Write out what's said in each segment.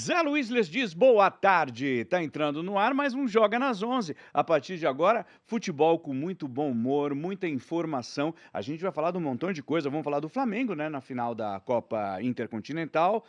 Zé Luiz lhes diz boa tarde. Tá entrando no ar mais um Joga nas 11. A partir de agora, futebol com muito bom humor, muita informação. A gente vai falar de um montão de coisa. Vamos falar do Flamengo, né, na final da Copa Intercontinental,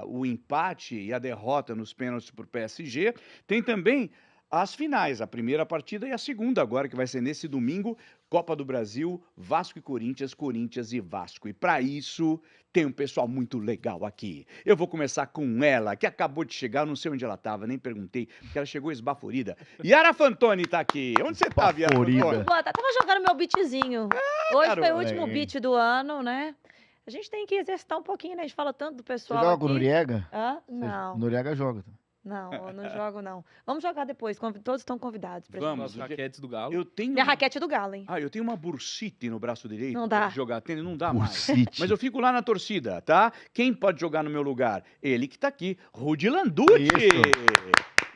o empate e a derrota nos pênaltis por PSG. Tem também as finais, a primeira partida e a segunda agora, que vai ser nesse domingo, Copa do Brasil, Vasco e Corinthians, Corinthians e Vasco. E para isso, tem um pessoal muito legal aqui. Eu vou começar com ela, que acabou de chegar, não sei onde ela estava, nem perguntei, porque ela chegou esbaforida. Yara Fantoni tá aqui. Onde você tá, Yara Fantoni? Boa, tava jogando meu beatzinho. Hoje foi o garoto. último beat do ano, né? A gente tem que exercitar um pouquinho, né? A gente fala tanto do pessoal Você joga aqui. com o Noriega? Hã? Não, Noriega joga. não, eu não jogo, não. Vamos jogar depois, todos estão convidados pra Vamos. gente. As raquetes do Galo. Eu tenho Minha raquete é do Galo, hein? eu tenho uma bursite no braço direito. Não dá. De jogar tênis, não dá mais. Bursite. Mas eu fico lá na torcida, tá? Quem pode jogar no meu lugar? Ele que tá aqui, Rudy Landucci.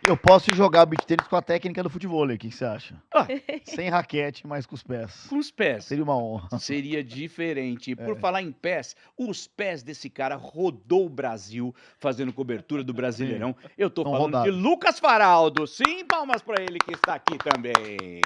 Eu posso jogar beach tênis com a técnica do futebol, o que você acha? Ah. Sem raquete, mas com os pés. Com os pés. Seria uma honra. Seria diferente. Por falar em pés, os pés desse cara rodou o Brasil fazendo cobertura do Brasileirão. Eu tô Tão falando de rodados. Lucas Faraldo. Sim, palmas pra ele que está aqui também.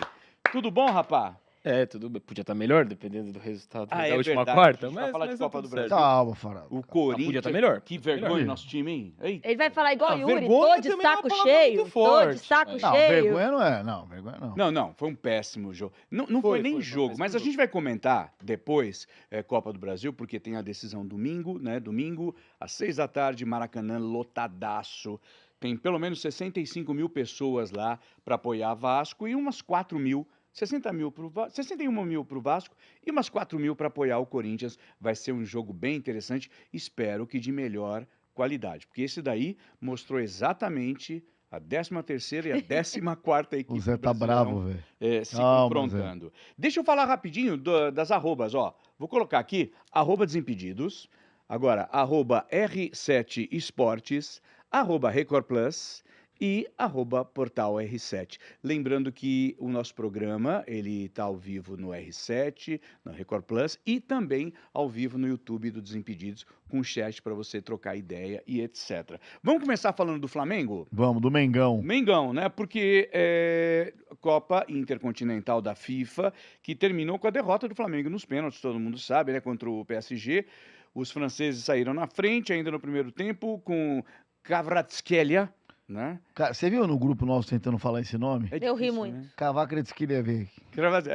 Tudo bom, rapá? É, tudo bem. Podia estar melhor, dependendo do resultado da é última verdade. quarta, A gente vai mas, falar de mas tá Copa tudo do Brasil. certo. Calma, Farado. O Corinthians. podia tá melhor. Que vergonha Melhor. nosso time, hein? Eita. Ele vai falar igual Ah, Yuri, vergonha tô de também é uma saco palavra cheio, muito tô de forte. saco Não, cheio. vergonha não é. Não, vergonha não. Não, foi um péssimo jogo. Não foi nem Foi, jogo, mas a péssimo gente vai comentar depois Copa do Brasil, porque tem a decisão domingo, né? Domingo, às 6 da tarde, Maracanã, lotadaço. Tem pelo menos 65 mil pessoas lá para apoiar Vasco e umas 4 mil, 61 mil para o Vasco e umas 4 mil para apoiar o Corinthians. Vai ser um jogo bem interessante, espero que de melhor qualidade, porque esse daí mostrou exatamente a 13ª e a 14ª equipe O Zé do tá Brasileirão, bravo, velho. se Calma, confrontando. Deixa eu falar rapidinho das arrobas, ó. Vou colocar aqui, @Desimpedidos, agora, @R7 Esportes, @Record Plus e @Portal R7. Lembrando que o nosso programa, ele tá ao vivo no R7, na Record Plus e também ao vivo no YouTube do Desimpedidos, com chat para você trocar ideia e etc. Vamos começar falando do Flamengo? Vamos, do Mengão. Mengão, né? Porque Copa Intercontinental da FIFA, que terminou com a derrota do Flamengo nos pênaltis, todo mundo sabe, né? Contra o PSG. Os franceses saíram na frente ainda no primeiro tempo com Kvaratskhelia, né? Cara, você viu no grupo nosso tentando falar esse nome? Eu ri difícil, muito. né? Kvaratskhelia, velho.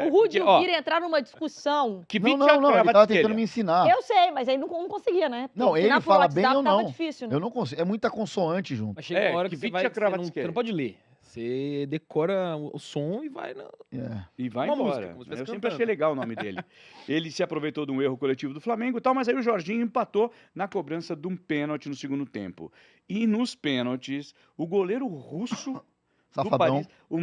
O Rudy e o Vira entraram numa discussão. Que Não, Vitya ele tava Kvaratskhelia. tentando me ensinar. Eu sei, mas aí não conseguia, né? Não, Ensinar ele por fala WhatsApp bem ou tava não. difícil, né? Eu não consigo. É muita consoante junto. Mas chega uma hora que que você Vitya vai, Kvaratskhelia. você não pode ler. Você decora o som e vai... É. E vai Uma embora. música, como se Eu fosse sempre cantando. achei legal o nome dele. Ele se aproveitou de um erro coletivo do Flamengo e tal, mas aí o Jorginho empatou na cobrança de um pênalti no segundo tempo. E nos pênaltis, o goleiro russo do Safadão. Paris, o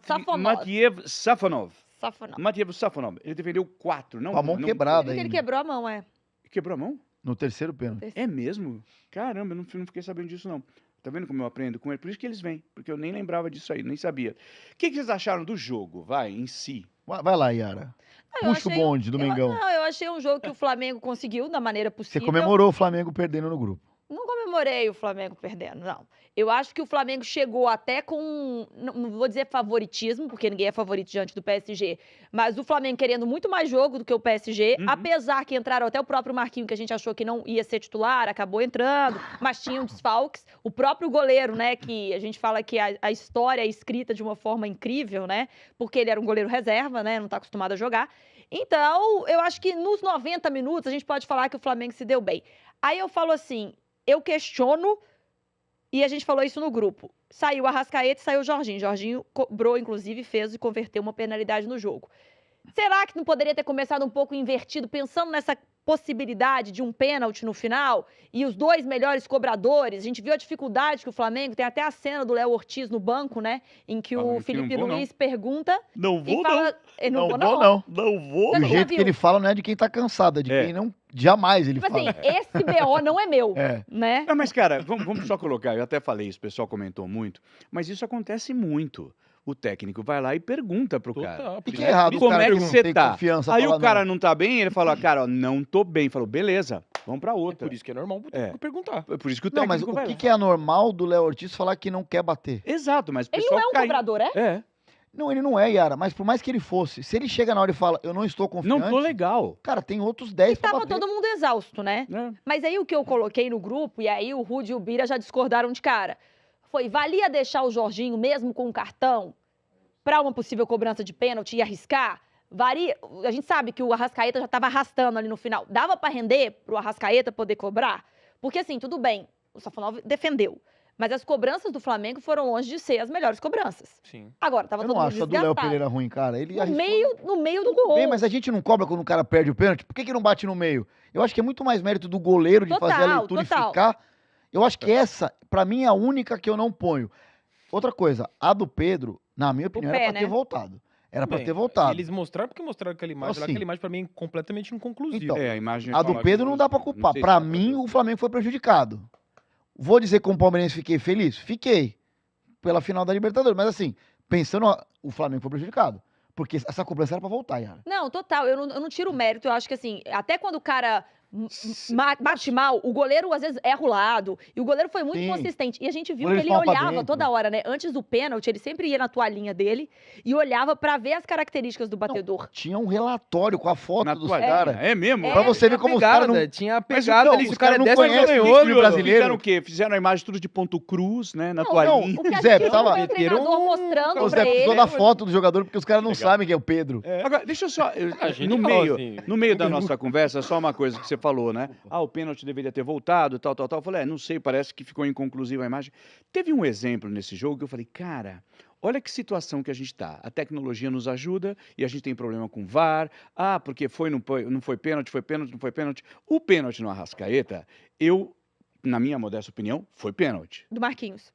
Safonov. Matiev Safonov. Safanão. Matiev Safonov. Ele defendeu 4, não Com a mão não- quebrada Ele ainda. quebrou a mão, é. Quebrou a mão? No terceiro pênalti. É mesmo? Caramba, eu não fiquei sabendo disso, não. Tá vendo como eu aprendo com ele? Por isso que eles vêm, porque eu nem lembrava disso aí, nem sabia. O que vocês acharam do jogo, em si? Vai lá, Yara. Eu Puxa o achei- bonde do Mengão. Não, eu achei um jogo que o Flamengo conseguiu da maneira Você possível. comemorou o Flamengo perdendo no grupo. Não comemorei o Flamengo perdendo, não. Eu acho que o Flamengo chegou até com, não vou dizer favoritismo, porque ninguém é favorito diante do PSG, mas o Flamengo querendo muito mais jogo do que o PSG, Uhum. apesar que entraram até o próprio Marquinhos, que a gente achou que não ia ser titular, acabou entrando, mas tinham desfalques. O próprio goleiro, né, que a gente fala que a história é escrita de uma forma incrível, né, porque ele era um goleiro reserva, né, não tá acostumado a jogar. Então, eu acho que nos 90 minutos a gente pode falar que o Flamengo se deu bem. Aí eu falo assim, eu questiono, e a gente falou isso no grupo. Saiu o Arrascaeta e saiu o Jorginho. Jorginho cobrou, inclusive, fez e converteu uma penalidade no jogo. Será que não poderia ter começado um pouco invertido, pensando nessa possibilidade de um pênalti no final e os dois melhores cobradores? A gente viu a dificuldade que o Flamengo tem, até a cena do Léo Ortiz no banco, né? Em que Falando o que Felipe não vou, Luiz pergunta Não e fala... Não vou, vou, não. Não vou, Você E o já jeito viu? que ele fala não é de quem tá cansado, é de É. quem não... Jamais ele Tipo assim, fala. esse BO não é meu, É. né? Não, mas, cara, vamos só colocar, eu até falei isso, o pessoal comentou muito, mas isso acontece muito. o técnico vai lá e pergunta pro cara. Total. E por que isso- é errado por o Como cara é que não você tem tá? confiança Aí falar o cara não. não tá bem, ele fala, cara, ó, não tô bem. Falou, beleza, vamos pra É outra. por isso que é normal o É. técnico perguntar. É por isso que o Não, mas técnico o vai que, lá. que é anormal do Léo Ortiz falar que não quer bater? Exato, mas o Ele pessoal não é um caiu. cobrador, é? É, Não, ele não é, Yara, mas por mais que ele fosse, se ele chega na hora e fala, eu não estou confiante, não tô legal. cara, tem outros E 10 pra tava bater. todo mundo exausto, né? Né? Mas aí o que eu coloquei no grupo, e aí o Rudy e o Bira já discordaram de cara, foi, valia deixar o Jorginho mesmo com um cartão pra uma possível cobrança de pênalti e arriscar? A gente sabe que o Arrascaeta já tava arrastando ali no final. Dava pra render pro Arrascaeta poder cobrar? Porque assim, tudo bem, o Safonov defendeu. Mas as cobranças do Flamengo foram longe de ser as melhores cobranças. Sim. Agora, tava Eu todo não mundo acho a do Léo desgastado. Pereira ruim, cara. Ele No arriscou- meio do gol. Bem, mas a gente não cobra quando o cara perde o pênalti. Por que não bate no meio? Eu acho que é muito mais mérito do goleiro de fazer a Total, leitura total. e ficar. Eu acho que essa, pra mim, é a única que eu não ponho. Outra coisa, a do Pedro, na minha opinião, pé, era pra ter né? voltado. Era pra Bem, ter voltado. Eles mostraram porque mostraram aquela imagem lá, Assim. aquela imagem pra mim é completamente inconclusiva. Então, É, a imagem. A do Pedro não dá pra culpar. sei se Pra dá pra mim, ver. o Flamengo foi prejudicado. Vou dizer como palmeirense fiquei feliz? Fiquei. Pela final da Libertadores. Mas assim, pensando, o Flamengo foi prejudicado. Porque essa cobrança era pra voltar, Yara. Não, total, eu não tiro o mérito, eu acho que assim, até quando o cara bate mal, o goleiro às vezes erra o lado, e o goleiro foi muito Sim. consistente, e a gente viu Goleiro que ele de palma pra olhava dentro. toda hora, né, antes do pênalti, ele sempre ia na toalhinha dele, e olhava pra ver as características do batedor. Tinha um relatório com a foto Na dos toalhinha. caras. É mesmo? É. Pra você ver Tinha como os caras não... Tinha a Mas pegada então, ali, os se o cara caras não desce, conhecem ganhou o time outro. brasileiro. Fizeram o quê? Fizeram a imagem tudo de ponto cruz, né? Na Não, toalhinha. O que a Zé, gente viu tava- foi o treinador mostrando O pra Zé precisou ele. da foto do jogador porque os caras não Legal. sabem quem é o Pedro. Agora, deixa eu só. Ah, gente, no fala meio, assim, no meio da nossa conversa, só uma coisa que você falou, né? Ah, o pênalti deveria ter voltado, tal, tal, tal. Eu falei, não sei, parece que ficou inconclusiva a imagem. Teve um exemplo nesse jogo que eu falei, cara, olha que situação que a gente tá. A tecnologia nos ajuda e a gente tem problema com o VAR. Ah, porque não foi pênalti, foi pênalti, não foi pênalti. O pênalti no Arrascaeta, na minha modesta opinião, foi pênalti. Do Marquinhos.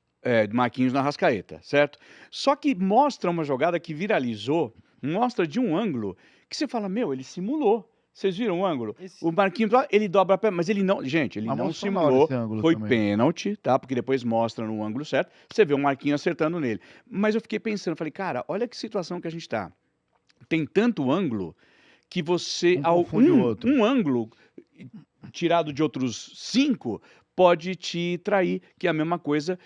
Do Marquinhos na Arrascaeta, certo? Só que mostra uma jogada que viralizou, mostra de um ângulo que você fala, meu, ele simulou. Vocês viram o ângulo? Esse- O Marquinhos, ele dobra a perna, mas ele não, gente, ele Mas não mostrou na hora simulou, esse ângulo foi também. pênalti, tá? Porque depois mostra no ângulo certo, você vê o Marquinhos acertando nele. Mas eu fiquei pensando, falei, cara, olha que situação que a gente tá. Tem tanto ângulo que você, confunde o outro. um ângulo tirado de outros 5 pode te trair, que é a mesma coisa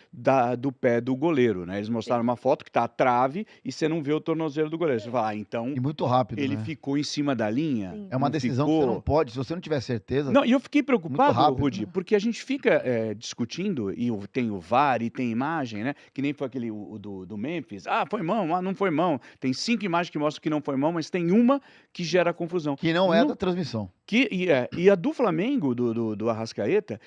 do pé do goleiro, né? Eles mostraram uma foto que tá a trave e você não vê o tornozelo do goleiro. Você fala, então E muito rápido, ele né? ficou em cima da linha? Sim. É uma Não decisão que você ficou? não pode. Se você não tiver certeza... Não, e eu fiquei preocupado, rápido, Rudi, né? porque a gente fica discutindo, e tem o VAR e tem imagem, né? Que nem foi aquele do Memphis. Ah, foi mão, não foi mão. Tem 5 imagens que mostram que não foi mão, mas tem uma que gera confusão. Que não é No- da transmissão. E a do Flamengo, do Arrascaeta,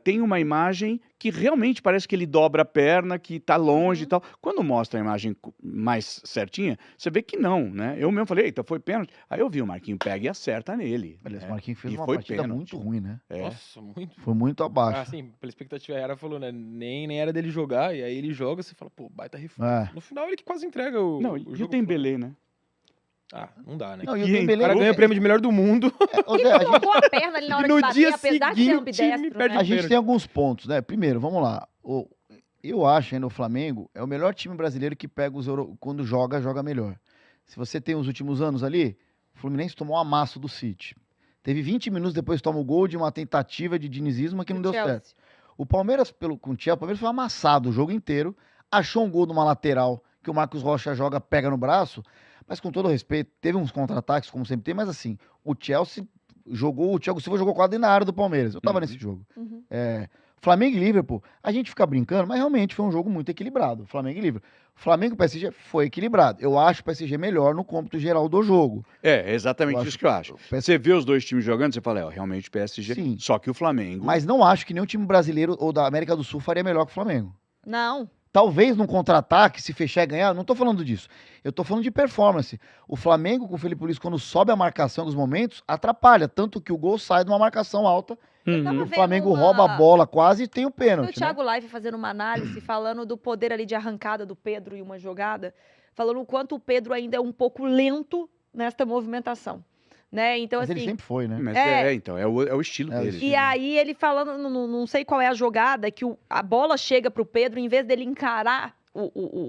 tem uma imagem que realmente parece que ele dobra a perna, que tá longe e tal. Quando mostra a imagem mais certinha, você vê que não, né? Eu mesmo falei, eita, foi pênalti. Aí eu vi o Marquinhos pega e acerta nele. Aliás, o né? Marquinhos fez E uma foi partida pênalti. muito ruim, né? É. Nossa, muito. Foi muito abaixo. Assim, pela expectativa, a Yara falou, né? Nem era dele jogar, e aí ele joga, você fala, pô, baita reforço. É. No final, ele que quase entrega o. Não, o e jogo o Dembélé, né? Ah, não dá, né? Não, e o Que Dembélé... O cara ganha o prêmio de melhor do mundo. Ô, Zé, a gente- Colocou a perna ali na hora E no de bater, dia apesar de ser seguinte, ambidestro, me perde né? A gente tem alguns pontos, né? Primeiro, vamos lá. Eu acho ainda o Flamengo é o melhor time brasileiro que pega quando joga melhor. Se você tem os últimos anos ali, o Fluminense tomou um amasso do City. Teve 20 minutos depois toma o gol de uma tentativa de dinizismo que não deu Chelsea. certo. O Palmeiras, com o Chelsea, o Palmeiras foi amassado o jogo inteiro, achou um gol numa lateral que o Marcos Rocha joga, pega no braço, mas com todo respeito, teve uns contra-ataques, como sempre tem, mas assim, o Thiago Silva jogou quase na área do Palmeiras. Eu tava Uhum. nesse jogo. Uhum. Flamengo e Liverpool, a gente fica brincando, mas realmente foi um jogo muito equilibrado. Flamengo e Liverpool. Flamengo e PSG foi equilibrado. Eu acho o PSG melhor no cômputo geral do jogo. É exatamente Eu isso acho que eu acho. o PSG Você vê os dois times jogando, você fala, realmente o PSG. Sim. Só que o Flamengo. Mas não acho que nenhum time brasileiro ou da América do Sul faria melhor que o Flamengo. Não. Talvez num contra-ataque, se fechar e ganhar, não tô falando disso. Eu tô falando de performance. O Flamengo com o Felipe Luiz, quando sobe a marcação em alguns momentos, atrapalha. Tanto que o gol sai de uma marcação alta. Uhum. tava E o vendo Flamengo uma- rouba a bola quase e tem o Foi o pênalti. Né? Thiago Life fazendo uma análise, falando do poder ali de arrancada do Pedro em uma jogada, falando o quanto o Pedro ainda é um pouco lento nesta movimentação, né? Então, Mas ele assim, sempre foi, né? Mas É. então, é o estilo É o dele. estilo. e aí ele falando, não sei qual é a jogada, que a bola chega pro Pedro, em vez dele encarar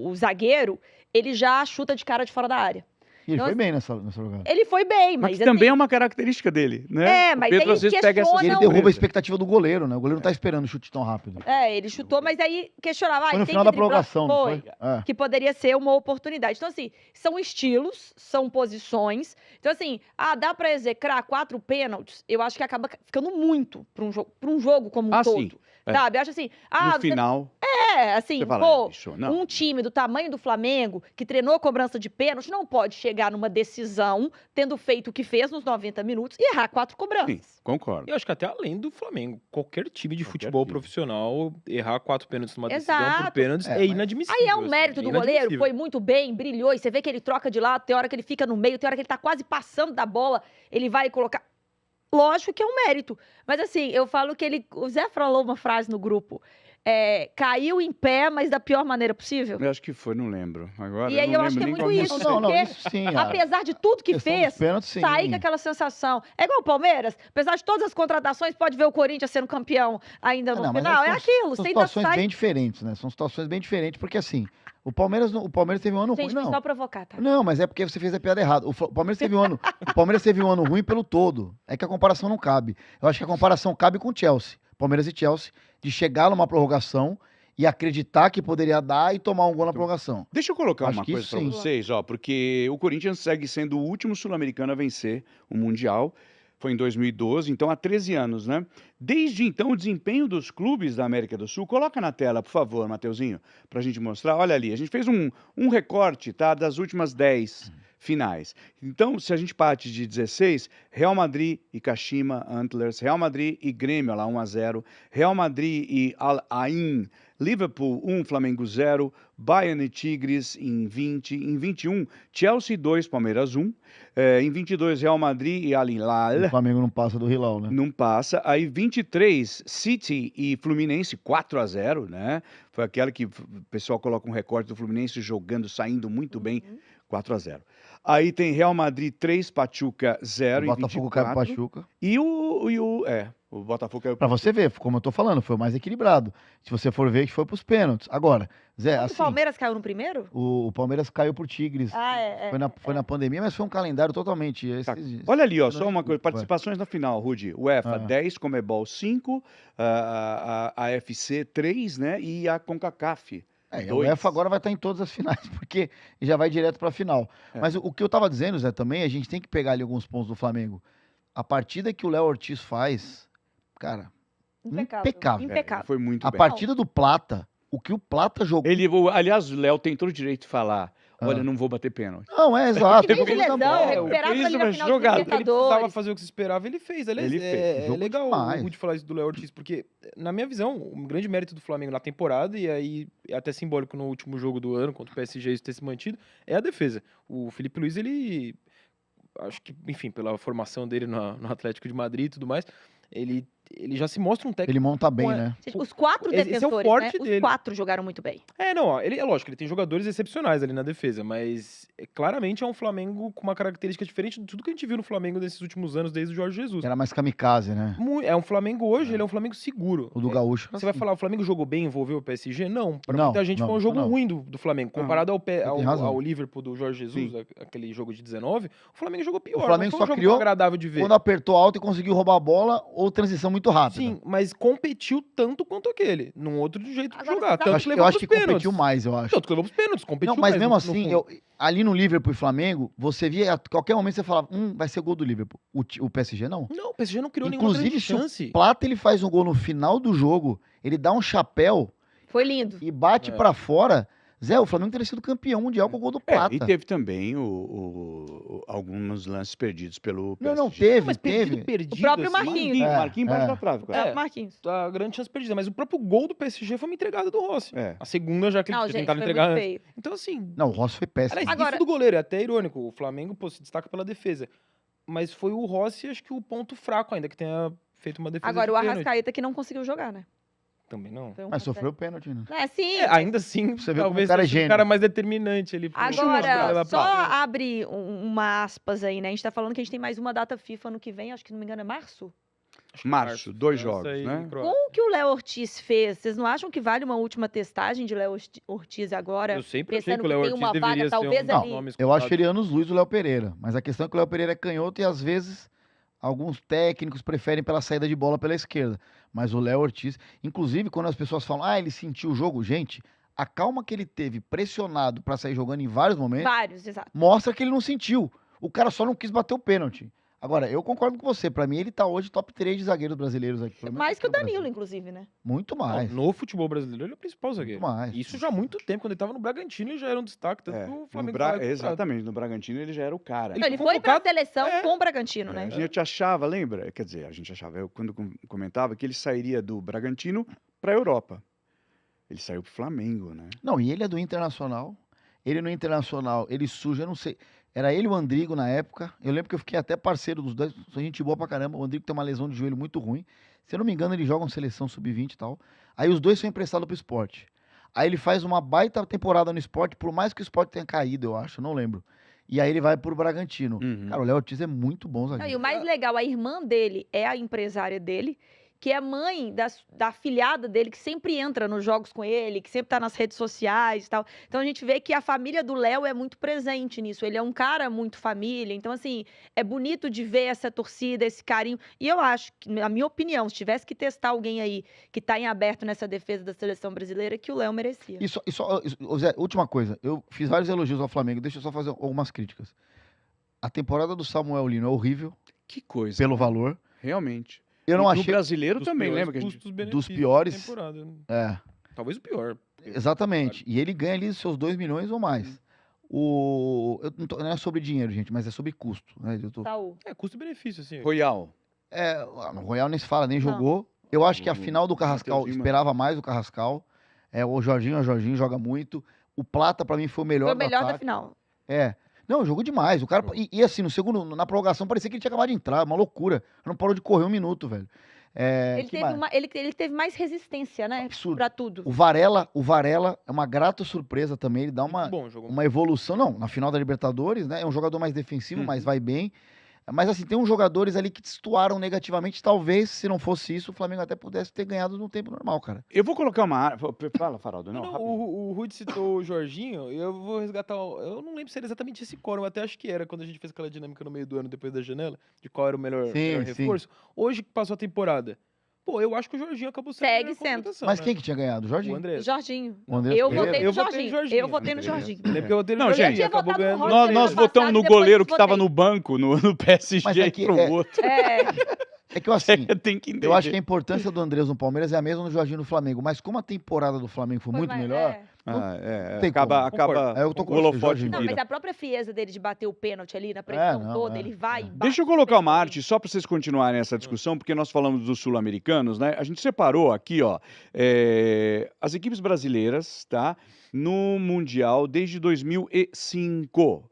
o zagueiro, ele já chuta de cara de fora da área. E ele Então, foi bem nessa jogada. Ele foi bem, Mas mas que também é assim, uma característica dele, né? mas o Pedro aí às vezes pega essas E ele não, derruba a surpresas. expectativa do goleiro, né? O goleiro não tá esperando o chute tão rápido. ele chutou, mas aí questionava, Foi no tem final que da driblar? prorrogação, não foi? É. Que poderia ser uma oportunidade. Então, assim, são estilos, são posições. Então, assim, dá pra execrar 4 pênaltis? Eu acho que acaba ficando muito pra um jogo como um todo. Sim. Sabe? Eu acho assim, No você final, assim, você fala, pô, bicho, não. um time do tamanho do Flamengo, que treinou cobrança de pênalti, não pode chegar numa decisão, tendo feito o que fez nos 90 minutos, e errar 4 Sim, cobranças. concordo. Eu acho que até além do Flamengo, qualquer time de Qualquer futebol time. profissional, errar 4 pênaltis numa decisão por Exato. pênaltis É, é mas- inadmissível. Aí é um assim, mérito é do goleiro, inadmissível. foi muito bem, brilhou, e você vê que ele troca de lado, tem hora que ele fica no meio, tem hora que ele tá quase passando da bola, ele vai colocar... Lógico que é um mérito, mas assim, eu falo que o Zé falou uma frase no grupo, caiu em pé, mas da pior maneira possível. Eu acho que foi, não lembro. Agora E aí não eu acho lembro que é nem muito qual isso, foi. Não, porque isso sim. Apesar de tudo que questão fez, dos pênaltis, sim. sair com aquela sensação. É igual o Palmeiras, apesar de todas as contratações, pode ver o Corinthians sendo campeão ainda no Não, mas final. É são- aquilo, São você ainda situações sai... bem diferentes, né? São situações bem diferentes, porque assim, o Palmeiras teve um ano Gente, ruim, foi não. só provocar, tá? Não, mas é porque você fez a piada errada. O Palmeiras teve um ano ruim pelo todo. É que a comparação não cabe. Eu acho que a comparação cabe com o Chelsea. Palmeiras e Chelsea, de chegar numa prorrogação e acreditar que poderia dar e tomar um gol na prorrogação. Deixa eu colocar Acho uma que coisa isso pra sim. vocês, porque o Corinthians segue sendo o último sul-americano a vencer o Mundial. Foi em 2012, então há 13 anos, né? Desde então, o desempenho dos clubes da América do Sul, coloca na tela, por favor, Mateuzinho, pra gente mostrar. Olha ali, a gente fez um recorte, tá, das últimas 10 finais. Então, se a gente parte de 16, Real Madrid e Kashima Antlers, Real Madrid e Grêmio, lá 1-0, Real Madrid e Al Ain, Liverpool 1, Flamengo 0, Bayern e Tigres em 20, em 21, Chelsea 2, Palmeiras 1, em 22, Real Madrid e Al Hilal, O Flamengo não passa do Hilal, né? não passa. Aí 23, City e Fluminense 4-0, né? Foi aquela que o pessoal coloca um recorte do Fluminense jogando, saindo muito bem, 4-0. Aí tem Real Madrid 3, Pachuca 0 O em Botafogo cai pro 24. Pachuca. E o Botafogo caiu Pra pro você ver, como eu tô falando, foi o mais equilibrado. Se você for ver, que foi pros pênaltis. Agora, Zé, O assim, Palmeiras caiu no primeiro? o Palmeiras caiu pro Tigres. Foi na pandemia, mas foi um calendário totalmente. Tá. esses- Olha ali, ó, esses só uma coisa, vai. participações na final, Rudi. UEFA Ah. 10, Comebol 5, a AFC 3, né? E a CONCACAF. A 2. UEFA agora vai estar em todas as finais, porque já vai direto pra final. É. Mas o que eu tava dizendo, Zé, também, a gente tem que pegar ali alguns pontos do Flamengo. A partida que o Léo Ortiz faz, cara, impecável. Impecável. Foi muito a bem. partida do Plata, o que o Plata jogou. Aliás, o Léo tem todo o direito de falar, olha, Ah. não vou bater pênalti. Não, é exato. Que vem de Ele tá lesão, bom. recuperado Isso, ali na mas final jogado. de Ele Ele precisava Libertadores. fazer o que se esperava, ele fez. Aliás, Ele fez. é Jogou legal demais. o Rudy falar isso do Léo Ortiz, porque, na minha visão, um grande mérito do Flamengo na temporada, e aí é até simbólico no último jogo do ano, contra o PSG, isso ter se mantido, é a defesa. O Felipe Luiz, ele, acho que, enfim, pela formação dele no Atlético de Madrid e tudo mais, ele já se mostra um técnico. Ele monta bem, com a- né? Os 4 Esse é o defensores, forte né? Os dele. 4 jogaram muito bem. Não, ó, é lógico, ele tem jogadores excepcionais ali na defesa, mas claramente é um Flamengo com uma característica diferente de tudo que a gente viu no Flamengo nesses últimos anos, desde o Jorge Jesus. Era mais kamikaze, né? É um Flamengo hoje, ele é um Flamengo seguro. O do É, Gaúcho. Você vai falar, o Flamengo jogou bem, envolveu o PSG? Não. Pra Não, muita gente não, foi um jogo não. ruim do Flamengo. Aham. Comparado tem razão. ao Liverpool do Jorge Jesus, aquele jogo de 19, o Flamengo jogou pior. O Flamengo não foi um só jogo criou tão agradável de ver. Quando apertou alto e conseguiu roubar a bola ou transição muito rápida. Sim, mas competiu tanto quanto aquele. Num outro jeito de Agora, jogar. você Tanto Eu sabe- acho, levou eu acho pros que pênaltis. competiu mais, eu acho. Tanto que levou pros pênaltis, competiu Não, mas mais mesmo no assim, fundo. ali no Liverpool e Flamengo, você via, a qualquer momento você falava, vai ser gol do Liverpool. O PSG não. Não, o PSG não criou nenhuma Inclusive, grande se o chance. Plata ele faz um gol no final do jogo, ele dá um chapéu Foi lindo. e bate É. pra fora. Zé, o Flamengo teria sido campeão mundial com o gol do Plata. E teve também alguns lances perdidos pelo PSG. Não, teve, Mas teve. perdido, O próprio assim, Marquinhos. Marquinhos embaixo É. da trave, quase. É, Marquinhos. a grande chance perdida. Mas o próprio gol do PSG foi uma entregada do Rossi. É. A segunda já que ele Não, tinha gente, tentado foi entregar muito antes. feio. Então, assim, Não, o Rossi foi péssimo. aliás, Agora- isso do goleiro é até irônico. O Flamengo se destaca pela defesa. Mas foi o Rossi, acho que o ponto fraco ainda, que tenha feito uma defesa Agora, de o pênalti. Arrascaeta que não conseguiu jogar, né? Também não. Foi um Mas contra- sofreu pênalti, né? Sim. Ainda assim, Você vê como talvez o cara é seja gênio. o cara mais determinante ali. pro- Agora, só pra- abre uma aspas aí, né? A gente tá falando que a gente tem mais uma data FIFA no que vem, acho que, não me engano, é março? Acho que Março, 2 França jogos, e né? Croácia. Com o que o Léo Ortiz fez, vocês não acham que vale uma última testagem de Léo Ortiz agora? Eu sempre achei Pensando que o Léo tem Ortiz uma vaga, deveria ser talvez um Não, ali. nome Eu acho escutado. ele anos-luz do Léo Pereira. Mas a questão é que o Léo Pereira é canhoto e às vezes alguns técnicos preferem pela saída de bola pela esquerda. Mas o Léo Ortiz, inclusive quando as pessoas falam, ele sentiu o jogo, gente, a calma que ele teve pressionado pra sair jogando em vários momentos Vários, exato. mostra que ele não sentiu. O cara só não quis bater o pênalti. Agora, eu concordo com você. Pra mim, ele tá hoje top 3 de zagueiros brasileiros aqui. pelo menos Mais aqui que o no Brasil. Danilo, inclusive, né? Muito Não, mais. no futebol brasileiro, ele é o principal zagueiro. mais. Isso já há muito tempo. Quando ele tava no Bragantino, ele já era um destaque. Tanto que o No Flamengo Bra- foi lá e Exatamente, no Bragantino ele já era o cara. Ele Não, ele foi foi pra convocado- seleção É. com o Bragantino, né? A gente achava, lembra? Quer dizer, a gente achava, eu quando comentava que ele sairia do Bragantino para a Europa. Ele saiu pro Flamengo, né? Não, e ele é do Internacional. Ele no Internacional, ele suja, eu não sei. Era ele e o Andrigo na época. Eu lembro que eu fiquei até parceiro dos dois. Sou gente boa pra caramba. O Andrigo tem uma lesão de joelho muito ruim. Se eu não me engano, eles jogam seleção sub-20 e tal. Aí os dois são emprestados pro esporte. Aí ele faz uma baita temporada no esporte, por mais que o esporte tenha caído, eu acho, não lembro. E aí ele vai pro Bragantino. Uhum. Cara, o Léo Ortiz é muito bom Não, e zagueiro. o mais legal, a irmã dele é a empresária dele, que é mãe da afilhada dele, que sempre entra nos jogos com ele, que sempre tá nas redes sociais e tal. Então a gente vê que a família do Léo é muito presente nisso. Ele é um cara muito família. Então, assim, é bonito de ver essa torcida, esse carinho. E eu acho que, na minha opinião, se tivesse que testar alguém aí que tá em aberto nessa defesa da seleção brasileira, que o Léo merecia. Ô, Zé, última coisa. Eu fiz vários elogios ao Flamengo. Deixa eu só fazer algumas críticas. A temporada do Samuel Lino é horrível, Que coisa. pelo né? valor. Realmente. Eu não E do achei. brasileiro Dos também, piores lembra? Que a gente... custos-benefícios dos piores- da temporada. É. Talvez o pior. Exatamente. E ele ganha ali seus 2 milhões ou mais. Não é sobre dinheiro, gente, mas é sobre custo. Né? Saúl. É, custo-benefício, assim. Royal. No Royal nem se fala, nem Não. jogou. Eu acho que a O final do Carrascal, Mateuzinho, esperava mais o Carrascal. O Jorginho joga muito. O Plata, pra mim, foi o melhor Foi o do melhor da ataque. final. Não, jogou demais. O cara, e assim, no segundo, na prorrogação, parecia que ele tinha acabado de entrar. Uma loucura. Não parou de correr 1 minuto, velho. Ele que teve, mais? ele teve mais resistência, né? Absurdo. Pra tudo. O Varela é uma grata surpresa também. Ele dá Muito bom, jogou uma evolução, não, na final da Libertadores, né? É um jogador mais defensivo, Uhum. mas vai bem. Mas assim, tem uns jogadores ali que destoaram negativamente. Talvez, se não fosse isso, o Flamengo até pudesse ter ganhado no tempo normal, cara. Eu vou colocar uma... Fala, Faraldo. Não, Não, rapidinho. o Rudy citou o Jorginho, eu vou resgatar. Eu não lembro se era exatamente esse quórum, eu até acho que era quando a gente fez aquela dinâmica no meio do ano, depois da janela, de qual era o melhor Sim. reforço. Hoje que passou a temporada, pô, eu acho que o Jorginho acabou sendo a Segue melhor sendo. contratação, Mas né? quem que tinha ganhado? O O Jorginho. André. Jorginho. O André Eu Pereira. votei no Eu votei no Jorginho. Jorginho. Eu votei no Jorginho. Eu lembro que eu votei no Não, Jorginho, gente, eu tinha acabou votado no ganhando. Roger Nós ano votamos passado no e depois goleiro que estava votei. no banco, no PSG Mas é que- pro outro. É que eu assim, Tem que entender. eu acho que a importância do Andrés no Palmeiras é a mesma do Jorginho no Flamengo. Mas como a temporada do Flamengo foi muito melhor, Tem tem acaba Concordo. É, eu tô o com você, holofote Jorginho. Não, vira. mas a própria frieza dele de bater o pênalti ali na pressão não, toda, é, ele vai é. e bate. Deixa eu colocar uma o arte só para vocês continuarem essa discussão, porque nós falamos dos sul-americanos, né? A gente separou aqui, ó, as equipes brasileiras, tá? No Mundial desde 2005,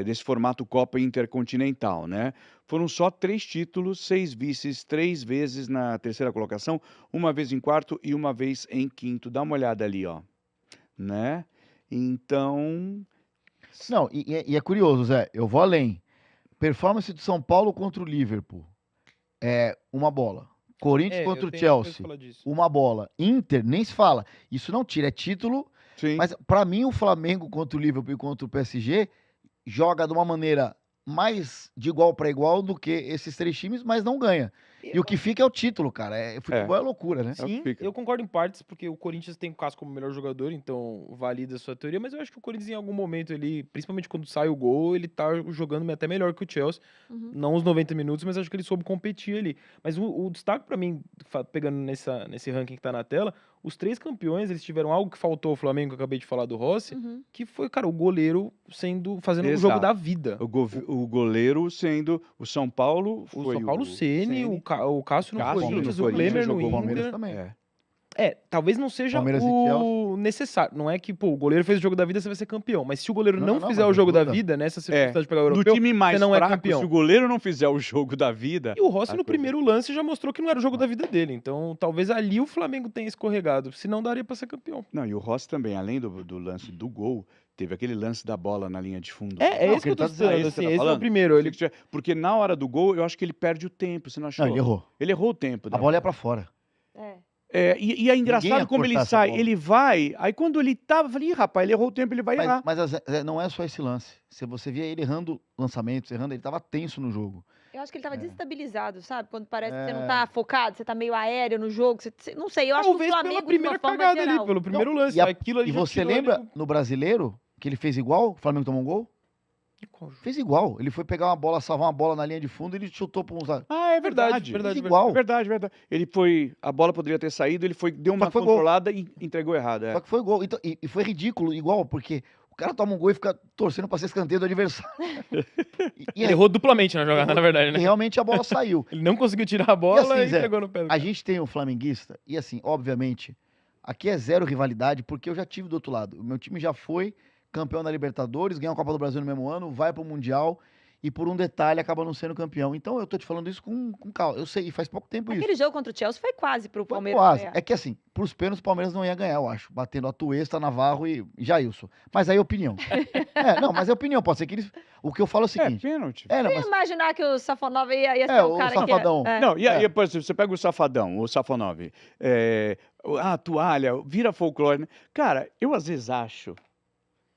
desse formato Copa Intercontinental, né? Foram só 3 títulos, 6 vices, 3 vezes na terceira colocação, 1 vez em quarto e 1 vez em quinto. Dá uma olhada ali, ó, né? Então, Não, e é curioso, Zé. Eu vou além. Performance do São Paulo contra o Liverpool. Uma bola. Corinthians contra o Chelsea. Uma bola. Inter, nem se fala. Isso não tira, é título. sim. Mas pra mim, o Flamengo contra o Liverpool e contra o PSG joga de uma maneira mais de igual para igual do que esses 3 times, mas não ganha. E o que fica é o título, cara. Futebol é loucura, né? É o que Sim, fica. eu concordo em partes, porque o Corinthians tem o Cássio como melhor jogador, então valida a sua teoria, mas eu acho que o Corinthians em algum momento ali, principalmente quando sai o gol, ele tá jogando até melhor que o Chelsea. Uhum. Não os 90 minutos, mas acho que ele soube competir ali. Mas o destaque pra mim, pegando nesse ranking que tá na tela, os 3 campeões, eles tiveram algo que faltou ao Flamengo, que eu acabei de falar do Rossi, Uhum. que foi, cara, o goleiro fazendo o Exato. jogo da vida. O goleiro sendo o São Paulo, O foi São Paulo Ceni, o Cássio no Cássio Corinthians, no o Klemer no jogou o Palmeiras Inter. também. Talvez não seja Palmeiras e o necessário. Não é que, pô, o goleiro fez o jogo da vida, você vai ser campeão. Mas se o goleiro não, Não, fizer mas o jogo da ajuda. vida, nessa circunstância de pegar o No europeu, time mais você não é fraco, campeão. se o goleiro não fizer o jogo da vida... E o Rossi a no coisa- primeiro lance já mostrou que não era o jogo da vida dele. Então, talvez ali o Flamengo tenha escorregado. Se não, daria pra ser campeão. Não, e o Rossi também, além do lance do gol, Teve aquele lance da bola na linha de fundo. É Não, esse que que eu ele tô tá dizendo, citando, esse que assim, você tá esse é o falando? primeiro. Ele... Porque na hora do gol, eu acho que ele perde o tempo, você não achou? Não, ele errou. Ele errou o tempo. A bola ia pra fora. É. E é engraçado ia como ele cortar essa sai, bola. ele vai, aí quando ele tava, eu falei, ih, rapaz, ele errou o tempo, ele vai errar. Mas não é só esse lance. Se você via ele errando lançamentos, ele tava tenso no jogo. Eu acho que ele tava É. desestabilizado, sabe? Quando parece que você não É. tá focado, você tá meio aéreo no jogo. Não sei, eu acho que o Talvez Flamengo, pela de primeira uma forma cagada geral... ali, pelo primeiro lance. e a- Aquilo ali E já você tirou ele lembra do- no Brasileiro que ele fez igual? O Flamengo tomou um gol? Qual jogo? Fez igual. Ele foi pegar uma bola, salvar uma bola na linha de fundo e ele chutou pra uns. Ah, é verdade. verdade. igual. É verdade, verdade. Ele foi, a bola poderia ter saído, ele foi, deu uma que foi gol. controlada e entregou errado. Só que foi gol. Então, e foi ridículo, igual, porque o cara toma um gol e fica torcendo pra ser escanteio do adversário. Ele errou duplamente na jogada, na verdade, E né? realmente a bola saiu. Ele não conseguiu tirar a bola assim, e Zé, entregou no pé do A cara. gente tem um flamenguista, e assim, obviamente, aqui é zero rivalidade, porque eu já tive do outro lado. O meu time já foi campeão da Libertadores, ganhou a Copa do Brasil no mesmo ano, vai pro Mundial, e por um detalhe acaba não sendo campeão. Então eu tô te falando isso com calma. Eu sei, e faz pouco tempo isso. Aquele jogo contra o Chelsea foi quase pro Foi Palmeiras quase. ganhar. É que assim, pros pênaltis o Palmeiras não ia ganhar, eu acho. Batendo Atuesta, Navarro e Jailson. Mas aí é opinião. Mas é opinião. Pode ser que eles... O que eu falo é o É, seguinte. pênalti. Não, Eu ia mas... imaginar que o Safonov ia ser o o cara Safadão. que... Não, e aí, por exemplo, você pega o Safadão, o Safonov, a toalha, vira folclore, né? Cara, eu às vezes acho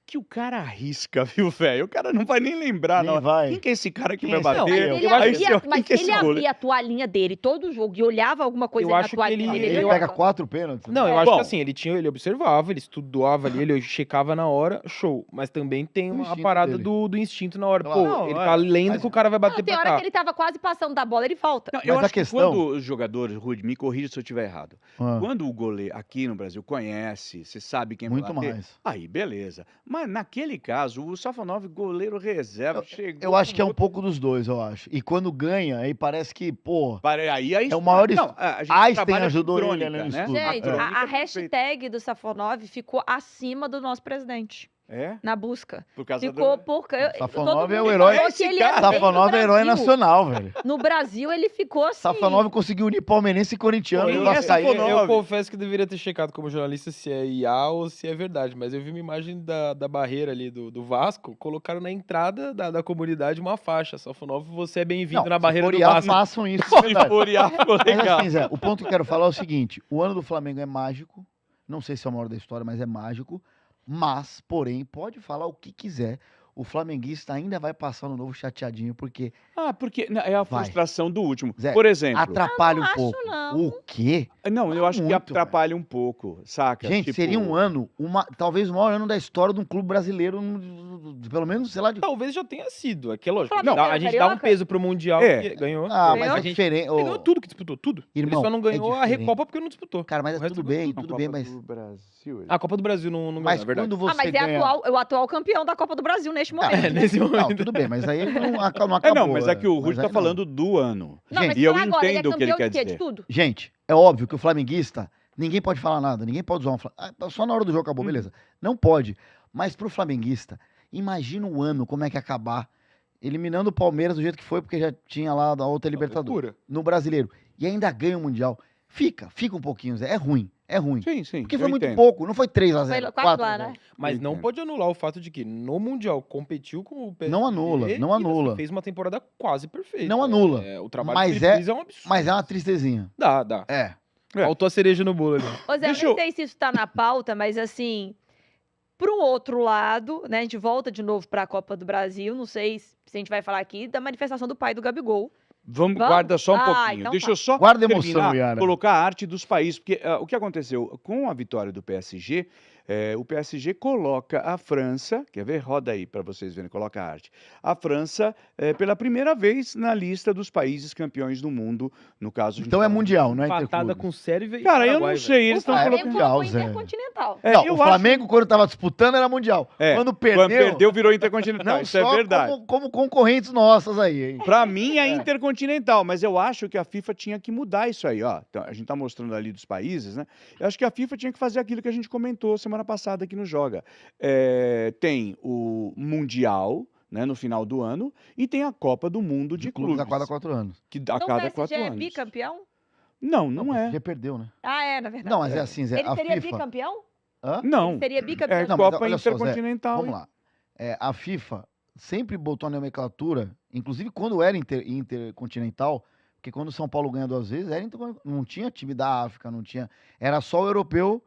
que o cara arrisca, viu, velho? O cara não vai nem lembrar, Nem não. vai. Quem que é esse cara que Quem vai é esse? Mas bater? Eu ele, acho Aí que- abria, quem mas que é ele esse goleiro? abria a toalhinha dele todo jogo e olhava alguma coisa Eu na acho que toalhinha ele- dele. Ele eu- pega olhava. 4 pênaltis. Não, eu É. acho Bom. que assim, ele observava, ele estudava ali, ele checava na hora, show. Mas também tem O uma instinto parada dele. do instinto na hora. Claro. Pô, Não, ele é. tá lendo Mas- que o cara vai bater Não, tem pra hora cá. que ele tava quase passando da bola, ele volta. Não, eu Mas a acho que questão- quando os jogadores, Rude, me corrija se eu estiver errado. Ah, Quando o goleiro aqui no Brasil conhece, você sabe quem muito vai bater, mais. aí beleza. Mas naquele caso, o Safonov, goleiro reserva, chegou... Eu acho que é um com pouco dos dois, eu acho. E quando ganha, aí parece que, pô... Aí É o maior Não, a gente Einstein trabalha com ajudou ele, crônica, né, no né? estudo. Gente, crônica a é perfeita. hashtag do Safonov ficou acima do nosso presidente É? na busca. Por causa Ficou do... por... Safonov todo é mundo o herói- falou Esse que ele cara- ia bem no Safonov é herói Brasil. nacional, velho. No Brasil, ele ficou assim... Safonov conseguiu unir palmeirense e corintiano. Pô, e e vascaíno. essa Safonov? Eu confesso que deveria ter checado como jornalista se é IA ou se é verdade, mas eu vi uma imagem da barreira ali do Vasco, colocaram na entrada da comunidade uma faixa, Safonov, você é bem-vindo Não, na barreira se do for IA, Vasco. façam isso. de Se verdade. for IA, ficou Mas legal. assim, Zé, o ponto que eu quero falar é o seguinte: o ano do Flamengo é mágico. Não sei se é o maior da história, mas é mágico. Mas, porém, pode falar o que quiser. O flamenguista ainda vai passar no novo chateadinho, porque Ah, porque é a Vai. frustração do último. Zé, Por exemplo... atrapalha um acho, pouco. não. O quê? Não, eu acho que muito, atrapalha um pouco, saca? Gente, Tipo, seria um ano, talvez o maior ano da história de um clube brasileiro, pelo menos, sei lá, de... Talvez já tenha sido, é que é lógico. Flamengo a ganhou gente dá um Carioca? peso pro Mundial, É. que ganhou. Ah, Ganhou? mas a é gente diferente. ele ganhou tudo que disputou, tudo. Irmão, ele só não ganhou a diferente. Recopa porque não disputou. Cara, mas O é resto tudo ganhou bem, a tudo Copa bem, mas... do Brasil, A Copa do Brasil não ganhou, Mas é verdade. quando você mas ganha... o atual campeão da Copa do Brasil neste momento. É, nesse Não, momento. tudo bem, mas aí não acabou. não, mas é que o Mas Rude aí tá não. falando do ano. Não, mas E eu fala agora, ele é entendo o que ele campeão quer de quê? dizer. De tudo? Gente, é óbvio que o flamenguista, ninguém pode falar nada, ninguém pode usar um Flamenguista. Só na hora do jogo acabou, beleza. Não pode. Mas pro flamenguista, imagina o ano, como é que ia acabar, eliminando o Palmeiras do jeito que foi, porque já tinha lá a outra Libertadores, Loucura. no Brasileiro, e ainda ganha o Mundial. Fica um pouquinho, Zé. É ruim. Sim, sim. Porque eu foi muito entendo. pouco, não foi 3x0. Foi quase lá, 4x0. né? Mas não Entendo. pode anular o fato de que no Mundial competiu com o PSG. Não anula, não e, anula. assim, fez uma temporada quase perfeita. Não anula. O trabalho Mas que ele fez é- é um absurdo. Mas é uma tristezinha. Dá. É. É. Faltou a cereja no bolo ali. Ô Zé, Deixa eu eu- nem sei se isso tá na pauta, mas assim, pro outro lado, né, a gente volta de novo pra Copa do Brasil, não sei se a gente vai falar aqui da manifestação do pai do Gabigol. Vamos, Vamos? guarda só um Ah, pouquinho. então Deixa tá. eu só Guarda a emoção, terminar, Yara. colocar a arte dos países, porque o que aconteceu com a vitória do PSG, o PSG coloca a França, quer ver? Roda aí para vocês verem, coloca a arte. A França, pela primeira vez na lista dos países campeões do mundo, no caso. a gente Então é fala- mundial, não é Empatada interclube. com Sérvia e Cara, eu Paraguai, não sei, eles O estão Ah, é Flamengo colocando. mundial, colocou Zé. Intercontinental. É, Não, eu o Flamengo, quando tava disputando, era mundial. Quando Quando perdeu, perdeu, virou intercontinental. não Isso é só verdade. como concorrentes nossas aí, hein? Pra mim é intercontinental, mas eu acho que a FIFA tinha que mudar isso aí, ó. Então, a gente tá mostrando ali dos países, né? Eu acho que a FIFA tinha que fazer aquilo que a gente comentou semana passada aqui no Joga. Tem o Mundial, né, no final do ano, e tem a Copa do Mundo de clubes, a cada 4 anos. que a Então o cada PSG 4 é anos. bicampeão? Não, não é. Já perdeu, né? Ah, é, na verdade. Não, mas é assim, Zé. Ele A seria FIFA. bicampeão? Hã? Não, Ele seria bicampeão. é Não, mas Copa olha só, Zé, Intercontinental. Vamos lá. A FIFA sempre botou a nomenclatura, inclusive quando era intercontinental, porque quando o São Paulo ganhou 2 vezes, não tinha time da África, não tinha. Era só o europeu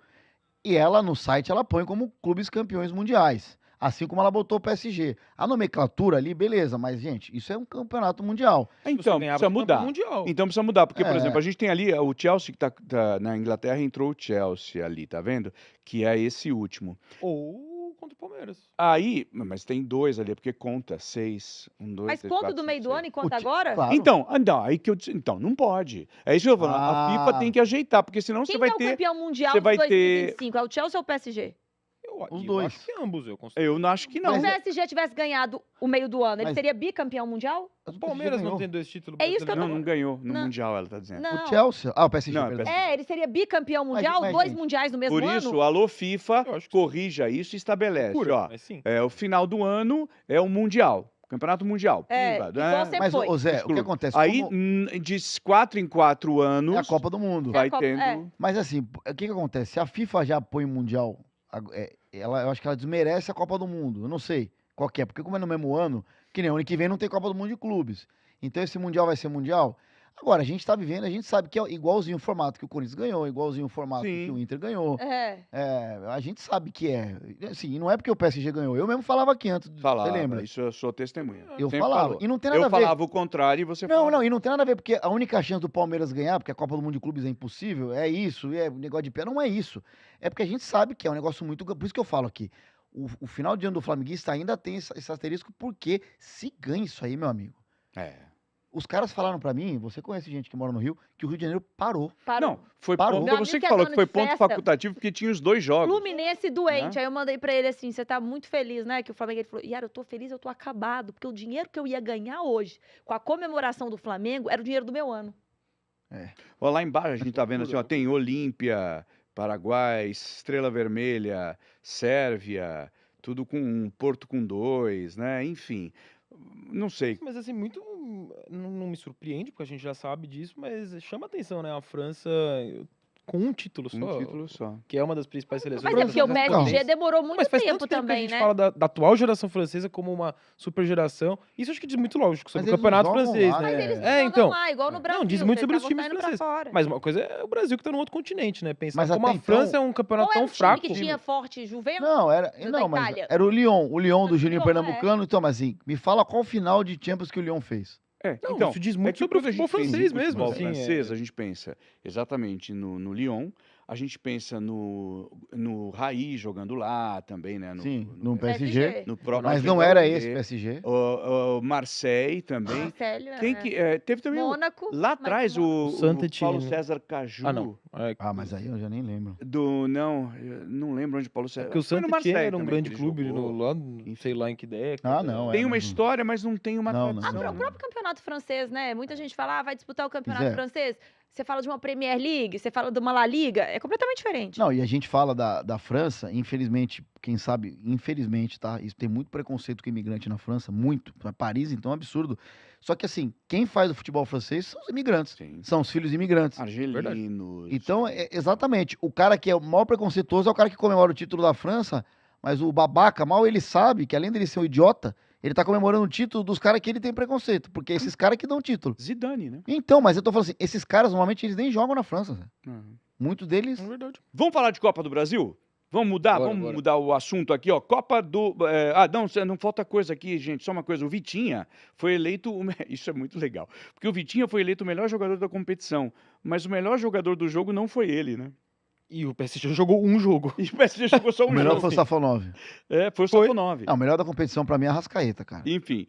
e ela, no site, ela põe como clubes campeões mundiais. Assim como ela botou o PSG. A nomenclatura ali, beleza, mas, gente, isso é um campeonato mundial. Se você Então, ganhar, precisa vai pro campeão mudar. mundial. Então precisa mudar, porque, por É. exemplo, a gente tem ali o Chelsea que tá na Inglaterra, entrou o Chelsea ali, tá vendo? Que é esse último. Ou contra o Palmeiras. Aí, mas tem 2 ali, porque conta 6, 1, 2, Mas 3, conta 4, do 5, meio do 6. ano e conta O ti- agora? Claro. Então, aí que eu disse, então, não pode. É isso que eu tô falando. A FIFA Ah. tem que ajeitar, porque senão Quem você vai que é o ter. campeão mundial você de vai ter- 2025? É o Chelsea ou o PSG? Os Eu dois. acho que ambos, eu considero. Eu não acho que Se não. o PSG tivesse ganhado o meio do ano, ele Mas- seria bicampeão mundial? Mas O Palmeiras não ganhou. tem 2 títulos É isso que eu tô- Não, brasileiros. não ganhou no Não. Mundial, ela tá dizendo. Não. O Chelsea. Ah, o PSG, Não, perdão. É, ele seria bicampeão mundial? mas, 2 gente, mundiais no mesmo Por isso, ano? alô FIFA, Eu acho que corrija isso e estabelece. Loucura, Ó, mas sim. o final do ano é o Mundial. Campeonato Mundial. É, Pimba, igual sempre Mas, foi. ô Zé, o que Exclui. acontece? Aí, Como de 4 em 4 anos, é a Copa do Mundo. vai É a Copa- tendo. é. Mas assim, o que acontece? Se a FIFA já põe Mundial, eu acho que ela desmerece a Copa do Mundo. Eu não sei qual que é, porque como é no mesmo ano, que nem ano que vem não tem Copa do Mundo de clubes. Então esse Mundial vai ser Mundial. Agora, a gente tá vivendo, a gente sabe que é igualzinho o formato que o Corinthians ganhou, igualzinho o formato Sim. que o Inter ganhou. É. A gente sabe que é. Assim, e não é porque o PSG ganhou. Eu mesmo falava aqui antes, Falava, você lembra? isso eu sou testemunha. Eu Sempre falava. falou. E não tem nada Eu a ver. falava o contrário e você Não, falava. não, e não tem nada a ver, porque a única chance do Palmeiras ganhar, porque a Copa do Mundo de Clubes é impossível, é isso, é negócio de pé, não é isso. É porque a gente sabe que é um negócio muito. Por isso que eu falo aqui. O final de ano do Flamenguista ainda tem esse asterisco, porque se ganha isso aí, meu amigo. É. Os caras falaram pra mim, você conhece gente que mora no Rio, que o Rio de Janeiro parou. Parou. Não, foi Parou. ponto. Meu Você amigo que é falou dono que foi de ponto festa. facultativo porque tinha os 2 jogos. Fluminense doente. Né? Aí eu mandei pra ele assim: você tá muito feliz, né? Que o Flamengo. Ele falou: Yara, eu tô feliz, eu tô acabado. Porque o dinheiro que eu ia ganhar hoje, com a comemoração do Flamengo, era o dinheiro do meu ano. Ó, lá embaixo a gente tá vendo assim, ó, tem Olímpia, Paraguai, Estrela Vermelha, Sérvia, tudo com Porto com 2, né? Enfim, não sei. Mas assim, muito. Não me surpreende, porque a gente já sabe disso, mas chama atenção, né? A França com um título só. Um título só. Que é uma das principais seleções. Mas é porque o das PSG potências. demorou Não, muito mas faz tempo tanto tempo que a também, gente né? fala da atual geração francesa como uma super geração. Isso acho que diz muito lógico sobre Mas o eles não campeonato jogam francês, lá, né? Mas eles É, jogam então. lá, igual no Brasil. diz muito sobre os eles times estavam saindo pra franceses. fora. Mas uma coisa é o Brasil que tá num outro continente, né? Pensar Mas como até a França então- é um campeonato Qual era tão o time fraco. que tinha forte Juventus? Não, era. Da Não, mas Itália. era o Lyon. O Lyon do Mas o Juninho Lyon, Pernambucano. Então, mas assim, me fala qual final de Champions que o Lyon fez. Não, então, isso diz é muito que sobre o quando a futebol gente pensa em francês mesmo. futebol assim, francês, a gente pensa exatamente no Lyon, a gente pensa no Raí jogando lá também, né? Sim, no PSG. No próprio Mas não era PSG, esse PSG. O Marseille também. Marcelo, Quem que, teve também Mônaco. lá mas atrás Mônaco. o Saint-Étienne. Paulo César Caju. Ah, não. É, Ah, mas aí eu já nem lembro. Não, eu não lembro onde o Paulo César. porque o Foi no Saint-Étienne Marseille era um também grande que ele clube jogou. lá, sei lá em que década. Ah, não, Tem uma mas história, mas não tem uma Não, não, tradição. O próprio campeonato francês, né? Muita gente fala, vai disputar o campeonato Pois é. francês. Você fala de uma Premier League, você fala de uma La Liga, é completamente diferente. Não, e a gente fala da França, infelizmente, quem sabe, infelizmente, tá? Isso tem muito preconceito com imigrante na França, muito. Paris, então, é um absurdo. Só que, assim, quem faz o futebol francês são os imigrantes. Sim. São os filhos de imigrantes. Argelinos. Então, exatamente, o cara que é o maior preconceituoso é o cara que comemora o título da França, mas o babaca, mal ele sabe que, além dele ser um idiota, ele tá comemorando o título dos caras que ele tem preconceito, porque é esses caras que dão título. Zidane, né? Então, mas eu tô falando assim, esses caras, normalmente, eles nem jogam na França. Zé. Muitos deles... É verdade. Vamos falar de Copa do Brasil? Vamos mudar? Bora, Vamos bora. mudar o assunto aqui, ó. Copa do. Não falta coisa aqui, gente. Só uma coisa. O Vitinha foi eleito. Isso é muito legal. Porque o Vitinha foi eleito o melhor jogador da competição. Mas o melhor jogador do jogo não foi ele, né? E o PSG jogou um jogo. E o PSG jogou só O um melhor jogo. foi o Safonov. Foi o Foi. Safonov. Não, o melhor da competição pra mim é a Arrascaeta, cara. Enfim,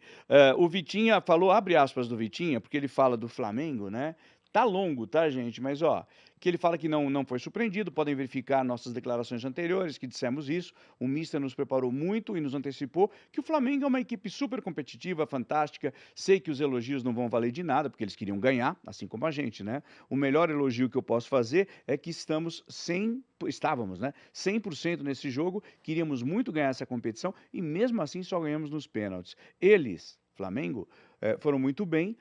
o Vitinha falou, abre aspas do Vitinha, porque ele fala do Flamengo, né? Tá longo, tá, gente? Mas, ó, que ele fala que não foi surpreendido, podem verificar nossas declarações anteriores, que dissemos isso. O Mister nos preparou muito e nos antecipou que o Flamengo é uma equipe super competitiva, fantástica. Sei que os elogios não vão valer de nada, porque eles queriam ganhar, assim como a gente, né? O melhor elogio que eu posso fazer é que estávamos, né? 100% nesse jogo, queríamos muito ganhar essa competição e mesmo assim só ganhamos nos pênaltis. Eles, Flamengo, foram muito bem,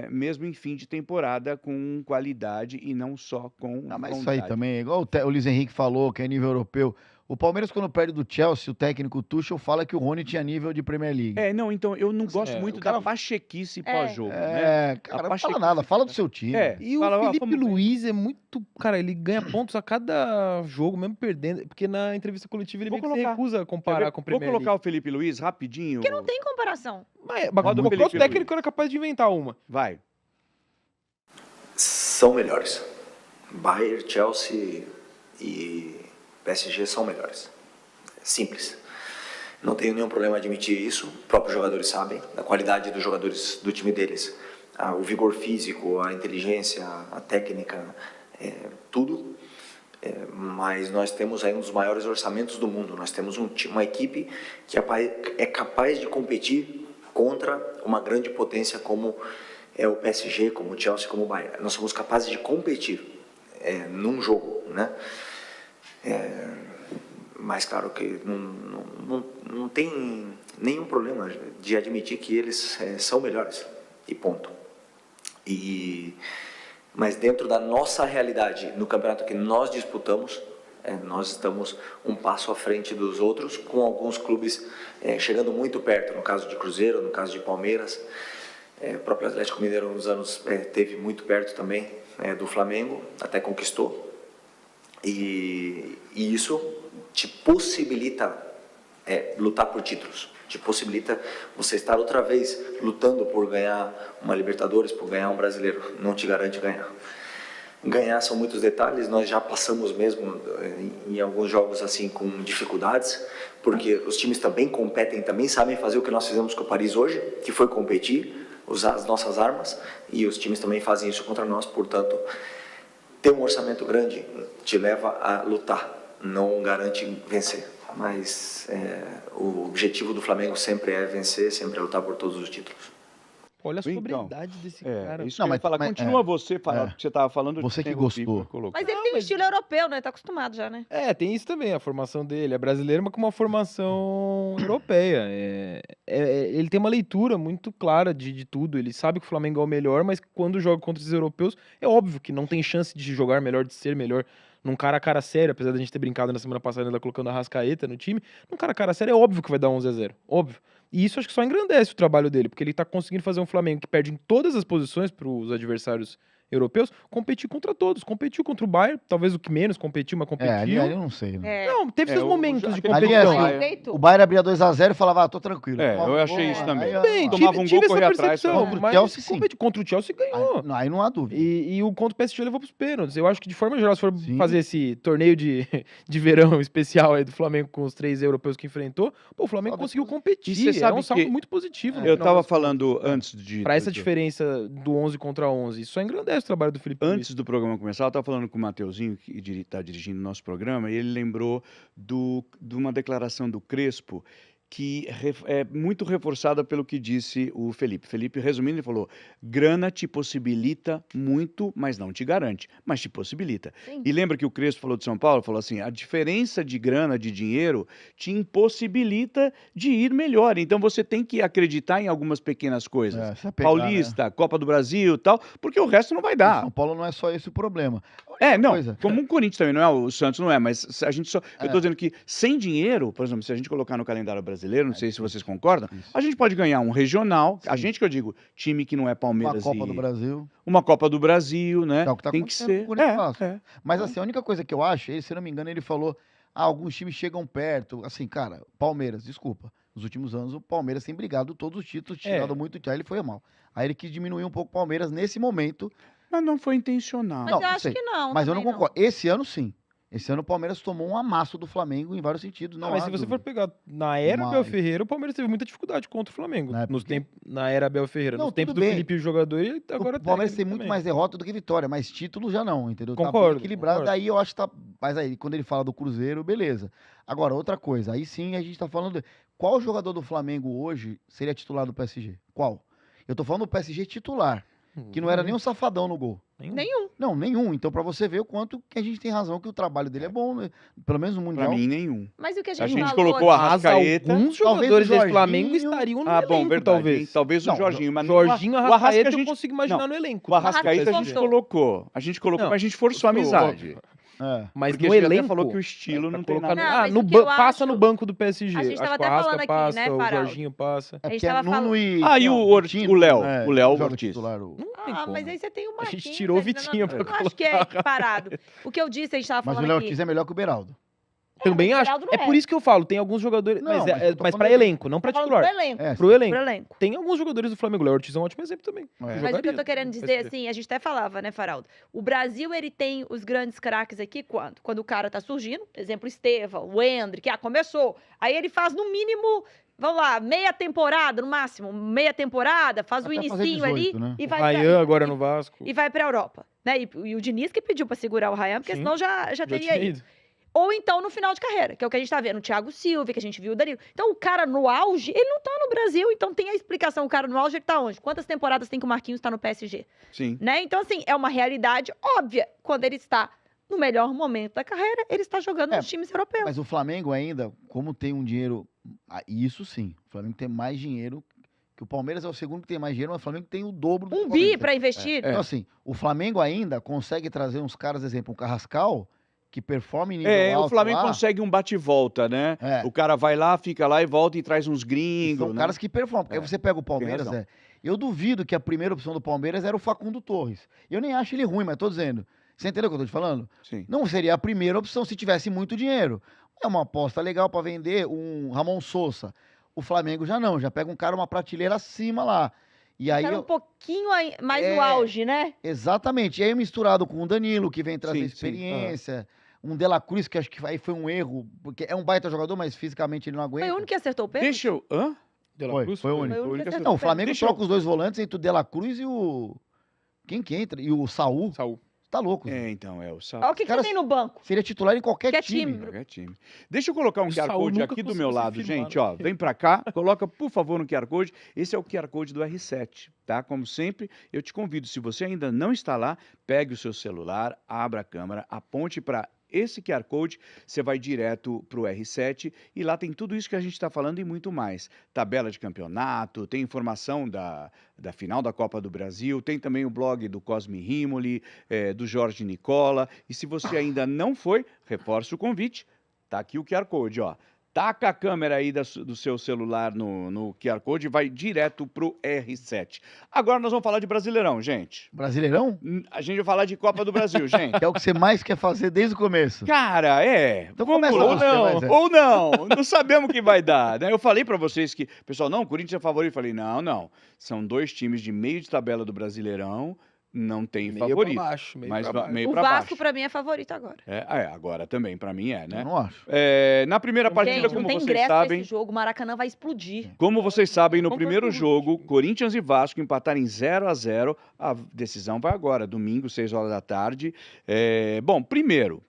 mesmo em fim de temporada, com qualidade e não só com Ah, mas isso aí vontade. também, igual o Luiz Henrique falou, que é nível europeu. O Palmeiras, quando perde do Chelsea, o técnico Tuchel fala que o Rony tinha nível de Premier League. Não, então eu não gosto É, muito o da cara- pachequice pós-jogo, né? É, A cara, não fala pachequice nada, fala do fica- seu time. E o Fala, ó, Felipe vamos bem. Luiz é muito. Cara, ele ganha pontos a cada jogo, mesmo perdendo. Porque na entrevista coletiva ele Vou meio que se colocar. recusa a Quer ver? comparar com o Vou Premier colocar League. o Felipe Luiz rapidinho. Porque não tem comparação. Mas Roda o qualquer Felipe técnico Luiz. era capaz de inventar uma. Vai. São melhores. Bayern, Chelsea e PSG são melhores. Simples. Não tenho nenhum problema em admitir isso. Os próprios jogadores sabem a qualidade dos jogadores do time deles, o vigor físico, a inteligência, a técnica, tudo. Mas nós temos aí um dos maiores orçamentos do mundo. Nós temos uma equipe que é capaz de competir contra uma grande potência como é o PSG, como o Chelsea, como o Bayern. Nós somos capazes de competir num jogo, né? Mas claro que não tem nenhum problema de admitir que eles são melhores, e ponto. Mas dentro da nossa realidade, no campeonato que nós disputamos, nós estamos um passo à frente dos outros, com alguns clubes chegando muito perto, no caso de Cruzeiro, no caso de Palmeiras. O próprio Atlético Mineiro, nos anos, teve muito perto também do Flamengo, até conquistou. E isso te possibilita lutar por títulos, te possibilita você estar outra vez lutando por ganhar uma Libertadores, por ganhar um Brasileiro. Não te garante ganhar. Ganhar são muitos detalhes, nós já passamos mesmo em alguns jogos assim com dificuldades, porque os times também competem, também sabem fazer o que nós fizemos com o Paris hoje, que foi competir, usar as nossas armas, e os times também fazem isso contra nós. Portanto, ter um orçamento grande te leva a lutar, não garante vencer. Mas o objetivo do Flamengo sempre é vencer, sempre é lutar por todos os títulos. Olha a Então, sobriedade desse cara. Isso Não, que eu ia mas- falar. mas- Continua você falando, que você estava falando. Você que interrompi gostou. pra colocar. Mas ele tem um estilo europeu, né? Tá acostumado já, né? Tem isso também, a formação dele. É brasileiro, mas com uma formação europeia. Ele tem uma leitura muito clara de tudo. Ele sabe que o Flamengo é o melhor, mas quando joga contra esses europeus, é óbvio que não tem chance de jogar melhor, de ser melhor. Num cara a cara sério, apesar da gente ter brincado na semana passada, ela colocando a Arrascaeta no time, num cara a cara sério é óbvio que vai dar 11-0. Óbvio. E isso acho que só engrandece o trabalho dele, porque ele tá conseguindo fazer um Flamengo que perde em todas as posições pros adversários europeus, competir contra todos. Competiu contra o Bayern, talvez o que menos competiu, mas competiu. Ali eu não sei. Né? Não, teve seus o- momentos de aquele Ali competição. é assim, Jeito. o Bayern abria 2-0 e falava, tô tranquilo. Eu achei isso também. Aí, Tomava um gol, corria atrás, contra o mas Chelsea, sim. contra o Chelsea ganhou. aí não há dúvida. E o contra o PSG levou pros pênaltis. Eu acho que, de forma geral, se for Sim. fazer esse torneio de verão especial aí do Flamengo com os 3 europeus que enfrentou, o Flamengo Só conseguiu E competir. você É sabe um salto que muito positivo. no Eu final estava das falando contas. antes de. Pra essa diferença do 11 contra 11, isso só engrandece o trabalho do Felipe Luiz. Antes do programa começar, eu estava falando com o Mateuzinho, que está dirigindo o nosso programa, e ele lembrou de uma declaração do Crespo que é muito reforçada pelo que disse o Felipe. Felipe, resumindo, ele falou: grana te possibilita muito, mas não te garante, mas te possibilita. Sim. E lembra que o Crespo falou de São Paulo? Falou assim: a diferença de grana, de dinheiro, te impossibilita de ir melhor. Então você tem que acreditar em algumas pequenas coisas. Se apegar, né? Paulista, Copa do Brasil e tal, porque o resto não vai O dar. São Paulo não é só esse o problema. Não, coisa. como o Corinthians também não é, o Santos não é, mas a gente só. Eu tô dizendo que sem dinheiro, por exemplo, se a gente colocar no calendário brasileiro, não sei se vocês concordam, Isso. a gente pode ganhar um regional, a Sim. gente que eu digo, time que não é Uma Palmeiras Copa e do Brasil. uma Copa do Brasil, né? É o que tá Tem que acontecendo ser. com o Corinthians. É. Mas assim, a única coisa que eu acho, se eu não me engano, ele falou, alguns times chegam perto. Assim, cara, Palmeiras, desculpa. Nos últimos anos, o Palmeiras tem brigado todos os títulos, tirado muito, aí ele foi mal. Aí ele quis diminuir um pouco o Palmeiras nesse momento. Mas não foi intencional. Mas Não, eu acho sei. que não. Mas eu não também concordo. Esse ano, sim. Esse ano o Palmeiras tomou um amasso do Flamengo em vários sentidos. Não Mas há se você dúvida. for pegar na era Mas- Abel Ferreira, o Palmeiras teve muita dificuldade contra o Flamengo. Na época- Na era Abel Ferreira. Não, Nos tempos tudo do bem. Felipe o jogador, e agora O Palmeiras tem técnico muito também. mais derrota do que vitória, mas título já não, entendeu? Tá bem Concordo, equilibrado, concordo. daí eu acho que tá. Mas aí, quando ele fala do Cruzeiro, beleza. Agora, outra coisa, aí sim a gente tá falando. Qual jogador do Flamengo hoje seria titular do PSG? Qual? Eu tô falando do PSG titular, que não era nem um safadão no gol. Nenhum. Nenhum. Não, nenhum. Então, pra você ver o quanto que a gente tem razão, que o trabalho dele é bom, né? Pelo menos no Pra Mundial. mim, nenhum. Mas o que a A gente gente falou colocou a aqui- Mas Arrascaeta. alguns Talvez jogadores o desse Flamengo Jorginho. estariam no Ah, bom, elenco, verdade. talvez. Hein? Talvez o Não, Jorginho, mas Jorginho, o Arrascaeta, Arrasca a eu gente... consigo imaginar no elenco. O Arrascaeta a gente forçou. colocou. A gente colocou, Não, mas a gente forçou a forçou, amizade. óbvio. É. Mas Porque no a gente até elenco... falou que o estilo pra não tem colocar nada. no- Não, mas no o que eu passa acho- no banco do PSG. A gente Acho tava que o até Arrasca falando aqui, passa, né, o Faraldo? Jorginho passa. É A gente porque tava Nuno e... Ah, e não, o Vitinho, Léo, é, o Léo joga Ortiz. titular, Não tem Ah, como. mas aí você tem o A Marquinhos. gente tirou o ainda Vitinho não, pra não acho que é colocar. parado. O que eu disse, a gente tava Mas o falando Léo aqui. Ortiz é melhor que o Beraldo. Também mas o acho. Beraldo não É é. por isso que eu falo, tem alguns jogadores... Não, mas mas eu tô mas pra falando- elenco, não pra Tá falando pro titular. elenco. É, Pro elenco. Pro elenco. Tem alguns jogadores do Flamengo. O Léo Ortiz é um ótimo exemplo também. É. Mas o que eu Jogaria tô querendo no dizer, PSG. assim, a gente até falava, né, Faraldo? O Brasil, ele tem os grandes craques aqui quando? Quando o cara tá surgindo, exemplo, Estevão, o Endrick, começou. Aí ele faz, no mínimo, vamos lá, meia temporada, no máximo, meia temporada, faz o Até fazer inicinho 18, ali né? e O vai Ryan agora no Vasco. e vai pra Europa. Né? E o Diniz que pediu pra segurar o Ryan, porque Sim. senão já Já teria tinha ido. ido. Ou então no final de carreira, que é o que a gente tá vendo, o Thiago Silva, que a gente viu o Danilo. Então o cara no auge, ele não tá no Brasil, então tem a explicação, o cara no auge ele tá onde? Quantas temporadas tem que o Marquinhos tá no PSG? Sim. Né? Então assim, é uma realidade óbvia. Quando ele está no melhor momento da carreira, ele está jogando É, nos times europeus. Mas o Flamengo ainda, como tem um dinheiro... Isso sim, o Flamengo tem mais dinheiro, que o Palmeiras é o segundo que tem mais dinheiro, mas o Flamengo tem o dobro do Um Palmeiras. bi pra investir. Então assim, o Flamengo ainda consegue trazer uns caras, exemplo, um Carrascal, que performa em nível É, alto o Flamengo lá. consegue um bate-volta, né? É. O cara vai lá, fica lá e volta e traz uns E gringos. são né? caras que performam. Porque É, aí você pega o Palmeiras, razão. eu duvido que a primeira opção do Palmeiras era o Facundo Torres. Eu nem acho ele ruim, mas tô dizendo. Você entendeu o que eu tô te falando? Sim. Não seria a primeira opção se tivesse muito dinheiro. É uma aposta legal para vender um Ramon Sousa. O Flamengo já não, já pega um cara uma prateleira acima lá. E aí, Era um pouquinho mais É. no auge, né? exatamente. E aí misturado com o Danilo, que vem trazer Sim, sim. experiência. Um De La Cruz, que acho que aí foi um erro, porque é um baita jogador, mas fisicamente ele não aguenta. Foi o único que acertou o pênalti? Deixa eu... Hã? De La Foi, Cruz foi o único. Foi o único que Não, acertou Não, o Flamengo Deixa eu- troca os dois volantes entre o De La Cruz e o... Quem que entra? E o Saul. Saúl. Tá louco. Zé. É, então, é o Sal. Olha o que, que Caras- tem no banco. Seria titular em qualquer Qualquer time. time. Qualquer time. Deixa eu colocar um O QR Saul Code nunca aqui do conseguiu meu se lado, firmar, gente, né? ó. Vem pra cá, coloca, por favor, no QR Code. Esse é o QR Code do R7, tá? Como sempre, eu te convido, se você ainda não está lá, pegue o seu celular, abra a câmera, aponte para esse QR Code, você vai direto para o R7 e lá tem tudo isso que a gente está falando e muito mais. Tabela de campeonato, tem informação da final da Copa do Brasil, tem também o blog do Cosme Rimoli, do Jorge Nicola. E se você ainda não foi, reforça o convite. Tá aqui o QR Code, ó. Taca a câmera aí do seu celular no QR Code e vai direto pro R7. Agora nós vamos falar de Brasileirão, gente. Brasileirão? A gente vai falar de Copa do Brasil, gente. Que é o que você mais quer fazer desde o começo. Cara, Então vamos começa lá. você, vai, Zé. Ou não sabemos o que vai dar, né? Eu falei pra vocês que, pessoal, não, o Corinthians é favorito. Eu falei, não. São dois times de meio de tabela do Brasileirão, não tem Meio favorito. pra baixo, meio mas pra baixo. meio O pra Vasco, baixo. pra mim, é favorito agora. Agora também, pra mim é, né? Eu não acho. Na primeira partida, Gente, não como tem vocês ingresso pra sabem, esse jogo. O Maracanã vai explodir. como vocês sabem, no Concordo primeiro com jogo, você. Corinthians e Vasco empataram em 0-0. A decisão vai agora, domingo, 6 horas da tarde. Bom, primeiro,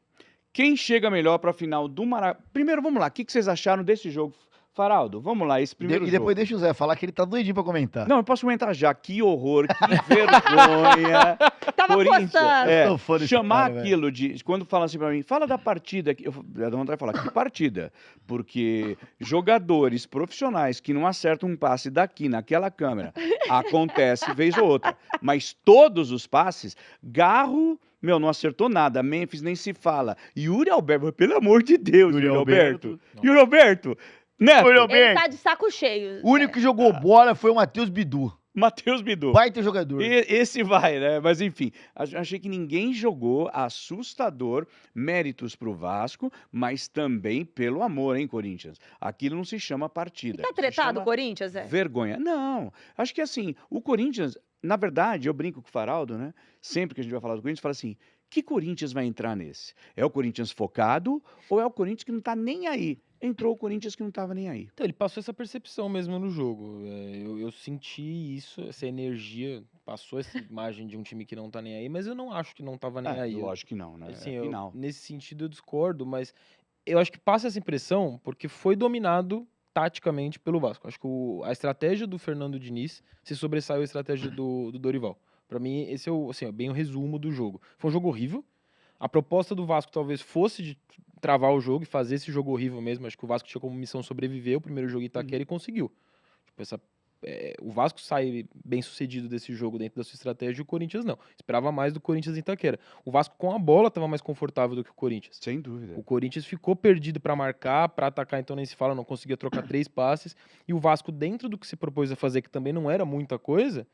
quem chega melhor para a final do Maracanã? Primeiro, vamos lá, o que vocês acharam desse jogo? Faraldo, vamos lá, esse primeiro E depois jogo. deixa o Zé falar que ele tá doidinho pra comentar. Não, eu posso comentar já. Que horror, que vergonha. Tava Corinthians, postando. Tô fã desse chamar cara, velho. aquilo de... Quando falam assim pra mim, fala da partida. Eu dou vontade de falar, que partida? Porque jogadores profissionais que não acertam um passe daqui, naquela câmera, acontece vez ou outra. Mas todos os passes, Garro... não acertou nada. Memphis nem se fala. Yuri Alberto, pelo amor de Deus, Yuri Alberto. Yuri Alberto. Neto, Yuri Ele Alberto. tá de saco cheio. O único que jogou bola foi o Matheus Bidu. Matheus Bidu. Baita jogador. Esse vai, né? Mas enfim, achei que ninguém jogou assustador. Méritos pro Vasco, mas também pelo amor, hein, Corinthians? Aquilo não se chama partida. Tá se tretado chama o Corinthians, Zé? vergonha. Não, acho que assim, o Corinthians, na verdade, eu brinco com o Faraldo, né? Sempre que a gente vai falar do Corinthians, fala assim, que Corinthians vai entrar nesse? É o Corinthians focado ou é o Corinthians que não tá nem aí? Entrou o Corinthians que não tava nem aí. Então, ele passou essa percepção mesmo no jogo. Eu senti isso, essa energia, passou essa imagem de um time que não tá nem aí, mas eu não acho que não tava nem aí. Lógico que não, né? Assim, É final. nesse sentido eu discordo, mas eu acho que passa essa impressão porque foi dominado taticamente pelo Vasco. Acho que a estratégia do Fernando Diniz se sobressaiu a estratégia do Dorival. Pra mim, esse é bem o resumo do jogo. Foi um jogo horrível. A proposta do Vasco talvez fosse de travar o jogo e fazer esse jogo horrível mesmo. Acho que o Vasco tinha como missão sobreviver o primeiro jogo em Itaquera e conseguiu. Tipo, o Vasco sai bem sucedido desse jogo dentro da sua estratégia e o Corinthians não. Esperava mais do Corinthians em Itaquera. O Vasco com a bola estava mais confortável do que o Corinthians. Sem dúvida. O Corinthians ficou perdido para marcar, para atacar, então nem se fala, não conseguia trocar 3 passes. E o Vasco, dentro do que se propôs a fazer, que também não era muita coisa,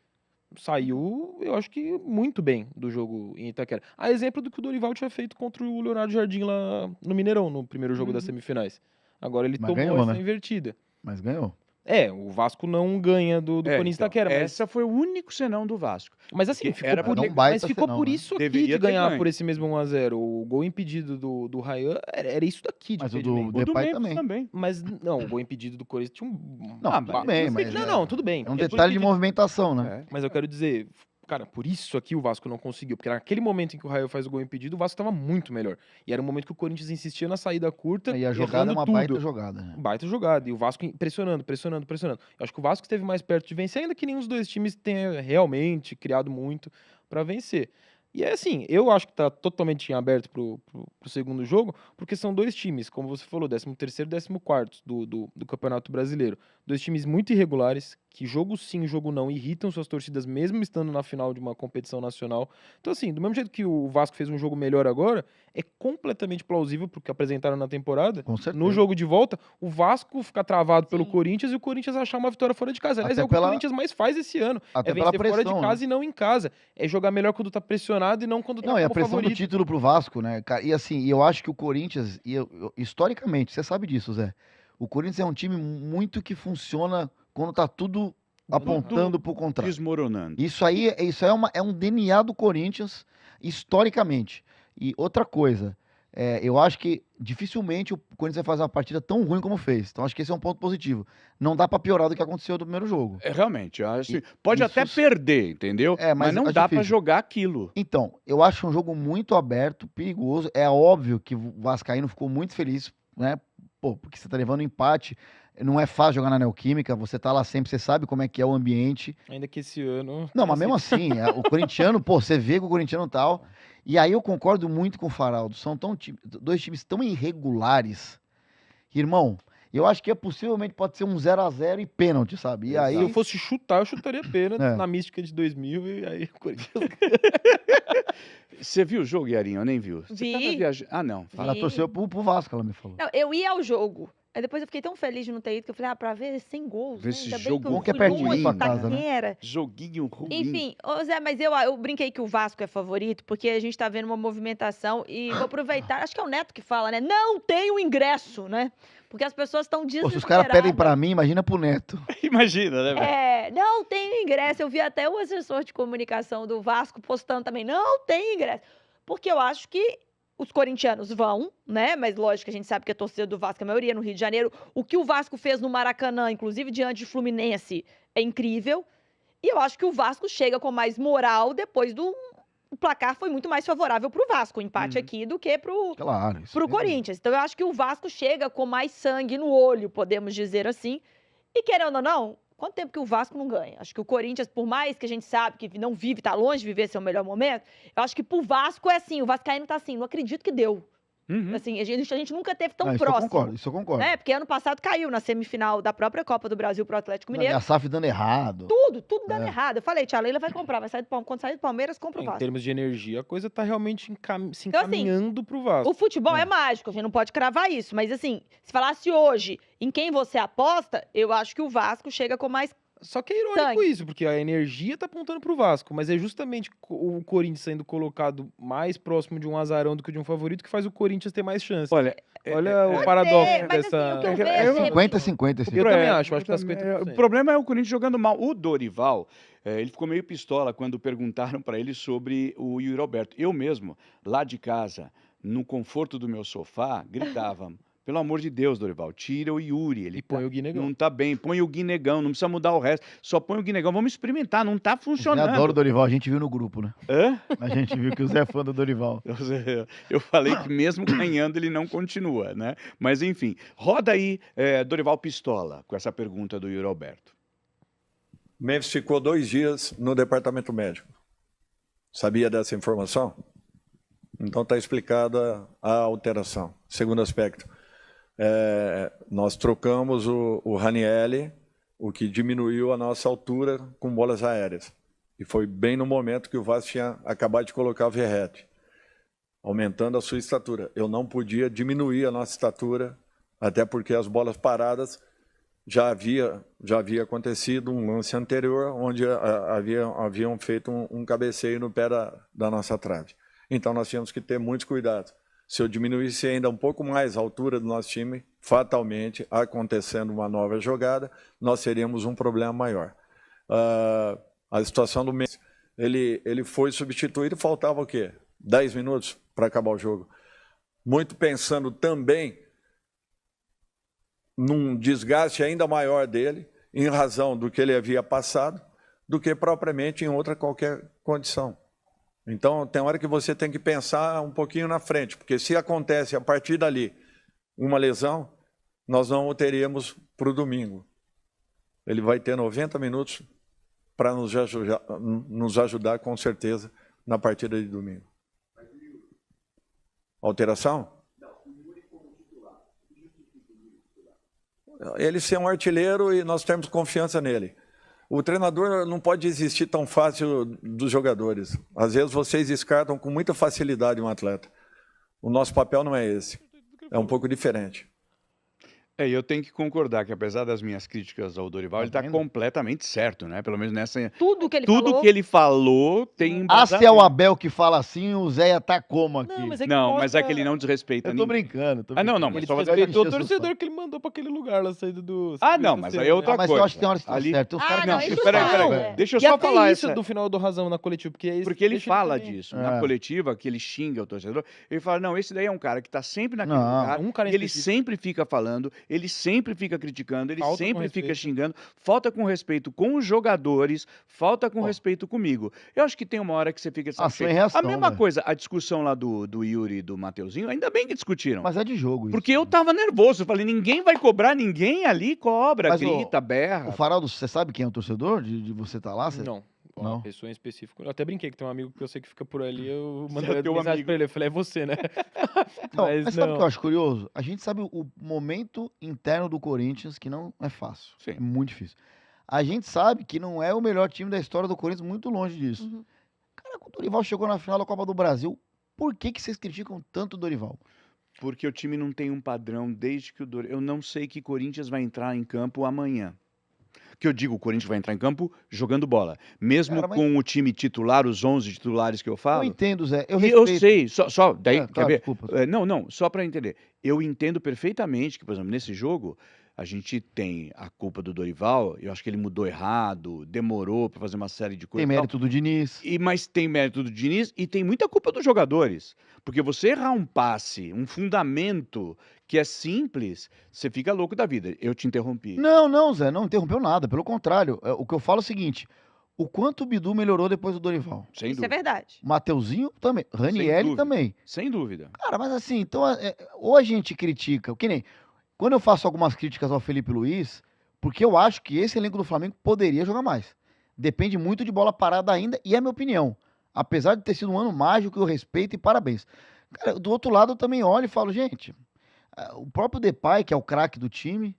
saiu, eu acho que muito bem do jogo em Itaquera. A exemplo do que o Dorival tinha feito contra o Leonardo Jardim lá no Mineirão, no primeiro jogo das semifinais. Agora ele Mas tomou ganhou, essa né? invertida. Mas ganhou. O Vasco não ganha do Corinthians Então, Itaquera, mas... essa foi o único senão do Vasco. Mas assim, Porque ficou era por, pra- i- não baita mas ficou senão, por né? isso aqui Deveria de ter ganhar ganho. por esse mesmo 1-0. O gol impedido do Ryan era isso daqui de Mas o impedimento. do O do Depay Memphis também. Mas não, o gol impedido do Corinthians tinha um... Não, mas tudo bem, mas Não, tudo bem. é um Porque detalhe de impedido- movimentação, né? É. Mas eu quero dizer, cara, por isso aqui o Vasco não conseguiu. Porque naquele momento em que o Raio faz o gol impedido, o Vasco estava muito melhor. E era um momento que o Corinthians insistia na saída curta, E a jogada é errando uma tudo. baita jogada, né? Baita jogada. E o Vasco pressionando. Eu acho que o Vasco esteve mais perto de vencer, ainda que nenhum dos dois times tenha realmente criado muito para vencer. E é assim, eu acho que tá totalmente em aberto pro segundo jogo, porque são dois times, como você falou, 13º e 14º do Campeonato Brasileiro. Dois times muito irregulares, que jogo sim, jogo não, irritam suas torcidas, mesmo estando na final de uma competição nacional. Então assim, do mesmo jeito que o Vasco fez um jogo melhor agora, é completamente plausível, porque apresentaram na temporada, Com certeza. no jogo de volta, o Vasco ficar travado pelo Sim. Corinthians e o Corinthians achar uma vitória fora de casa. Aliás, Até é o que pela- o Corinthians mais faz esse ano. Até É pela vencer fora de pressão, casa e não em casa. É jogar melhor quando tá pressionado e não quando tá Não, e a como pressão do favorito. título pro Vasco, né, cara? E assim, eu acho que o Corinthians, historicamente, você sabe disso, Zé. O Corinthians é um time muito que funciona quando tá tudo apontando pro contrário. Desmoronando. Isso aí é um DNA do Corinthians, historicamente. E outra coisa, eu acho que dificilmente o Corinthians vai fazer uma partida tão ruim como fez. Então acho que esse é um ponto positivo. Não dá pra piorar do que aconteceu do primeiro jogo. Realmente, eu acho E- assim, pode isso- até perder, entendeu? É, mas mas não é dá pra difícil. jogar aquilo. Então, eu acho um jogo muito aberto, perigoso. É óbvio que o Vascaíno ficou muito feliz, né? Pô, porque você tá levando empate. Não é fácil jogar na Neoquímica, você tá lá sempre, você sabe como é que é o ambiente. Ainda que esse ano... Não, mas mesmo assim, o corintiano, pô, você vê que o corintiano tal. E aí eu concordo muito com o Faraldo. São dois times tão irregulares. Irmão, eu acho que possivelmente pode ser um 0-0 e pênalti, sabe? E aí. Se eu fosse chutar, eu chutaria pênalti É. na mística de 2000 e aí o Corinthians... Você viu o jogo, Yarinho? Eu nem viu. Você Vi. tava viajando. Ah, não. Ela Vi. torceu pro Vasco, ela me falou. Não, eu ia ao jogo. Aí depois eu fiquei tão feliz de não ter ido, que eu falei, pra ver 100 gols, Ver né? esse Ainda bem jogo que eu não bom que é fui pertinho longe da da casa, né? Itaquera. Joguinho ruim. Enfim, ô Zé, mas eu brinquei que o Vasco é favorito, porque a gente tá vendo uma movimentação e vou aproveitar, acho que é o Neto que fala, né? Não tem o ingresso, né? Porque as pessoas estão Pô, desesperadas. se os caras pedem pra mim, imagina pro Neto. Imagina, né, velho? Não tem ingresso. Eu vi até o assessor de comunicação do Vasco postando também, não tem ingresso. Porque eu acho que os corintianos vão, né? Mas lógico que a gente sabe que a torcida do Vasco, a maioria no Rio de Janeiro, o que o Vasco fez no Maracanã, inclusive diante de Fluminense, é incrível. E eu acho que o Vasco chega com mais moral depois do... O placar foi muito mais favorável pro Vasco, o empate aqui, do que pro Claro. isso aí. Corinthians. Então eu acho que o Vasco chega com mais sangue no olho, podemos dizer assim. E querendo ou não, quanto tempo que o Vasco não ganha? Acho que o Corinthians, por mais que a gente sabe que não vive, tá longe de viver seu melhor momento, eu acho que pro Vasco é assim, o Vascaíno tá assim, não acredito que deu. Uhum. Assim, a gente nunca teve tão Não, isso eu próximo. concordo, isso eu concordo. Né? Porque ano passado caiu na semifinal da própria Copa do Brasil pro Atlético Não, e Mineiro. a SAF dando errado. Tudo dando É. errado. Eu falei, tia Leila vai comprar, vai sair do Palmeiras. Quando sair do Palmeiras, compra o Em Vasco. termos de energia, a coisa tá realmente se Então, assim, encaminhando pro Vasco. O futebol é mágico, a gente não pode cravar isso. Mas, assim, se falasse hoje em quem você aposta, eu acho que o Vasco chega com mais. Só que é irônico Sangue. isso, porque a energia tá apontando pro Vasco, mas é justamente o Corinthians sendo colocado mais próximo de um azarão do que de um favorito que faz o Corinthians ter mais chance. Olha, Olha o Pode paradoxo ser, mas, dessa... assim, o que eu É, vejo, é, de repente- 50-50 esse Eu jogo. também acho que tá também, 50%. o problema é o Corinthians jogando mal. O Dorival, ele ficou meio pistola quando perguntaram para ele sobre o Yuri Alberto. Eu mesmo, lá de casa, no conforto do meu sofá, gritava: pelo amor de Deus, Dorival, tira o Yuri. Ele E põe o Guinegão. não tá bem, põe o Guinegão, não precisa mudar o resto, só põe o Guinegão. Vamos experimentar, não tá Eu funcionando. adoro o Dorival, a gente viu no grupo, né? Hã? A gente viu que o Zé é fã do Dorival. Eu falei que mesmo ganhando ele não continua, né? Mas enfim, roda aí Dorival Pistola com essa pergunta do Yuri Alberto. Memphis ficou 2 dias no departamento médico. Sabia dessa informação? Então está explicada a alteração. Segundo aspecto, nós trocamos o Ranieri, o que diminuiu a nossa altura com bolas aéreas. E foi bem no momento que o Vasco tinha acabado de colocar o Verratti, aumentando a sua estatura. Eu não podia diminuir a nossa estatura, até porque as bolas paradas já havia acontecido um lance anterior, onde haviam feito um cabeceio no pé da nossa trave. Então nós tínhamos que ter muitos cuidados. Se eu diminuísse ainda um pouco mais a altura do nosso time, fatalmente, acontecendo uma nova jogada, nós teríamos um problema maior. A situação do Mendes, ele foi substituído, faltava o quê? 10 minutos para acabar o jogo. Muito pensando também num desgaste ainda maior dele, em razão do que ele havia passado, do que propriamente em outra qualquer condição. Então, tem hora que você tem que pensar um pouquinho na frente, porque se acontece a partir dali uma lesão, nós não o teríamos para o domingo. Ele vai ter 90 minutos para nos ajudar, com certeza, na partida de domingo. Alteração? Ele ser um artilheiro e nós temos confiança nele. O treinador não pode desistir tão fácil dos jogadores. Às vezes vocês descartam com muita facilidade um atleta. O nosso papel não é esse. É um pouco diferente. Eu tenho que concordar que, apesar das minhas críticas ao Dorival, ele está completamente certo, né? Pelo menos nessa... Tudo que ele Tudo falou... que ele falou tem embasamento. Se é o Abel que fala assim, o Zé tá como aqui? Não, mas é que, Não, mas é que ele não desrespeita Eu tô ninguém. brincando. Não, mas ele só... respeitou o encher o torcedor que ele mandou para aquele lugar lá, saída do... não, mas aí é outra Mas coisa. eu acho que tem hora que tá Ali- certo. Tem uns caras que não, enchem isso o Peraí, saco, não, velho. deixa eu E só até falar isso essa... do final do Razão na coletiva, porque é isso Porque ele deixa fala também. disso na coletiva, que ele xinga o torcedor. Ele fala, não, esse daí é um cara que tá sempre naquele Não, lugar, um cara em e ele específico. sempre fica falando, ele sempre fica criticando, ele Falta com sempre fica respeito. xingando, falta com respeito com os jogadores, falta com respeito comigo. Eu acho que tem uma hora que você fica... sabe, Ação e reação, a mesma velho. coisa, a discussão lá do Yuri e do Mateuzinho, ainda bem que discutiram. Mas é de jogo isso. Porque eu tava nervoso, eu falei, ninguém vai cobrar, ninguém ali cobra, Mas grita, O berra. Faraldo, você sabe quem é o torcedor de você estar lá? Você- Não. Não? Uma pessoa em específico. Eu até brinquei que tem um amigo que eu sei que fica por ali, eu é mandei teu mensagem amigo. pra ele. Eu falei, é você, né? Não, Mas mas sabe o não. que eu acho curioso? A gente sabe o momento interno do Corinthians, que não é fácil. Sim. É muito difícil. A gente sabe que não é o melhor time da história do Corinthians, muito longe disso. Uhum. Cara, quando o Dorival chegou na final da Copa do Brasil, por que vocês criticam tanto o Dorival? Porque o time não tem um padrão desde que o Dorival... Eu não sei que Corinthians vai entrar em campo amanhã. Que eu digo, o Corinthians vai entrar em campo jogando bola. Mesmo Cara, mas- com o time titular, os 11 titulares que eu Eu falo. entendo, Zé. Eu E eu respeito. sei, só daí, É, quer tá, ver? desculpa. Não, só para entender. Eu entendo perfeitamente que, por exemplo, nesse jogo, a gente tem a culpa do Dorival, eu acho que ele mudou errado, demorou para fazer uma série de coisas. Tem e tal. mérito do Diniz. Mas tem mérito do Diniz e tem muita culpa dos jogadores. Porque você errar um passe, um fundamento que é simples, você fica louco da vida. Eu te interrompi. Não, Zé, não interrompeu nada. Pelo contrário, o que eu falo é o seguinte: o quanto o Bidu melhorou depois do Dorival. Sem Isso é dúvida. verdade. Mateuzinho também. Ranieri dúvida. também. Sem dúvida. Cara, mas assim, então, ou a gente critica, que nem quando eu faço algumas críticas ao Felipe Luiz, porque eu acho que esse elenco do Flamengo poderia jogar mais. Depende muito de bola parada ainda, e é minha opinião. Apesar de ter sido um ano mágico, eu respeito e parabéns. Cara, do outro lado eu também olho e falo, gente, o próprio Depay, que é o craque do time,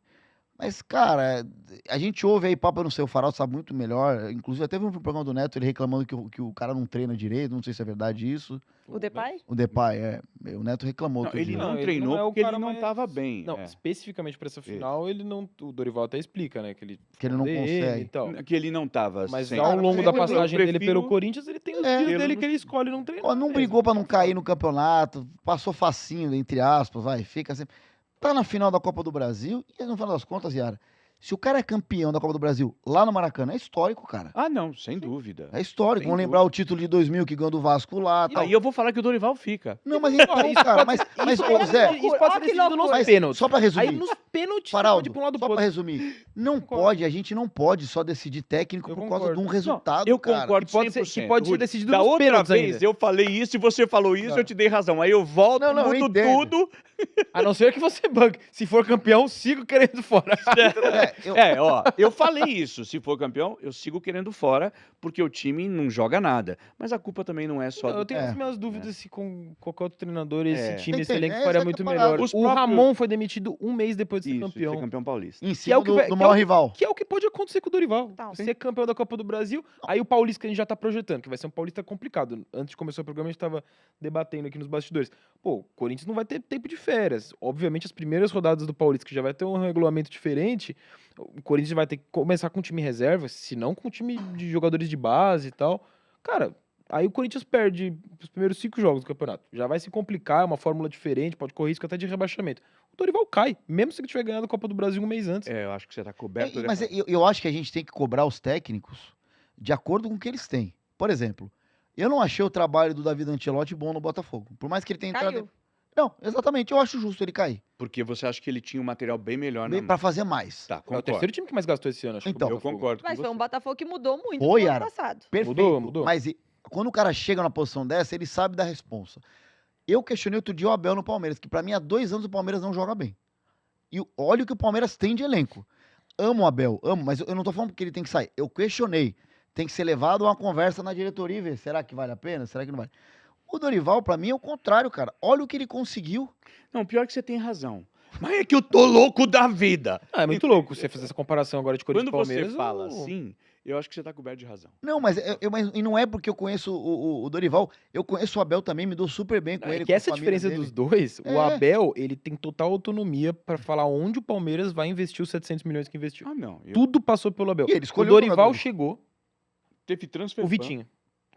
mas, cara, a gente ouve aí papo, eu não sei, o Farol sabe muito melhor. Inclusive, até teve um programa do Neto, ele reclamando que o cara não treina direito, não sei se é verdade isso. O Depay? O Depay, o Neto reclamou. Não, outro ele dia. não Não, ele treinou não é o porque ele cara não mais- estava bem. Não, é. especificamente pra essa final, ele não. O Dorival até explica, né? Que ele não DM consegue. e tal. Que ele não estava Mas sem. ao longo da eu passagem dele prefiro- pelo Corinthians, ele tem os É. dias dele que ele escolhe não treinar. Ó, não mesmo. brigou pra não cair no campeonato, passou facinho, entre aspas, vai, fica sempre. Tá na final da Copa do Brasil, e no final das contas, Yara, se o cara é campeão da Copa do Brasil lá no Maracanã, é histórico, cara. Ah, não, sem dúvida. É histórico. Sem Vamos lembrar o título de 2000 que ganhou do Vasco lá, tal. Aí eu vou falar que o Dorival fica. Não, mas então, cara, mas ô, Zé, Isso pode ser que decidido nos loucura. pênaltis. só pra resumir. Aí nos pênaltis, você Faraldo, pode ir pra um lado só pro pra outro. resumir, não Concordo. pode, a gente não pode só decidir técnico Eu por causa de concordo. um resultado, Eu cara. concordo Que pode ser- 100%. que pode ser Rudy. decidido Da nos outra pênaltis vez ainda. eu falei isso e você falou isso, Claro. eu te dei razão. Aí eu volto, Não, eu mudo entendo. tudo. A não ser que você banque. Se for campeão, sigo querendo fora. Eu falei isso. Se for campeão, eu sigo querendo fora, porque o time não joga nada. Mas a culpa também não é só Eu do... tenho as minhas dúvidas se com qualquer outro treinador esse É. time, esse Tem- elenco essa faria que é muito a parada. melhor. Os O próprios- Ramon foi demitido um mês depois de ser Isso, de campeão. ser campeão paulista. Em Que é cima o que vai- do que é maior o que- rival. Que é o que pode acontecer com o Dorival. Total. Ser campeão da Copa do Brasil. Aí o Paulista que a gente já tá projetando, que vai ser um Paulista complicado. Antes de começar o programa, a gente tava debatendo aqui nos bastidores. Pô, o Corinthians não vai ter tempo de férias. Obviamente, as primeiras rodadas do Paulista, que já vai ter um regulamento diferente, o Corinthians vai ter que começar com um time reserva, se não com um time de jogadores de base e tal. Cara, aí o Corinthians perde os primeiros 5 jogos do campeonato. Já vai se complicar, é uma fórmula diferente, pode correr risco até de rebaixamento. O Dorival cai, mesmo se ele tiver ganhado a Copa do Brasil um mês antes. Eu acho que você tá coberto. Mas eu acho que a gente tem que cobrar os técnicos de acordo com o que eles têm. Por exemplo, eu não achei o trabalho do David Ancelotti bom no Botafogo. Por mais que ele tenha entrado... Caiu. Não, exatamente, eu acho justo ele cair. Porque você acha que ele tinha um material bem melhor na Pra fazer mais. Tá, É o concordo. terceiro time que mais gastou esse ano, acho. Então, que é o Eu Botafogo. concordo com Mas foi você. um Botafogo que mudou muito Foi, no ano Yara. passado. Perfeito. Mudou. Mas quando o cara chega numa posição dessa, ele sabe da responsa. Eu questionei outro dia o Abel no Palmeiras, que pra mim há 2 anos o Palmeiras não joga bem. E olha o que o Palmeiras tem de elenco. Amo o Abel, amo, mas eu não tô falando que ele tem que sair. Eu questionei. Tem que ser levado a uma conversa na diretoria e ver, será que vale a pena? Será que não vale? O Dorival, pra mim, é o contrário, cara. Olha o que ele conseguiu. Não, pior que você tem razão. Mas é que eu tô louco da vida. Ah, é muito louco você fazer essa comparação agora de Corinthians Quando e Palmeiras. você fala assim, eu acho que você tá coberto de razão. Não, mas, e não é porque eu conheço o Dorival. Eu conheço o Abel também, me dou super bem com É ele. que com a essa família diferença dele. dos dois, o É. Abel, ele tem total autonomia pra falar onde o Palmeiras vai investir os 700 milhões que investiu. Ah, não. Tudo passou pelo Abel. E ele O escolheu Dorival jogadores. chegou, Teve transfer o ban. Vitinho.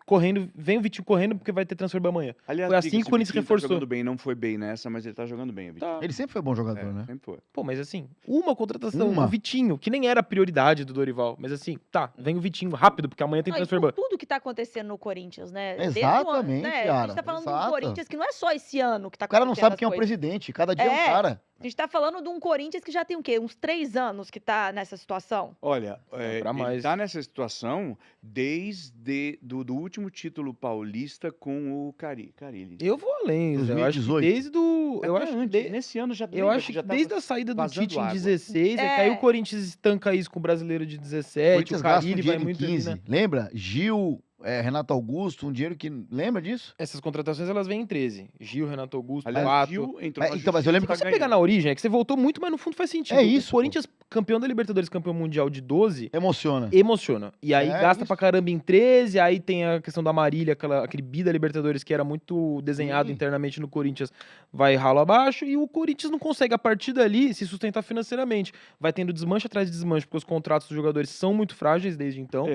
Correndo, vem o Vitinho correndo porque vai ter transfer amanhã. Aliás, Foi assim diga-se, que o Corinthians Vitinho reforçou. Tá jogando bem, não foi bem nessa, mas ele tá jogando bem, o Vitinho. Tá. Ele sempre foi bom jogador, É, né? sempre foi. Pô, mas assim, uma contratação, Uma. o Vitinho, que nem era a prioridade do Dorival. Mas assim, tá, vem o Vitinho rápido, porque amanhã tem Não, e transfer por ban. tudo que tá acontecendo no Corinthians, né? Desde Exatamente, A gente Yara, tá falando de exato. um Corinthians que não é só esse ano que tá O cara não acontecendo sabe as quem é o coisas. presidente. Cada dia é um É. cara. A gente tá falando de um Corinthians que já tem o quê? Uns 3 anos que tá nessa situação. Olha, pra ele mais. tá nessa situação desde do último título paulista com o Carille. Eu vou além, Zé. Eu acho que 2018. desde o. Eu Até acho que antes, nesse ano já Eu lembra acho que já tava desde a saída do vazando Tite em água. 16, É. aí o Corinthians estanca isso com o brasileiro de O 17, Corinthians o gasta um Carille vai dinheiro em muito ali, 15. né? Lembra? Gil, Renato Augusto, um dinheiro que... Lembra disso? Essas contratações elas vêm em 13. Gil, Renato Augusto, Aliás, Pato. Gil entrou na Então, mas eu lembro justiça, Se você tá pegar na ganhando. origem, é que você voltou muito, mas no fundo faz sentido. É isso, O Corinthians, campeão da Libertadores, campeão mundial de 12, Emociona. emociona. E aí É gasta isso. pra caramba em 13, aí tem a questão da Marília, aquele bi da Libertadores que era muito desenhado Sim. internamente no Corinthians, vai ralo abaixo, e o Corinthians não consegue, a partir dali, se sustentar financeiramente. Vai tendo desmanche atrás de desmanche, porque os contratos dos jogadores são muito frágeis desde então.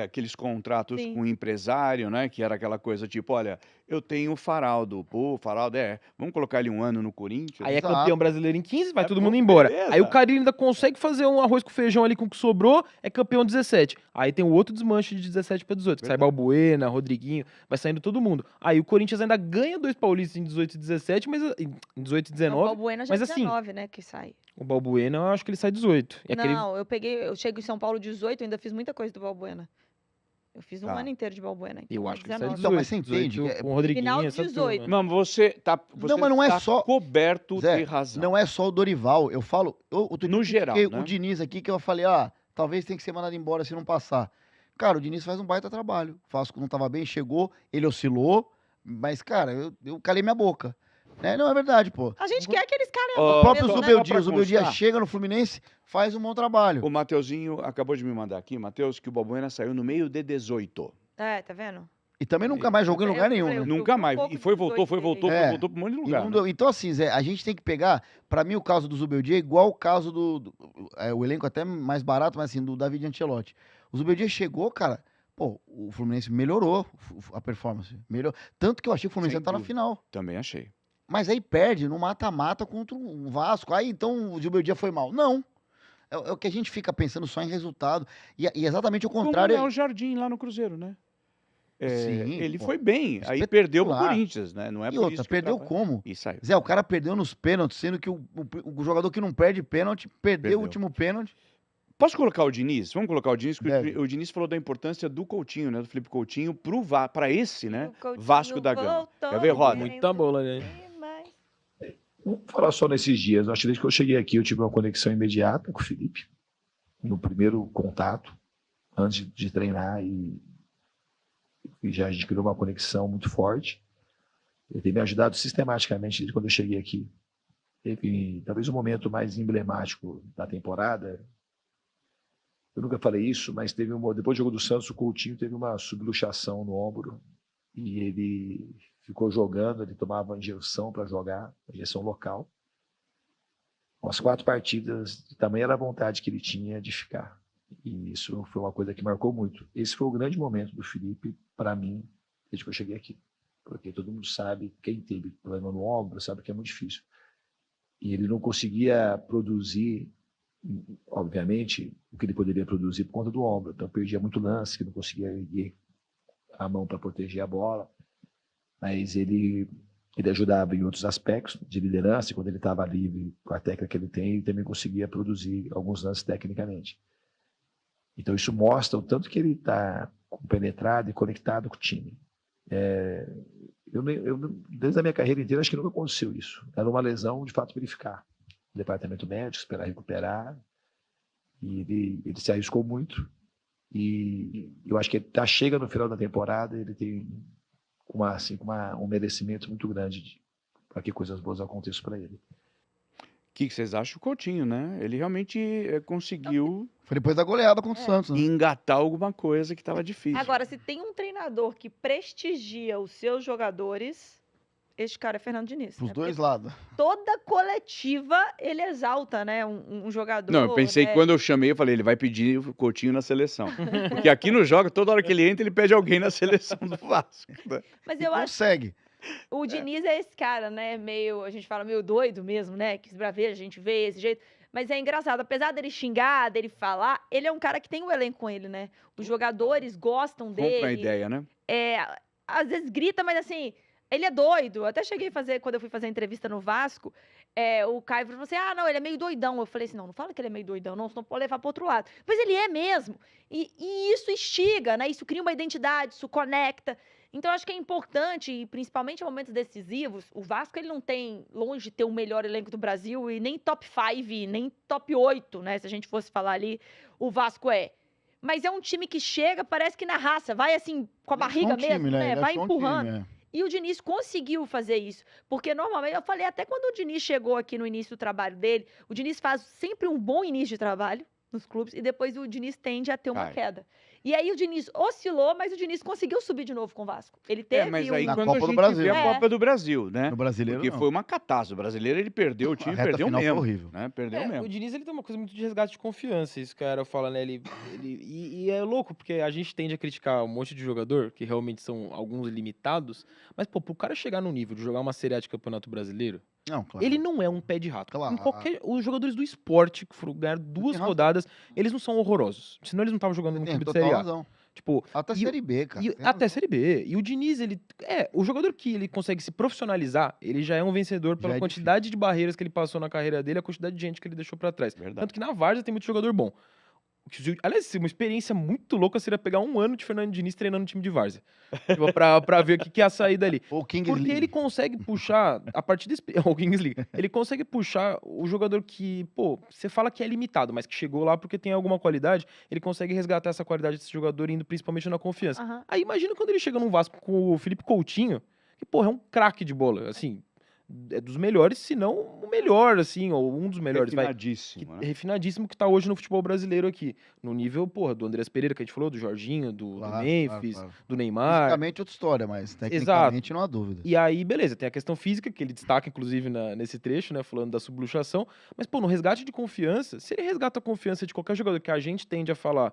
Aqueles contratos Sim. com o empresário, né? Que era aquela coisa tipo, olha, eu tenho o Faraldo. Pô, o Faraldo vamos colocar ele um ano no Corinthians? Aí é Exato. campeão brasileiro em 15, vai É todo bom, mundo embora. beleza. Aí o Carille ainda consegue fazer um arroz com feijão ali com o que sobrou, é campeão 17. Aí tem o outro desmanche de 17 pra 18, que sai Verdade. Balbuena, Rodriguinho, vai saindo todo mundo. Aí o Corinthians ainda ganha 2 paulistas em 18 e 17, mas em 18 e O 19. Balbuena já mas é assim, 19, né, que sai. O Balbuena, eu acho que ele sai 18. E aquele... Não, eu chego em São Paulo 18, eu ainda fiz muita coisa do Balbuena. Eu fiz um Tá. ano inteiro de Balbuena. Eu então acho que ele sai 19. 18. Então, mas você entende 18 que com o Rodriguinho, Final de essa 18. turma. Não, você Não, mas não é tá só- coberto Zé, de razão. Não é só o Dorival. Eu falo... Outro No dia eu geral, critiquei né? o Diniz aqui, que eu falei, talvez tenha que ser mandado embora se não passar. Cara, o Diniz faz um baita trabalho. O Vasco não tava bem, chegou, ele oscilou, mas, cara, eu calei minha boca. Né? Não é verdade, pô. A gente quer que eles calem a Ó, boca O próprio mesmo, né? Zubeldia, pra o Zubeldia constar. chega no Fluminense, faz um bom trabalho. O Mateuzinho acabou de me mandar aqui, Matheus, que o Balbuena saiu no meio de 18. É, tá vendo? E também nunca mais jogou em lugar nenhum, falei, né? Eu Nunca fui um mais. pouco E foi, de voltou, 18 foi, É. voltou pra um monte de E lugar. não né? deu- Então, assim, Zé, a gente tem que pegar, pra mim, o caso do Zubeldia é igual o caso o elenco até mais barato, mas assim, do David Ancelotti. O Zubeldia chegou, cara, pô, o Fluminense melhorou a performance. Tanto que eu achei que o Fluminense Sem ia estar na dúvida. final. Também achei. Mas aí perde no mata-mata contra um Vasco. Aí então o Zubeldia foi mal. Não. É o que a gente fica pensando só em resultado. E exatamente o contrário. Como é o Jardim lá no Cruzeiro, né? Sim, ele pô. foi bem, aí perdeu pro Espetacular. Corinthians, né? Não é E por outra, isso que perdeu o trabalho- como? E saiu. Zé, o cara perdeu nos pênaltis, sendo que o jogador que não perde pênalti, perdeu Perdeu. o último pênalti. Posso colocar o Diniz? Vamos colocar o Diniz, porque Deve. o Diniz falou da importância do Coutinho, né? Do Felipe Coutinho pra esse, né? O Coutinho Vasco da Gama. voltou, Quer ver, Roda? Muita bola, né? Vamos falar só nesses dias. Eu acho que desde que eu cheguei aqui, eu tive uma conexão imediata com o Felipe. no primeiro contato, antes de treinar, e já a gente criou uma conexão muito forte. Ele tem me ajudado sistematicamente desde quando eu cheguei aqui. Teve talvez o momento mais emblemático da temporada. Eu nunca falei isso, mas depois do jogo do Santos, o Coutinho teve uma subluxação no ombro e ele ficou jogando, ele tomava injeção para jogar, injeção local. Umas 4 partidas, de tamanha era a vontade que ele tinha de ficar. E isso foi uma coisa que marcou muito. Esse foi o grande momento do Felipe, para mim, desde que eu cheguei aqui. Porque todo mundo sabe, quem teve problema no ombro, sabe que é muito difícil. E ele não conseguia produzir, obviamente, o que ele poderia produzir por conta do ombro. Então perdia muito lance, que não conseguia erguer a mão para proteger a bola. Mas ele ajudava em outros aspectos de liderança, quando ele estava livre com a técnica que ele tem, ele também conseguia produzir alguns lances tecnicamente. Então isso mostra o tanto que ele está compenetrado e conectado com o time. Desde a minha carreira inteira, acho que nunca aconteceu isso. Era uma lesão, de fato, verificar. O departamento médico, esperar recuperar. E ele se arriscou muito. E eu acho que ele chega no final da temporada, ele tem um merecimento muito grande para que coisas boas aconteçam para ele. O que vocês acham do Coutinho, né? Ele realmente conseguiu Foi depois da goleada contra o Santos, né? engatar alguma coisa que estava difícil. Agora, se tem um treinador que prestigia os seus jogadores, este cara é Fernando Diniz. Pros né? dois Porque lados. toda coletiva ele exalta, né? Um jogador. Não, eu pensei que né? quando eu chamei, eu falei, ele vai pedir o Coutinho na seleção. Porque aqui no jogo, toda hora que ele entra, ele pede alguém na seleção do Vasco. Mas E eu acho consegue. o Diniz é esse cara, né? A gente fala meio doido mesmo, né? Que esbraveja, a gente vê esse jeito. Mas é engraçado, apesar dele xingar, dele falar, ele é um cara que tem um elenco com ele, né? Os jogadores gostam dele. Compra a ideia, né? Às vezes grita, mas assim, ele é doido. Eu até cheguei a fazer, quando eu fui fazer a entrevista no Vasco, o Caio falou assim: não, ele é meio doidão. Eu falei assim: não fala que ele é meio doidão, não, senão pode levar pro outro lado. Mas ele é mesmo. E isso instiga, né? Isso cria uma identidade, isso conecta. Então, eu acho que é importante, e principalmente em momentos decisivos, o Vasco ele não tem, longe de ter o melhor elenco do Brasil, e nem top 5, nem top 8, né? Se a gente fosse falar ali, o Vasco é. Mas é um time que chega, parece que na raça, vai assim, com a barriga mesmo, né? Vai empurrando. E o Diniz conseguiu fazer isso. Porque normalmente, eu falei até quando o Diniz chegou aqui no início do trabalho dele, o Diniz faz sempre um bom início de trabalho nos clubes, e depois o Diniz tende a ter uma queda. E aí o Diniz oscilou, mas o Diniz conseguiu subir de novo com o Vasco. Ele teve mas aí Na quando Copa a do gente Brasil. vê a Copa do Brasil, né? No Brasileiro, Porque não. foi uma catástrofe. O brasileiro, ele perdeu o time, reta perdeu final foi mesmo. horrível. Né? Perdeu O mesmo. Diniz ele tem uma coisa muito de resgate de confiança, isso que a Era fala, né? E é louco, porque a gente tende a criticar um monte de jogador, que realmente são alguns limitados, mas, pô, pro cara chegar no nível de jogar uma Série A de Campeonato Brasileiro, Não, claro. ele não é um pé de rato. Claro. Os jogadores do esporte que foram ganhar 2 rodadas, eles não são horrorosos. Senão eles não estavam jogando no Tem clube de total Série A. razão. Tipo, Até Série B, cara. Até Série B. E o Diniz, o jogador que ele consegue se profissionalizar, ele já é um vencedor pela quantidade de barreiras que ele passou na carreira dele, a quantidade de gente que ele deixou pra trás. Verdade. Tanto que na Várzea tem muito jogador bom. Aliás, uma experiência muito louca seria pegar 1 ano de Fernando Diniz treinando no time de Várzea. Tipo, pra ver o que é a saída ali. Ou Kings Porque League. ele consegue puxar, a partir desse... O Kings League. Ele consegue puxar o jogador que, pô, você fala que é limitado, mas que chegou lá porque tem alguma qualidade, ele consegue resgatar essa qualidade desse jogador, indo principalmente na confiança. Aham. Aí imagina quando ele chega no Vasco com o Felipe Coutinho, que, porra, é um craque de bola, assim, é dos melhores, se não o melhor, assim, ou um dos melhores. Refinadíssimo, né? Refinadíssimo que tá hoje no futebol brasileiro aqui. No nível, porra, do Andrés Pereira, que a gente falou, do Jorginho, do Memphis, do Neymar. Fisicamente outra história, mas tecnicamente não há dúvida. E aí, beleza, tem a questão física, que ele destaca, inclusive, nesse trecho, né, falando da subluxação. Mas, pô, no resgate de confiança, se ele resgata a confiança de qualquer jogador que a gente tende a falar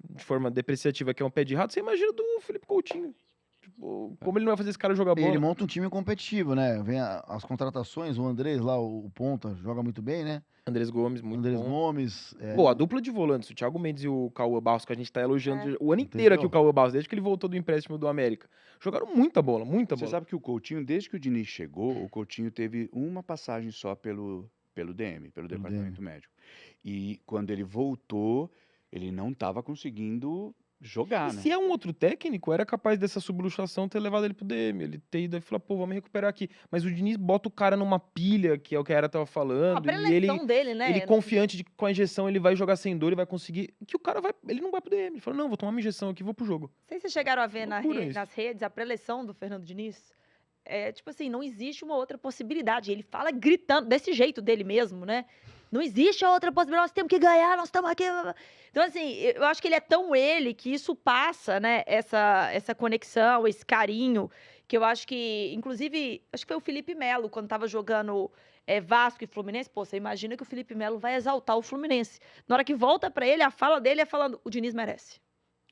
de forma depreciativa que é um pé de rato, você imagina do Felipe Coutinho. Tipo, como ele não vai fazer esse cara jogar bola? Ele monta um time competitivo, né? Vem as contratações, o Andrés lá, o ponta, joga muito bem, né? Andrés Gomes, muito Andrés bom. Gomes. Pô, a dupla de volantes, o Thiago Mendes e o Cauã Barros, que a gente tá elogiando o ano inteiro aqui, o Cauã Barros, desde que ele voltou do empréstimo do América. Jogaram muita bola, muita bola. Você sabe que o Coutinho, desde que o Diniz chegou, o Coutinho teve uma passagem só pelo DM, pelo departamento médico. E quando ele voltou, ele não estava conseguindo Jogar, E né? se é um outro técnico, era capaz dessa subluxação ter levado ele pro DM. Ele ter ido e falar, pô, vamos recuperar aqui. Mas o Diniz bota o cara numa pilha, que é o que a Era tava A falando, e ele, preleção dele, né? ele confiante de que com a injeção ele vai jogar sem dor, ele vai conseguir. Que o cara vai. Ele não vai pro DM. Ele fala, não, vou tomar uma injeção aqui e vou pro jogo. Não sei se vocês chegaram a ver Loucura isso. nas redes a preleção do Fernando Diniz. É tipo assim, não existe uma outra possibilidade. Ele fala gritando, desse jeito dele mesmo, né? Não existe outra possibilidade, nós temos que ganhar, nós estamos aqui. Então, assim, eu acho que ele é tão ele que isso passa, né? Essa conexão, esse carinho, que eu acho que, inclusive, acho que foi o Felipe Melo, quando tava jogando Vasco e Fluminense. Pô, você imagina que o Felipe Melo vai exaltar o Fluminense. Na hora que volta pra ele, a fala dele é falando: o Diniz merece.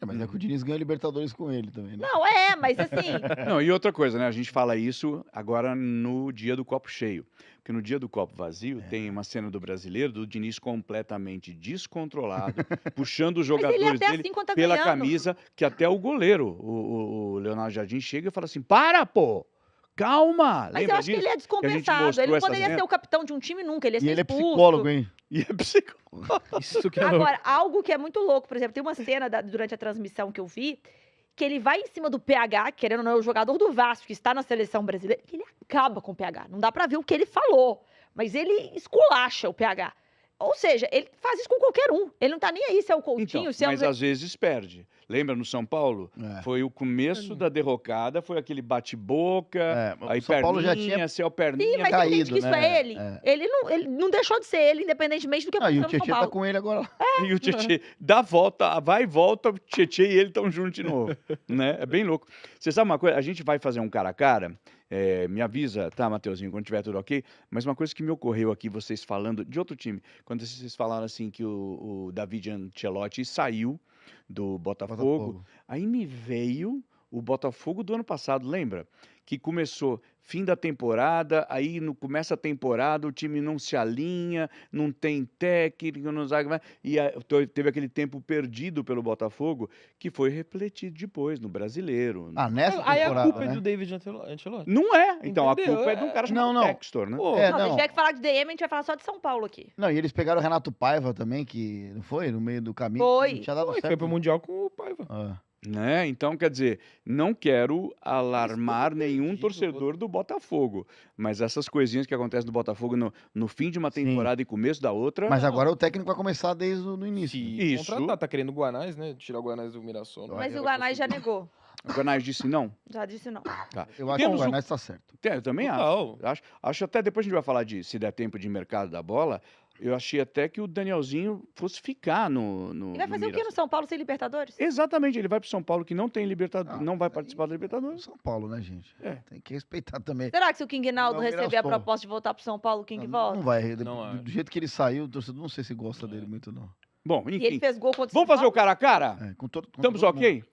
Mas é que o Diniz ganha Libertadores com ele também, né? Não, mas assim. Não, e outra coisa, né? A gente fala isso agora no dia do copo cheio. Porque no dia do copo vazio tem uma cena do brasileiro, do Diniz completamente descontrolado, puxando os Mas ele é jogadores até dele assim quando tá pela ganhando. camisa, que até o goleiro, o Leonardo Jardim, chega e fala assim: para, pô! Calma! Mas eu Lembra acho que disso? ele é Que a gente descompensado. mostrou Ele não essa poderia cena? ser o capitão de um time nunca. Ele ia E ser ele é expulso. psicólogo, hein? E é psicólogo. Isso que é louco. Agora, algo que é muito louco, por exemplo, tem uma cena durante a transmissão que eu vi, que ele vai em cima do PH, querendo ou não, é o jogador do Vasco, que está na seleção brasileira, e ele acaba com o PH. Não dá pra ver o que ele falou, mas ele esculacha o PH. Ou seja, ele faz isso com qualquer um. Ele não tá nem aí se é o Coutinho, Então, se é mas o... às vezes perde. Lembra no São Paulo? É. Foi o começo da derrocada, foi aquele bate-boca, É, aí o São Paulo já perninha, tinha se é o perninha. Sim, mas caído, entende que isso né? é ele. É. Ele não deixou de ser ele, independentemente do que Ah, e aconteceu o no São Tietchan tá Paulo. com ele agora. E o Tietchan dá volta, vai e volta, o Tietchan e ele estão juntos de novo, né? É bem louco. Você sabe uma coisa? A gente vai fazer um cara a cara, me avisa, tá, Mateuzinho, quando tiver tudo ok, mas uma coisa que me ocorreu aqui, vocês falando de outro time, quando vocês falaram assim que o David Ancelotti saiu do Botafogo, aí me veio o Botafogo do ano passado, lembra? Que começou fim da temporada, aí começa a temporada, o time não se alinha, não tem técnico, não sabe mais, e teve aquele tempo perdido pelo Botafogo, que foi refletido depois no Brasileiro. Ah, nessa Aí a temporada, culpa é né? do David Ancelotti. Não é, então Entendeu? a culpa é de um cara chamado Não. Textor, né? Pô, É, Não, se a não. gente tiver que falar de DM, a gente vai falar só de São Paulo aqui. Não, e eles pegaram o Renato Paiva também, que não foi? No meio do caminho. Foi. Não tinha dado foi certo. pro Mundial com o Paiva. Ah. Né? Então, quer dizer, não quero alarmar Mas nenhum perdido, torcedor do Botafogo, mas essas coisinhas que acontecem do Botafogo no fim de uma Sim. temporada e começo da outra, Mas agora o técnico vai começar desde o início. Se né? Isso. contratar, tá querendo o Guanais, né? Tirar o Guanais do Mirassol. não Mas vai o Guanais já conseguir. negou. o Guanais disse não. Já disse não. Tá. Eu acho que Temos o um- Guarnaz tá certo. Eu também Total. acho até depois a gente vai falar de se der tempo de mercado da bola. Eu achei até que o Danielzinho fosse ficar no E vai fazer o que no Mirassol. São Paulo sem Libertadores? Exatamente, ele vai para São Paulo que não tem Libertadores, Ah, não vai aí- participar da Libertadores. São Paulo, né, gente? É. Tem que respeitar também. Será que se o King Naldo Não, receber a Mirassol. proposta de voltar pro São Paulo, o King volta? Não vai. Não do acho. jeito que ele saiu, o torcedor não sei se gosta dele muito, não. Bom, E ele enfim. fez gol contra o Vamos São fazer o Paulo? cara a cara? É, com todo Estamos ok?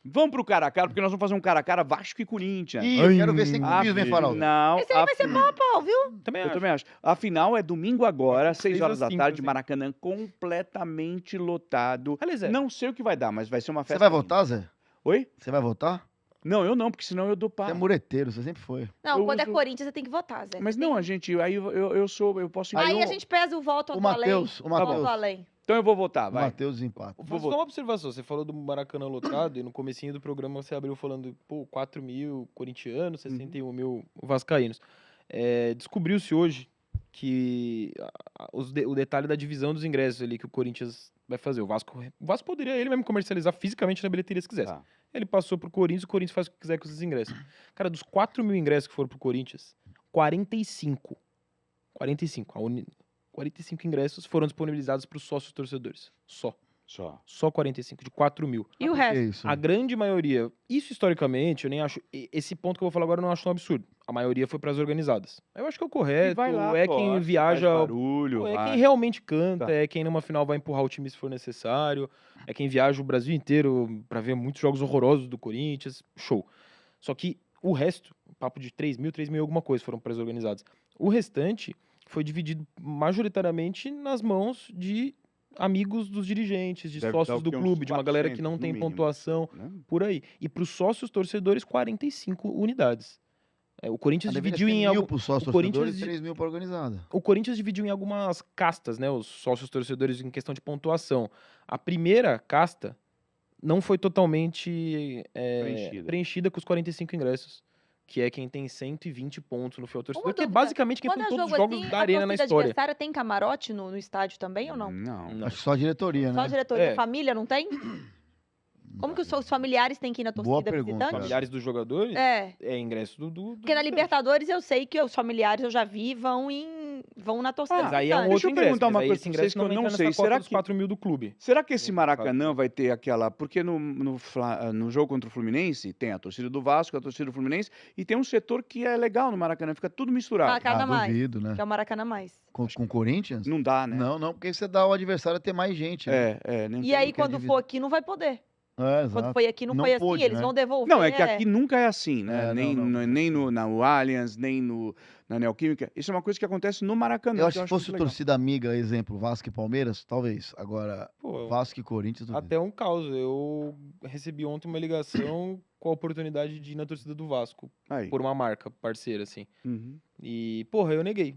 Vamos pro cara a cara, porque nós vamos fazer um cara a cara Vasco e Corinthians. Ih, eu quero ver sem A clubismo, hein, Farol? final, Esse aí vai ser pau a pau, viu? Também eu acho. também acho. A final é domingo agora, 6 6 horas às da 5, tarde, assim. Maracanã completamente lotado. Aliás, é. Não sei o que vai dar, mas vai ser uma Você festa. vai linda. votar, Zé? Oi? Você vai votar? Não, eu não, porque senão eu dou Você é pá. mureteiro, você sempre foi. Não, Eu quando é uso- Corinthians, você tem que votar, Zé. Mas Tem- não, a gente, aí eu posso Aí ir. a gente pesa o voto O do além. Matheus, o Voto Matheus. do além. Então eu vou votar, O vai. Matheus empata. Vou Vou fazer uma observação. Você falou do Maracanã lotado e no comecinho do programa você abriu falando, pô, 4 mil corintianos, 61 mil vascaínos. Descobriu-se hoje que o detalhe da divisão dos ingressos ali que o Corinthians vai fazer. O Vasco poderia ele mesmo comercializar fisicamente na bilheteria se quisesse. Tá. Ele passou pro Corinthians, o Corinthians faz o que quiser com esses ingressos. Cara, dos 4 mil ingressos que foram pro Corinthians, 45 ingressos foram disponibilizados para os sócios torcedores. Só 45, de 4 mil. E o Por que resto? isso? A grande maioria, isso historicamente, eu nem acho. Esse ponto que eu vou falar agora eu não acho um absurdo. A maioria foi para as organizadas. Eu acho que é o E correto, vai lá, é quem torce, viaja. faz barulho, É vai. quem realmente canta, Tá. é quem numa final vai empurrar o time se for necessário, é quem viaja o Brasil inteiro para ver muitos jogos horrorosos do Corinthians. Show. Só que o resto, papo de 3 mil e alguma coisa foram para as organizadas. O restante foi dividido majoritariamente nas mãos de amigos dos dirigentes, de Deve dar sócios o do quê? Uns clube, de uma galera 400 que não no tem mínimo. pontuação, Né? por aí. E para os sócios torcedores, 45 unidades. O Corinthians dividiu em mil algum... pro sócio o torcedor Corinthians e di- 3 mil pra organizada. O Corinthians dividiu em algumas castas, né? Os sócios torcedores em questão de pontuação. A primeira casta não foi totalmente Preenchida. preenchida com os 45 ingressos. Que é quem tem 120 pontos no fiel torcedor, que é dúvida, basicamente quem Quando tem é todos os jogo jogos assim, da a Arena na torcida história. adversária tem camarote no estádio também ou não? Não. Acho que só a diretoria, Só a né? diretoria, É. família não tem? Como que os familiares têm que ir na Boa torcida pergunta, visitante? cara. Familiares dos jogadores É, ingresso do porque na visitante. Libertadores eu sei que os familiares, eu já vi, vão na torcida Mas aí é um visitante. Deixa outro eu ingresso. perguntar Mas uma aí coisa esse pra ingresso vocês que eu não não entra sei. nessa cota Será dos que- 4 mil do clube. Será que esse No Maracanã caso. vai ter aquela... Porque no jogo contra o Fluminense tem a torcida do Vasco, a torcida do Fluminense, e tem um setor que é legal no Maracanã, fica tudo misturado. Maracanã mais, duvido, né? que é o Maracanã mais. Com o Corinthians? Não dá, né? Não, porque você dá ao adversário a ter mais gente. Né? Não E tem- aí, que é quando dividir. for aqui, não vai poder. É, Quando exato. foi aqui, não Não foi assim. pôde, Eles né? vão devolver. Não, é que aqui nunca é assim, né? É, nem não. nem no Allianz, nem na Neoquímica. Isso é uma coisa que acontece no Maracanã. Eu acho que fosse muito legal. torcida amiga, exemplo, Vasco e Palmeiras, talvez. Agora, Pô, Vasco e Corinthians, duvido. até um caos. Eu recebi ontem uma ligação com a oportunidade de ir na torcida do Vasco, Aí. por uma marca parceira, assim. Uhum. E, porra, eu neguei.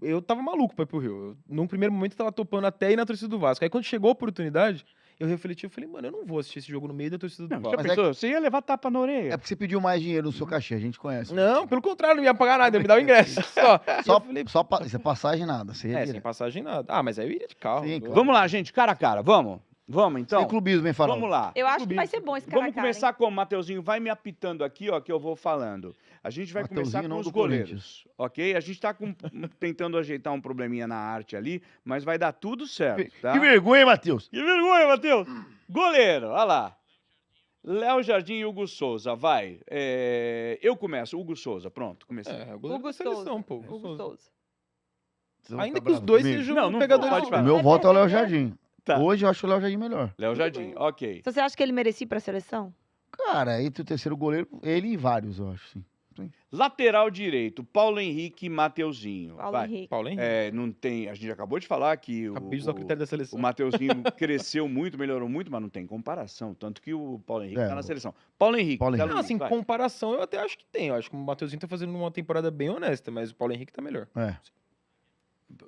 Eu tava maluco pra ir pro Rio. Num primeiro momento, eu tava topando até ir na torcida do Vasco. Aí, quando chegou a oportunidade, eu refleti, eu falei, mano, eu não vou assistir esse jogo no meio da torcida do Não, já Vasco. Mas pensou? Você ia levar tapa na orelha. É porque você pediu mais dinheiro no seu cachê, a gente conhece. Não, pelo contrário, não ia pagar nada, ia me dar o ingresso. Só. Só, Eu falei, isso é passagem nada. Você ia sem direto. passagem nada. Ah, mas aí eu iria de carro. Sim, eu- claro. Vamos lá, gente, cara a cara. Vamos então. Sem clubismo, hein, Farol? Vamos lá. Eu acho que vai ser bom esse cara a Vamos cara, começar como? Mateuzinho, vai me apitando aqui, ó, que eu vou falando. A gente vai Mateuzinho começar não com os do goleiros, ok? A gente tá tentando ajeitar um probleminha na arte ali, mas vai dar tudo certo, tá? Que vergonha, hein, Matheus? Que vergonha, Matheus! Goleiro, olha lá. Léo Jardim e Hugo Souza, vai. Eu começo, Hugo Souza, pronto, comecei. É, o goleiro Hugo da seleção, Souza. pô. Hugo Souza. Você vai Ainda ficar que os bravo dois comigo? sejam Não, não pegadores pode de falar. O meu Vai voto é o Léo perder. Jardim. Tá. Hoje eu acho o Léo Jardim melhor. Léo Jardim, ok. Então, você acha que ele merecia ir pra seleção? Cara, entre o terceiro goleiro, ele e vários, eu acho, sim. Lateral direito, Paulo Henrique e Mateuzinho. Paulo vai. Henrique. Paulo Henrique. Não tem, a gente acabou de falar que Acabei de usar o critério da seleção. o Mateuzinho cresceu muito, melhorou muito, mas não tem comparação. Tanto que o Paulo Henrique É, tá na o- seleção. Paulo Henrique. Paulo Galo Henrique. Não, assim, vai. comparação eu até acho que tem. Eu acho que o Mateuzinho tá fazendo uma temporada bem honesta, mas o Paulo Henrique tá melhor. É.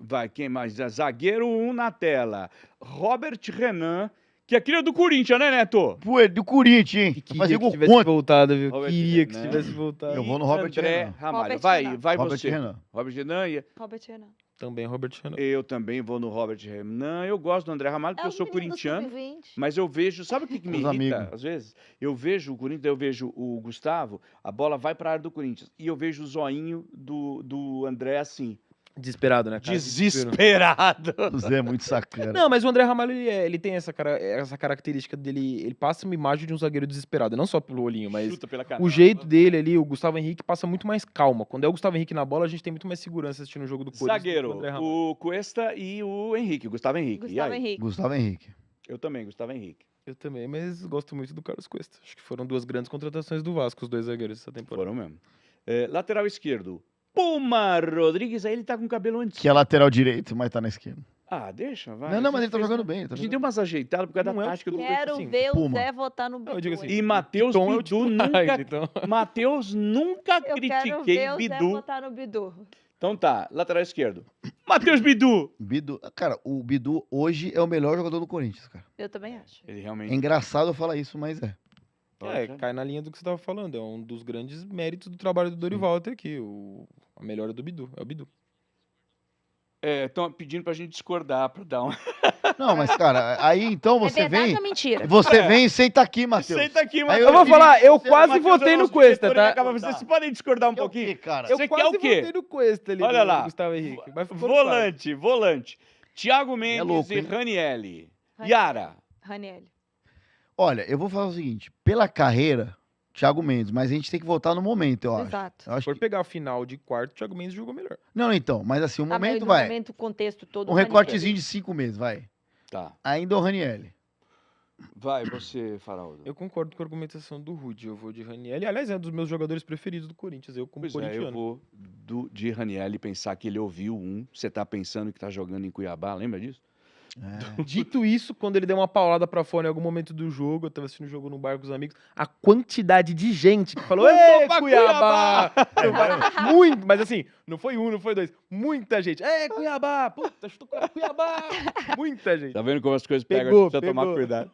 Vai, quem mais? Zagueiro 1 na tela. Robert Renan, que é cria do Corinthians, né, Neto? Pô, é do Corinthians, hein? Vai fazer Queria que gol tivesse contra. voltado, viu? Robert Queria que Renan. tivesse voltado. Eu vou no E Robert André Renan. Ramalho. Robert Vai, Renan. vai Robert você. Renan. Robert Renan. Robert Renan. Também Robert Renan. Eu também vou no Robert Renan. Eu gosto do André Ramalho, porque eu sou corintiano. Mas eu vejo, sabe o que me Os irrita? amigos. Às vezes, eu vejo o Corinthians, eu vejo o Gustavo, a bola vai para a área do Corinthians. E eu vejo o zoinho do André assim, Desesperado, né, cara? desesperado. O Zé é muito sacana. Não, mas o André Ramalho, ele tem essa característica dele, ele passa uma imagem de um zagueiro desesperado, não só pelo olhinho, mas Chuta pela cara. o jeito dele ali, o Gustavo Henrique, passa muito mais calma. Quando é o Gustavo Henrique na bola, a gente tem muito mais segurança assistindo o jogo do Corinthians. do que Zagueiro, o André Ramalho. o Cuesta e o Henrique, o Gustavo Henrique. E Gustavo aí? Henrique. Gustavo Henrique. Eu também, Gustavo Henrique. Eu também, mas gosto muito do Carlos Cuesta. Acho que foram duas grandes contratações do Vasco, os dois zagueiros essa temporada. Foram mesmo. Lateral esquerdo, Puma Rodrigues, aí ele tá com cabelo antigo. Que é lateral direito, mas tá na esquerda. Ah, deixa, vai. Não, mas A ele tá gente jogando fez- bem. Ele tá A gente jogando deu umas ajeitadas por causa Não da é o tática do... Quero assim, ver Puma. o Zé votar no Não, eu digo assim, E Matheus Tom é o Bidu titular, nunca... então. Matheus nunca Eu quero critiquei ver o Zé Bidu. votar no Bidu. Então tá, lateral esquerdo. Matheus Bidu. Bidu, cara, o Bidu hoje é o melhor jogador do Corinthians, cara. Eu também acho. Ele É realmente... engraçado eu falar isso, mas é. Cai na linha do que você tava falando. É um dos grandes méritos do trabalho do Dorival até aqui. A melhora do Bidu. É o Bidu. Estão pedindo pra gente discordar, pra dar um... Não, mas, cara, aí então você é verdade vem. ou mentira? Você vem e senta aqui, Matheus. Senta aqui, Aí Matheus. Eu vou falar, eu Você- quase Matheus, votei é no nosso Cuesta, diretor, ele tá? acaba- Vocês podem discordar um Quer o pouquinho? quê, cara? Eu Você quase quer o quê? votei no Cuesta ali. Olha do lá. Gustavo Henrique. Mas foi Volante. Thiago Mendes louco, e hein? Ranielli. Ranielli. Yara. Ranielli. Olha, eu vou falar o seguinte: pela carreira, Thiago Mendes, mas a gente tem que voltar no momento, eu acho. Exato. Eu Se acho for que... pegar a final de quarto, o Thiago Mendes jogou melhor. Não, então, mas assim, o Tá, mas momento no vai. momento, o contexto todo. Um o Ranielli. recortezinho de 5 meses, vai. Tá. Ainda o Ranielli. Vai, você, Faraldo. Eu concordo com a argumentação do Rudy. Eu vou de Ranielli. Aliás, é um dos meus jogadores preferidos do Corinthians. Eu, como Pois é, corintiano. eu vou de Ranielli pensar que ele ouviu um. Você tá pensando que tá jogando em Cuiabá, lembra disso? É. Dito isso, quando ele deu uma paulada pra fora em algum momento do jogo, eu tava assistindo o jogo no bar com os amigos, a quantidade de gente que falou, "Ê, pra Cuiabá!" Muito, mas assim, não foi um, não foi dois. Muita gente. Cuiabá! Puta, chutou Cuiabá! Muita gente. Tá vendo como as coisas pegam? Pegou, Precisa tomar pegou. cuidado.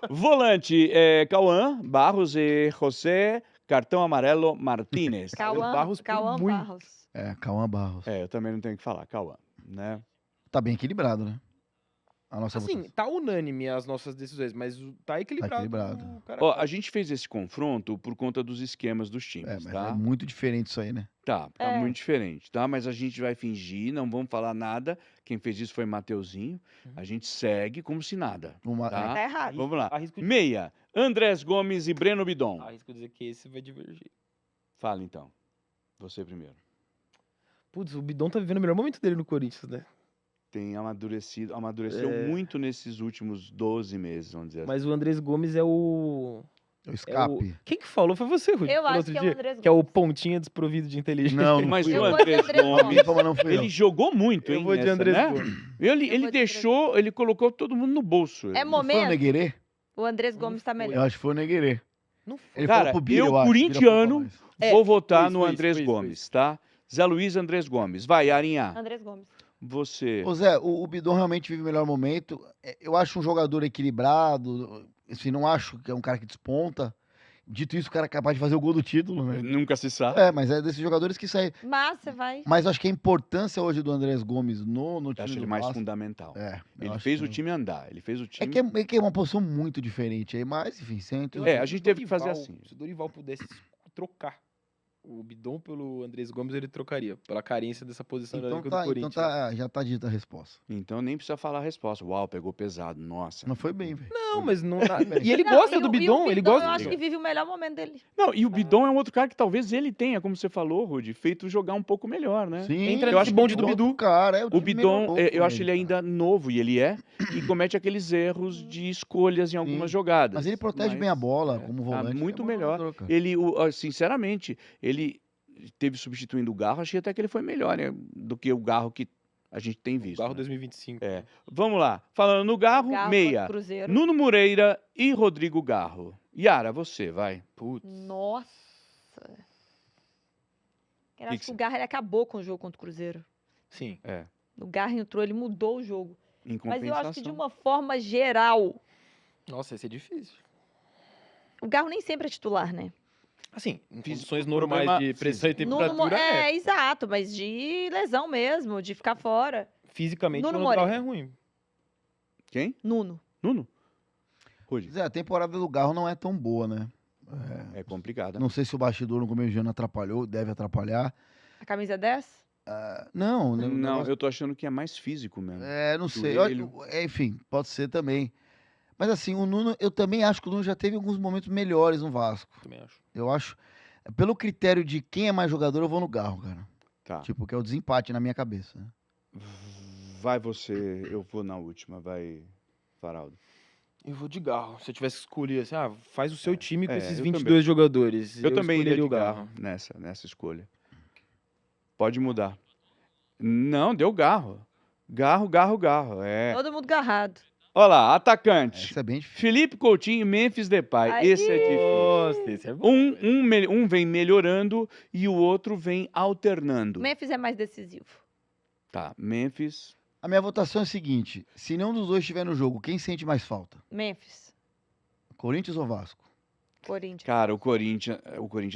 Volante, Cauã, Barros e José, cartão amarelo, Martínez. Barros por Cauã muito. Barros. Cauã Barros. Eu também não tenho o que falar, Cauã, né? Tá bem equilibrado, né? A nossa Assim, votação. tá unânime as nossas decisões, mas tá equilibrado. equilibrado. o cara- Ó, a gente fez esse confronto por conta dos esquemas dos times, Mas tá? é muito diferente isso aí, né? Tá É. muito diferente, tá? Mas a gente vai fingir, não vamos falar nada. Quem fez isso foi Mateuzinho. A gente segue como se nada, Uma- tá? Tá errado. Vamos lá. Arrisco, Meia, Andrés Gomes e Breno Bidon. arrisco dizer que esse vai divergir. Fala então. Você primeiro. Putz, o Bidon tá vivendo o melhor momento dele no Corinthians, né? Tem amadureceu muito nesses últimos 12 meses, vamos dizer assim. Mas o Andrés Gomes é o... É o escape. Quem que falou? Foi você, Rudy. Eu falou acho outro que é o dia? Andrés Que é o Gomes. pontinha desprovido de inteligência. Não, não Mas fui o eu. Andrés Andrés Gomes, Gomes. Como não fui ele eu. jogou muito, hein? Eu vou de nessa, Andrés né? Gomes. Ele vou de deixou, ele colocou todo mundo no bolso. É Não foi o momento. Neguerê? O Andrés Gomes tá Eu melhor. acho que foi o Neguerê. Não foi. Ele Cara, falou pro Bira, eu, acho. Bira corintiano, falou mais. vou votar foi isso, no foi isso, Andrés foi isso, foi Gomes, tá? Zé Luiz Andrés Gomes. Vai, Arinha. Andrés Gomes. Você. Ô Zé, o Bidon realmente vive o melhor momento. Eu acho um jogador equilibrado. Assim, não acho que é um cara que desponta. Dito isso, o cara é capaz de fazer o gol do título, né? Nunca se sabe. Mas é desses jogadores que saem. Mas você vai. Mas eu acho que a importância hoje do Andrés Gomes no Eu time acho do ele mais Vasco, fundamental. eu Ele acho fez que- o time andar. Ele fez o É time. que é uma posição muito diferente aí, mas enfim, sempre. A gente teve que fazer assim. Se o Dorival pudesse trocar o Bidon pelo Andrés Gomes, ele trocaria. Pela carência dessa posição Então, elenco do tá, então Corinthians. já tá dita a resposta. Então nem precisa falar a resposta. Uau, pegou pesado. Nossa. Não foi bem, velho. Não, mas não... E ele Não, gosta e do o- e o Bidon, ele gosta Eu do acho que vive o melhor momento dele. Não, e o Bidon é um outro cara que talvez ele tenha, como você falou, Rudy, feito jogar um pouco melhor, né? Sim, Entra Eu nesse acho que bonde o do Bidon- Bidu. Cara, O Bidon, eu acho ele ainda. ainda novo, e ele é, e comete aqueles erros de escolhas em algumas jogadas. Mas ele protege bem a bola como volante. muito é bom melhor. jogador, cara. Ele, sinceramente, ele teve substituindo o Garro, achei até que ele foi melhor, né, do que o Garro que a gente tem visto. Garro né? 2025. Vamos lá. Falando no Garro, Garro meia. contra o Cruzeiro. Nuno Moreira e Rodrigo Garro. Yara, você, vai. Putz. Nossa. Eu Que acho que que o Garra ele acabou com o jogo contra o Cruzeiro. Sim. O Garra entrou, ele mudou o jogo. Em Mas eu acho que de compensação. uma forma geral, Nossa, esse é difícil. o Garro nem sempre é titular, né? Assim, em Físico, condições normais problema de pressão e Nuno temperatura, exato, mas de lesão mesmo, de ficar fora. Fisicamente, Nuno o Garro Moreira. é ruim. Quem? Nuno. Nuno? Rudy. Zé, a temporada do Garro não é tão boa, né? É complicado. Não sei se o bastidor no começo de ano atrapalhou, deve atrapalhar. A camisa 10? Não, né, o Não, negócio- eu tô achando que é mais físico mesmo. não sei. Joelho. Enfim, pode ser também. Mas assim, o Nuno, eu também acho que o Nuno já teve alguns momentos melhores no Vasco. Também acho. Eu acho, pelo critério de quem é mais jogador, eu vou no Garro, cara. Tá. Tipo, que é o desempate na minha cabeça. Né? Vai você, eu vou na última, vai, Faraldo. Eu vou de Garro. Se eu tivesse que escolher assim, faz o seu time com esses eu 22 também. jogadores. Eu também iria escolheria de Garro nessa escolha. Pode mudar. Não, deu Garro. Garro. Todo mundo garrado. Olha lá, atacante. Essa é bem difícil. Felipe Coutinho e Memphis Depay. Aí. Esse é difícil. Nossa, esse é bom. Um vem melhorando e o outro vem alternando. Memphis é mais decisivo. Tá, Memphis. A minha votação é a seguinte: se nenhum dos dois estiver no jogo, quem sente mais falta? Memphis. Corinthians ou Vasco? Corinthians. Cara, o Corinthians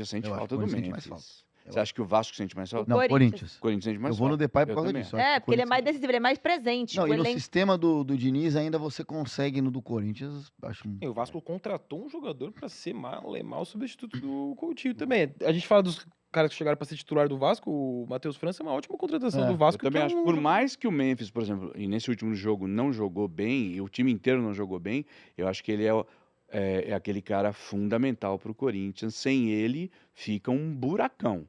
sente Eu acho falta que o do Corinthians sente mais Memphis. falta. Você acha que o Vasco sente mais falta? Não, Corinthians. Corinthians. O Corinthians sente mais Eu vou no falta. Depay por Eu causa também. disso. eu acho É, que o porque ele é mais Corinthians- decisivo, ele é mais presente. Não, o e no elenco... sistema do Diniz ainda você consegue no do Corinthians, acho. E o Vasco contratou um jogador pra ser mal substituto do Coutinho também. A gente fala dos caras que chegaram pra ser titular do Vasco, o Matheus França é uma ótima contratação do Eu Vasco. também que é acho. um Por jogador- mais que o Memphis, por exemplo, e nesse último jogo não jogou bem, e o time inteiro não jogou bem, eu acho que ele é aquele cara fundamental para o Corinthians. Sem ele, fica um buracão.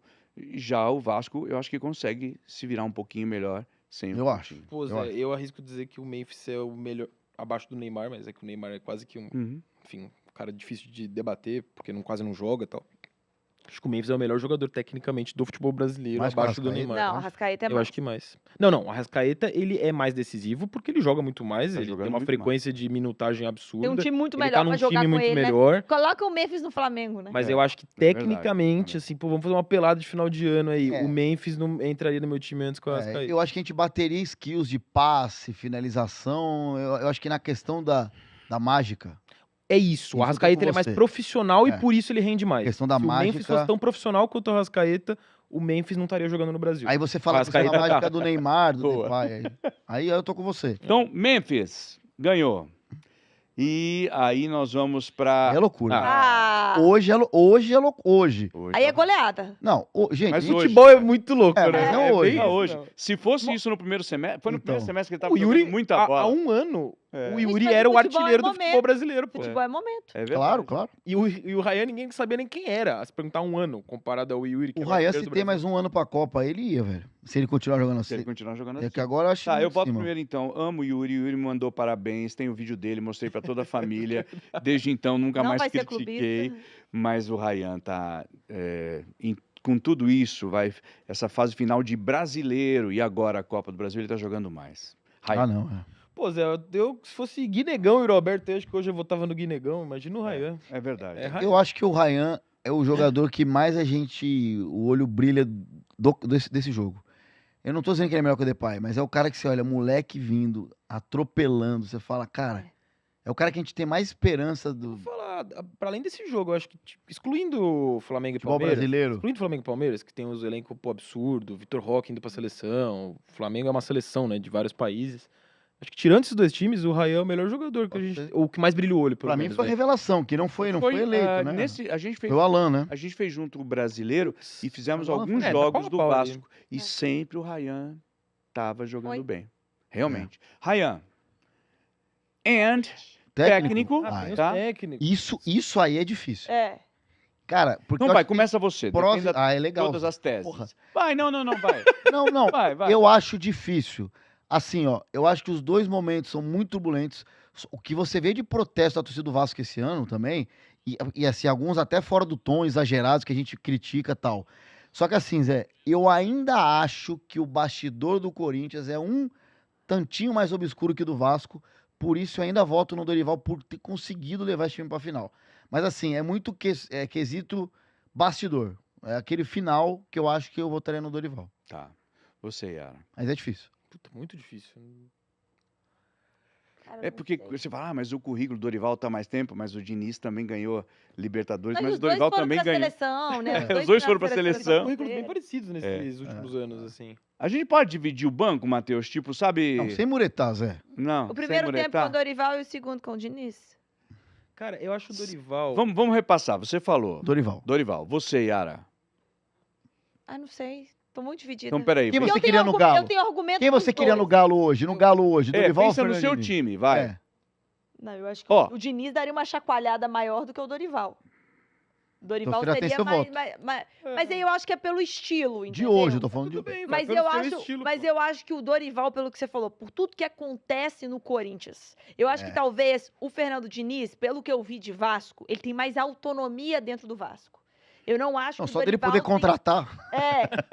Já o Vasco, eu acho que consegue se virar um pouquinho melhor sem o Eu acho. Coutinho. Pô, Eu Zé, acho. eu arrisco dizer que o Memphis é o melhor, abaixo do Neymar, mas é que o Neymar é quase que um, Uhum. enfim, um cara difícil de debater, porque quase não joga e tal. Acho que o Memphis é o melhor jogador tecnicamente do futebol brasileiro, Mais que o abaixo do Arrascaeta? Neymar. Não, a Arrascaeta é Eu mais. acho que mais. Não, o Arrascaeta, ele é mais decisivo porque ele joga muito mais, Tá ele jogando tem uma muito frequência de minutagem absurda. Tem um time muito ele melhor tá num pra jogar time com muito ele, né? melhor. Coloca o Memphis no Flamengo, né? Mas É, eu acho que verdade, tecnicamente, também. assim, pô, vamos fazer uma pelada de final de ano aí. É. O Memphis não entraria no meu time antes que o Arrascaeta. Eu acho que a gente bateria skills de passe, finalização. Eu acho que na questão da mágica, É isso, o Isso, Arrascaeta eu tô ele com é mais você. profissional e É. por isso ele rende mais. Questão da Se o Memphis mágica- fosse tão profissional quanto o Arrascaeta, o Memphis não estaria jogando no Brasil. aí você fala que você é na Arrascaeta mágica do Neymar, do Boa. Depay. Aí eu tô com você. Então, Memphis ganhou. E aí nós vamos para... É loucura. Ah, Hoje hoje. aí é goleada. Não, gente, Mas O hoje, futebol é muito louco, É, né? mas não hoje. bem Ah, isso, hoje. não. Se fosse isso no primeiro semestre, foi no primeiro Então. semestre que ele tava O Yuri, jogando muita há bola. um ano, É. o Yuri Mas era o futebol é artilheiro do momento. futebol brasileiro, pô. Futebol é momento. É verdade. claro, claro. E o Ryan ninguém sabia nem quem era, a se perguntar um ano, comparado ao Yuri. Que O era Ryan, artilheiro se do tem Brasil. mais um ano pra Copa, ele ia, velho. Se ele continuar jogando Se ele assim. continuar jogando É assim. que agora eu acho Tá, eu muito boto sim, mano. primeiro então. Amo o Yuri. O Yuri me mandou parabéns. Tem o vídeo dele, mostrei pra toda a família. Desde então, nunca Não mais vai ser critiquei. clubista. Mas o Ryan tá. Com tudo isso, essa fase final de brasileiro e agora a Copa do Brasil, ele tá jogando mais. Ryan. Ah, não. Pô, Zé, se fosse Guinegão e Roberto, eu acho que hoje eu votava no Guinegão, imagina o Ryan. É verdade. É Ryan. Eu acho que o Ryan é o jogador que mais o olho brilha desse jogo. Eu não tô dizendo que ele é melhor que o Depay, mas é o cara que você olha, moleque vindo, atropelando, você fala, cara, é o cara que a gente tem mais esperança do Vou falar, pra além desse jogo, eu acho que, tipo, excluindo o Flamengo e futebol Palmeiras, brasileiro. excluindo o Flamengo e Palmeiras, que tem os elencos pô, absurdo, Vitor Roque indo pra seleção, o Flamengo é uma seleção, né, de vários países. Acho que tirando esses dois times, o Ryan é o melhor jogador que a Pode gente, ser. ou o que mais brilha o olho, pelo Pra mim menos, foi né? revelação, que não foi eleito, né? A gente fez Foi o Alan, né? A gente fez junto o brasileiro e fizemos Agora alguns tá jogos pau a do pau ali. Vasco. E sempre o Ryan tava jogando Foi. bem. Realmente. Ryan. And técnico. Ah, Ah, tem os tá? técnicos. Isso aí é difícil. É. Cara, porque Não eu vai, acho que começa você. prós- Defenda Ah, é legal. todas as teses. Porra. Vai, não, vai. Não, Vai. eu acho difícil. Assim, ó, eu acho que os dois momentos são muito turbulentos. O que você vê de protesto da torcida do Vasco esse ano também, e assim, alguns até fora do tom, exagerados, que a gente critica e tal. Só que assim, Zé, eu ainda acho que o bastidor do Corinthians é um tantinho mais obscuro que o do Vasco, por isso eu ainda voto no Dorival por ter conseguido levar esse time pra final. Mas assim, é muito quesito bastidor. É aquele final que eu acho que eu votaria no Dorival. Tá. Você, Yara. Mas é difícil. Puta, muito difícil. Cara, É não porque sei. você fala, mas o currículo do Dorival tá mais tempo, mas o Diniz também ganhou Libertadores, Não, e mas o os dois Dorival foram também pra ganhou. seleção, né? Os dois foram pra São seleção. currículos bem parecidos nesses É. últimos anos, assim. A gente pode dividir o banco, Matheus? Tipo, sabe... Não, sem muretar, Zé. Não, O primeiro sem tempo com muretar. o Dorival e o segundo com o Diniz. Cara, eu acho o Dorival... Vamos repassar. Você falou. Dorival. Dorival. Você, Yara. Ah, não sei. Tô muito dividida. Então, peraí. Quem Porque você eu tenho queria no argumento- Galo? Eu tenho argumento Quem você pros queria no dois. Galo hoje? No Galo hoje? Dorival ou Pensa no seu Fernandinho? time, vai. É. Não, eu acho que Ó. o Diniz daria uma chacoalhada maior do que o Dorival. O Dorival você já tem seria seu mais, voto. mas aí eu acho que é pelo estilo, De entendeu? hoje, eu tô falando Tudo de... bem, vai Mas pelo eu seu acho, estilo, mas pô. eu acho que o Dorival, pelo que você falou, por tudo que acontece no Corinthians, eu acho É. que talvez o Fernando Diniz, pelo que eu vi de Vasco, ele tem mais autonomia dentro do Vasco. Eu não acho Não, que só o dele Dorival poder contratar.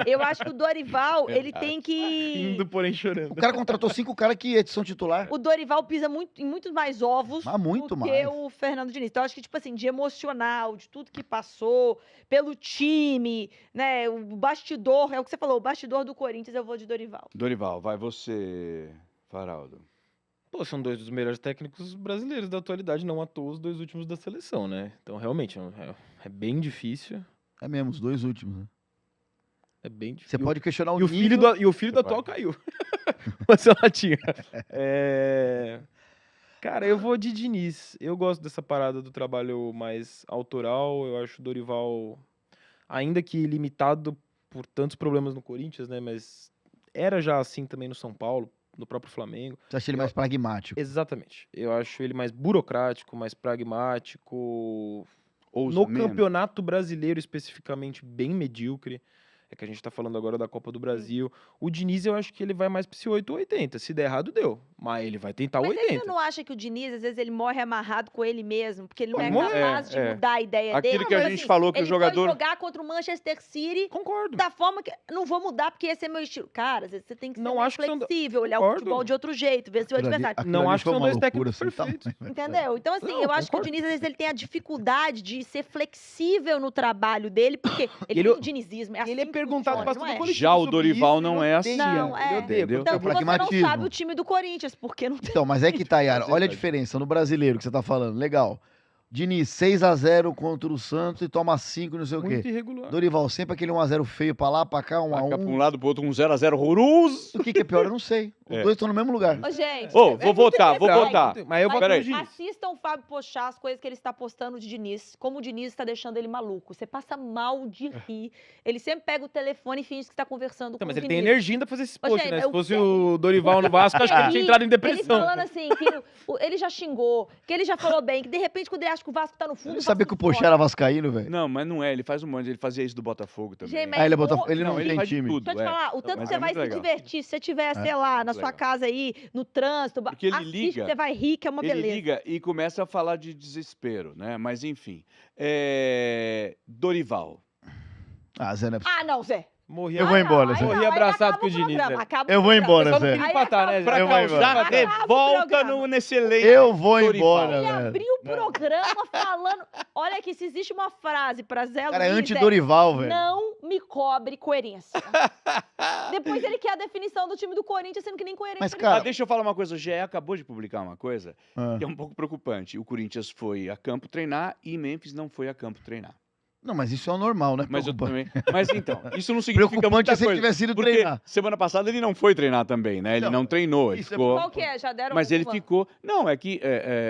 eu acho que o Dorival, ele tem que Rindo, porém chorando. O cara contratou 5 caras que são titular. o Dorival pisa em muitos mais ovos Mas muito do que mais. o Fernando Diniz. Então, eu acho que, tipo assim, de emocional, de tudo que passou, pelo time, né? O bastidor, é o que você falou, o bastidor do Corinthians, eu vou de Dorival. Dorival, vai você, Faraldo. Pô, são dois dos melhores técnicos brasileiros da atualidade, não à toa os dois últimos da seleção, né? Então, realmente, é bem difícil. É mesmo, os dois últimos, né? É bem difícil. Você pode questionar o E o nível... filho do, e o filho do Você atual caiu. Mas ela tinha. Cara, eu vou de Diniz. Eu gosto dessa parada do trabalho mais autoral. Eu acho o Dorival, ainda que limitado por tantos problemas no Corinthians, né? Mas era já assim também no São Paulo, no próprio Flamengo. Você acha ele mais pragmático? Exatamente. Eu acho ele mais burocrático, mais pragmático. Ousa No menos. campeonato brasileiro, especificamente, bem medíocre. É que a gente tá falando agora da Copa do Brasil. O Diniz, eu acho que ele vai mais pra esse 8 ou 80. Se der errado, deu. Mas ele vai tentar Mas 80. aí você não acha que o Diniz, às vezes, ele morre amarrado com ele mesmo? Porque ele não é Pode morrer. capaz de mudar a ideia Aquilo dele? que a Mas, gente falou que o ele jogador- foi jogar contra o Manchester City Concordo. da forma que... Não vou mudar porque esse é meu estilo. Cara, às vezes você tem que ser Não mais acho que são- flexível, olhar o Concordo. futebol de outro jeito, ver seu Aquilo ali- adversário. aquilo Não ali acho que foi são uma dois loucura técnicos sem tamanho. perfeitos. Entendeu? Então, assim, Não, eu acho que o concordo. Diniz, às vezes, ele tem a dificuldade de ser flexível no trabalho dele, porque ele Ele- tem o dinizismo, é assim Ele é que perguntado funciona, bastante não do é? coletivo Já o sobre Dorival isso, não ele é odeia, assim. Não, é. Ele odeia. Entendeu? Tanto É que você não pragmatismo. sabe o time do Corinthians, porque não tem... Então, mas é que tá, Yara. É Olha a verdade. diferença. No brasileiro que você tá falando. Legal. Diniz, 6-0 contra o Santos e toma 5, não sei o muito quê. irregular. Dorival, sempre aquele 1x0 feio pra lá, pra cá, 1x1. Taca pra um lado, pro outro, um 0x0 horroroso. O que é pior, eu não sei. Os É. dois estão no mesmo lugar. Ô, gente... Ô, vou votar, vou Mas- votar. Mas eu Mas voto no Peraí. Diniz. assistam o Fábio Pochá, as coisas que ele está postando de Diniz, como o Diniz está deixando ele maluco. Você passa mal de rir. Ele sempre pega o telefone e finge que está conversando Então, com mas o ele tem Diniz. energia ainda pra fazer esse Ô, post, gente, né? mas Se o fosse que- o Dorival no Vasco, acho que ele tinha entrado em Ele depressão. falando assim, que ele já xingou, que ele já falou bem, que de repente quando ele acha que o Vasco tá no fundo... Ele o sabia Vasco que o Pochá foge. era vascaíno, velho. Não, mas não é, ele faz um monte, ele fazia isso do Botafogo também. Gente, mas Ah, ele, é o- Botafogo, ele não, ele tem faz de time. tudo. Deixa eu te é. falar, o tanto Mas que é você vai muito se legal. divertir, se você estiver, sei lá, na Muito sua legal. casa aí, no trânsito, Porque ele assiste, liga- você vai rir, que é uma Ele beleza. liga e começa a falar de desespero, né? Mas enfim. Dorival. Ah, Zé, não é possível. Ah, não, Zé. Morri Eu vou embora, aí Zé. não, Morri aí abraçado acaba com o Diniz, programa, Zé. acaba Eu o vou programa. embora, Só não Zé. queria Aí empatar, né, Pra Eu vou embora. causar Acaba o revolta programa. nesse elenco. Eu vou Dorival. embora, Ele velho. abriu o programa falando... Olha aqui, se existe uma frase pra Zé Cara, é Luiz, anti-Dorival, velho. não me cobre coerência. Depois ele quer a definição do time do Corinthians, sendo que nem coerência Mas, ele cara- Ah, deixa eu falar uma coisa. O GE acabou de publicar uma coisa Ah. que é um pouco preocupante. O Corinthians foi a campo treinar e Memphis não foi a campo treinar. Não, mas isso é o normal, né? Mas eu Preocupante. também. Mas então, isso não significa Preocupante muita é se ele coisa. tivesse ido Porque treinar. semana passada ele não foi treinar também, né? Ele Não, não treinou, ele isso é ficou. Qual que é? Já deram Mas ele uma? ficou. Não, é que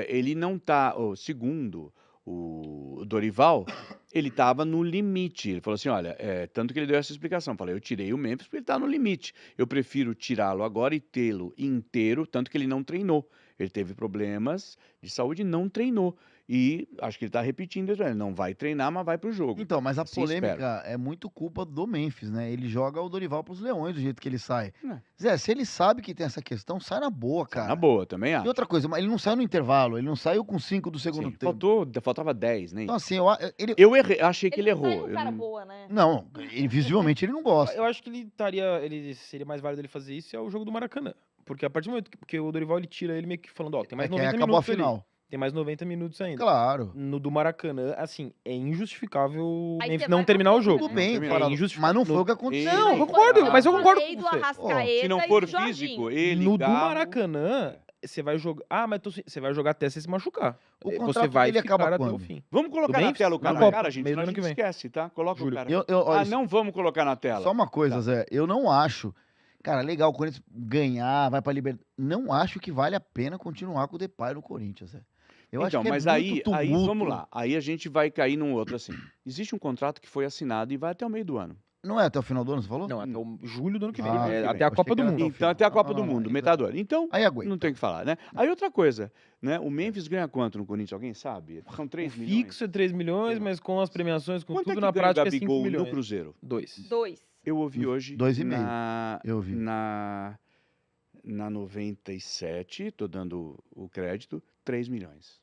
ele não tá. Segundo o Dorival, ele estava no limite. Ele falou assim: olha, tanto que ele deu essa explicação. Falei, eu tirei o Memphis porque ele está no limite. Eu prefiro tirá-lo agora e tê-lo inteiro, tanto que ele não treinou. Ele teve problemas de saúde e não treinou. E acho que ele está repetindo isso. Ele não vai treinar, mas vai pro jogo. Então, mas a Assim polêmica é muito culpa do Memphis, né? Ele joga o Dorival pros Leões do jeito que ele sai. É. Zé, se ele sabe que tem essa questão, sai na boa, Tá cara. na boa, também E acho. outra coisa, mas ele não saiu no intervalo, ele não saiu com 5 do segundo Sim, tempo. faltava 10, né? Então, assim, ele... Eu errei, achei que ele não sai errou. com Eu cara não- boa, né? Não, visivelmente ele não gosta. Eu acho que ele seria mais válido ele fazer isso é o jogo do Maracanã. Porque a partir do momento que o Dorival ele tira ele meio que falando, ó, tem mais É que aí 90 acabou a minutos ali. final. Tem mais 90 minutos ainda. Claro. No do Maracanã, assim, é injustificável o Aí Memphis você não vai terminar pra o jogo. Tudo bem, terminou. Faraldo, É injustificável. mas não foi No- o que aconteceu. Não, Ele- eu concordo, mas eu concordo Falei com do você. Arrascaeta Se não e for do Jorginho. físico, ele. No do Galo- Maracanã, você vai jogar. Ah, mas você vai jogar até você se machucar. O Você contrato vai dele ficar acaba até o quando? fim. Vamos colocar Do na Memphis? tela o cara Na na Copa, cara, gente. meio do Senão a ano gente que vem. esquece, tá? Coloca Júlio. o cara. Olha, Não vamos colocar na tela. Só uma coisa, Zé. Eu não acho. Cara, legal o Corinthians ganhar, vai pra Libertadores. Não acho que vale a pena continuar com o Depay no Corinthians, Zé. Eu acho Então, que é mas muito aí tumulto. vamos lá. Aí a gente vai cair num outro assim. Existe um contrato que foi assinado e vai até o meio do ano. Não é até o final do ano, você falou? Não, até o julho do ano que vem. Ah, É, ok. até a Achei Copa que do era Mundo. até o Então até a Copa do não, Mundo, não, metador. Então, Aí aguenta. não tem o que falar, né? Aí outra coisa, né? O Memphis ganha quanto no Corinthians? Alguém sabe? São 3 O milhões. fixo é 3 milhões, mas com as premiações, com Quanto tudo é que na ganha prática o é 5 Gabigol no milhões. Cruzeiro? 2. 2. Eu ouvi hoje 2,5. na Eu vi. na 97, tô dando o crédito, 3 milhões.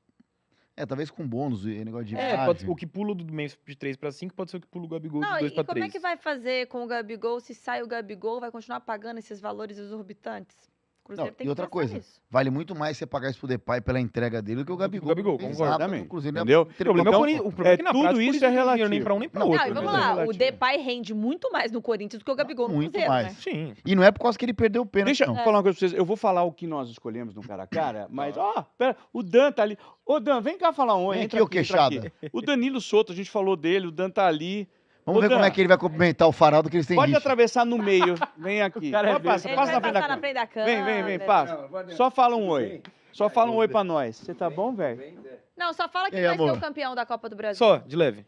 É, talvez com bônus e negócio de É, imagem. o que pula do Memphis de 3 para 5 pode ser o que pula o Gabigol de Não, 2 e para como 3. é que vai fazer com o Gabigol se sai o Gabigol? Vai continuar pagando esses valores exorbitantes? O Cruzeiro Não, tem e que outra pensar coisa, nisso. Vale muito mais você pagar isso pro Depay pela entrega dele do que o Gabigol. Gabigol, Fez concordo nada também, no Cruzeiro, entendeu? O problema, Então, o problema é que na tudo prática isso o Corinthians é não tem dinheiro nem relativo. para um nem para Não, outro. Não, e vamos né? lá, o Relativo. Depay rende muito mais no Corinthians do que o Gabigol no Muito Cruzeiro, mais. né? Sim. E não é por causa que ele perdeu o pênalti, Deixa eu não. falar uma coisa pra vocês. Eu vou falar o que nós escolhemos no cara a cara, mas, pera, o Dan tá ali. Ô, Dan, vem cá falar um oi. Vem entra aqui, ô entra queixada. O Danilo Souto, a gente falou dele, o Dan tá ali. Vamos Ô, ver Dan, como é que ele vai cumprimentar o Faraldo que eles têm Pode rixa. atravessar no meio. Vem aqui. cara é Passa, Ele passa vai na frente passar da na frente da câmera. câmera. Vem, passa. Só fala um oi. Só fala um oi pra nós. Você tá bom, velho? Não, só fala E quem aí, vai ser amor? o campeão da Copa do Brasil. Só, de leve.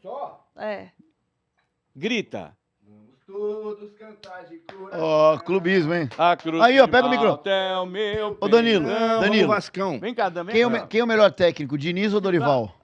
É. Grita. Ó, clubismo, hein? A cruz Aí, ó, de pega o micro. Malta é o meu Ô, Danilo, pendão. Danilo. Vascão. Vem cá, Dan, vem Quem é, cá. quem é o melhor técnico, Diniz ou Dorival?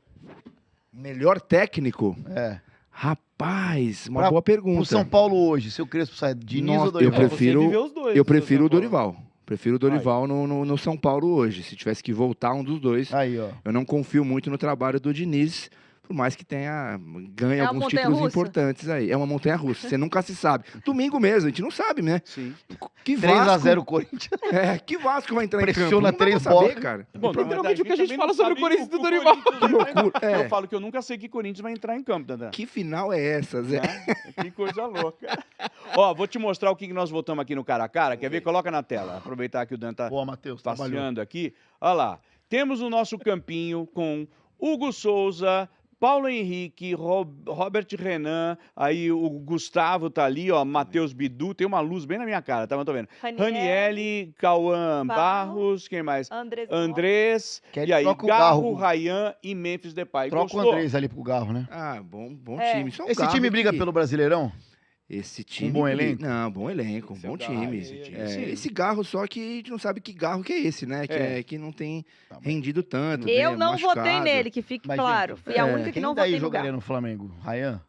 Melhor técnico? É. Rapaz, uma Pra- boa pergunta. O São Paulo hoje, se o Crespo sai, Diniz Nossa, ou Dorival? eu prefiro- Você viveu os dois, Eu no seu prefiro o São Paulo. Dorival. Prefiro o Dorival no São Paulo hoje. Se tivesse que voltar um dos dois, Aí, ó. eu não confio muito no trabalho do Diniz, por mais que ganhe É uma alguns montanha títulos russa? importantes aí. É uma montanha-russa, você nunca se sabe. Domingo mesmo, a gente não sabe, né? Sim. Que Vasco, 3x0 Corinthians. que Vasco vai entrar em campo? Pressiona Não dá pra 3 saber, bolas. cara. Bom, literalmente o que a gente também fala não sobre o sabe Corinthians do o Dorival. Corinthians vai entrar em campo. loucura, é. Eu falo que eu nunca sei que Corinthians vai entrar em campo, Dandan. Que final é essa, Zé? Né? Que coisa louca. Ó, vou te mostrar o que nós votamos aqui no cara a cara. Quer ver? Coloca na tela. Aproveitar que o Dan tá Boa, Matheus, trabalhou. passeando aqui. Olha lá. Temos o nosso campinho com Hugo Souza, Paulo Henrique, Robert Renan, aí o Gustavo tá ali, ó, Matheus Bidu, tem uma luz bem na minha cara, tá? Não tô vendo. Raniele, Cauã Barros, quem mais? Andrés, Quer e aí troca o Garro, Garro. Rayan e Memphis Depay. Troca o Gostou? Andrés ali pro Garro, né? Ah, bom É. time. Só um Esse Garro time briga que- pelo Brasileirão? Esse time. bom elenco? Não, bom elenco, Esse é bom o Garro, time. esse time. É, Sim. esse Garro, só que a gente não sabe que Garro que é esse, né? Que não tem Tá bom. rendido tanto. Eu né? não votei Machucado. nele, que fique Mas, claro. gente, Fui a é, única que Quem não daí votei no jogaria Garro. no Flamengo? Rayan?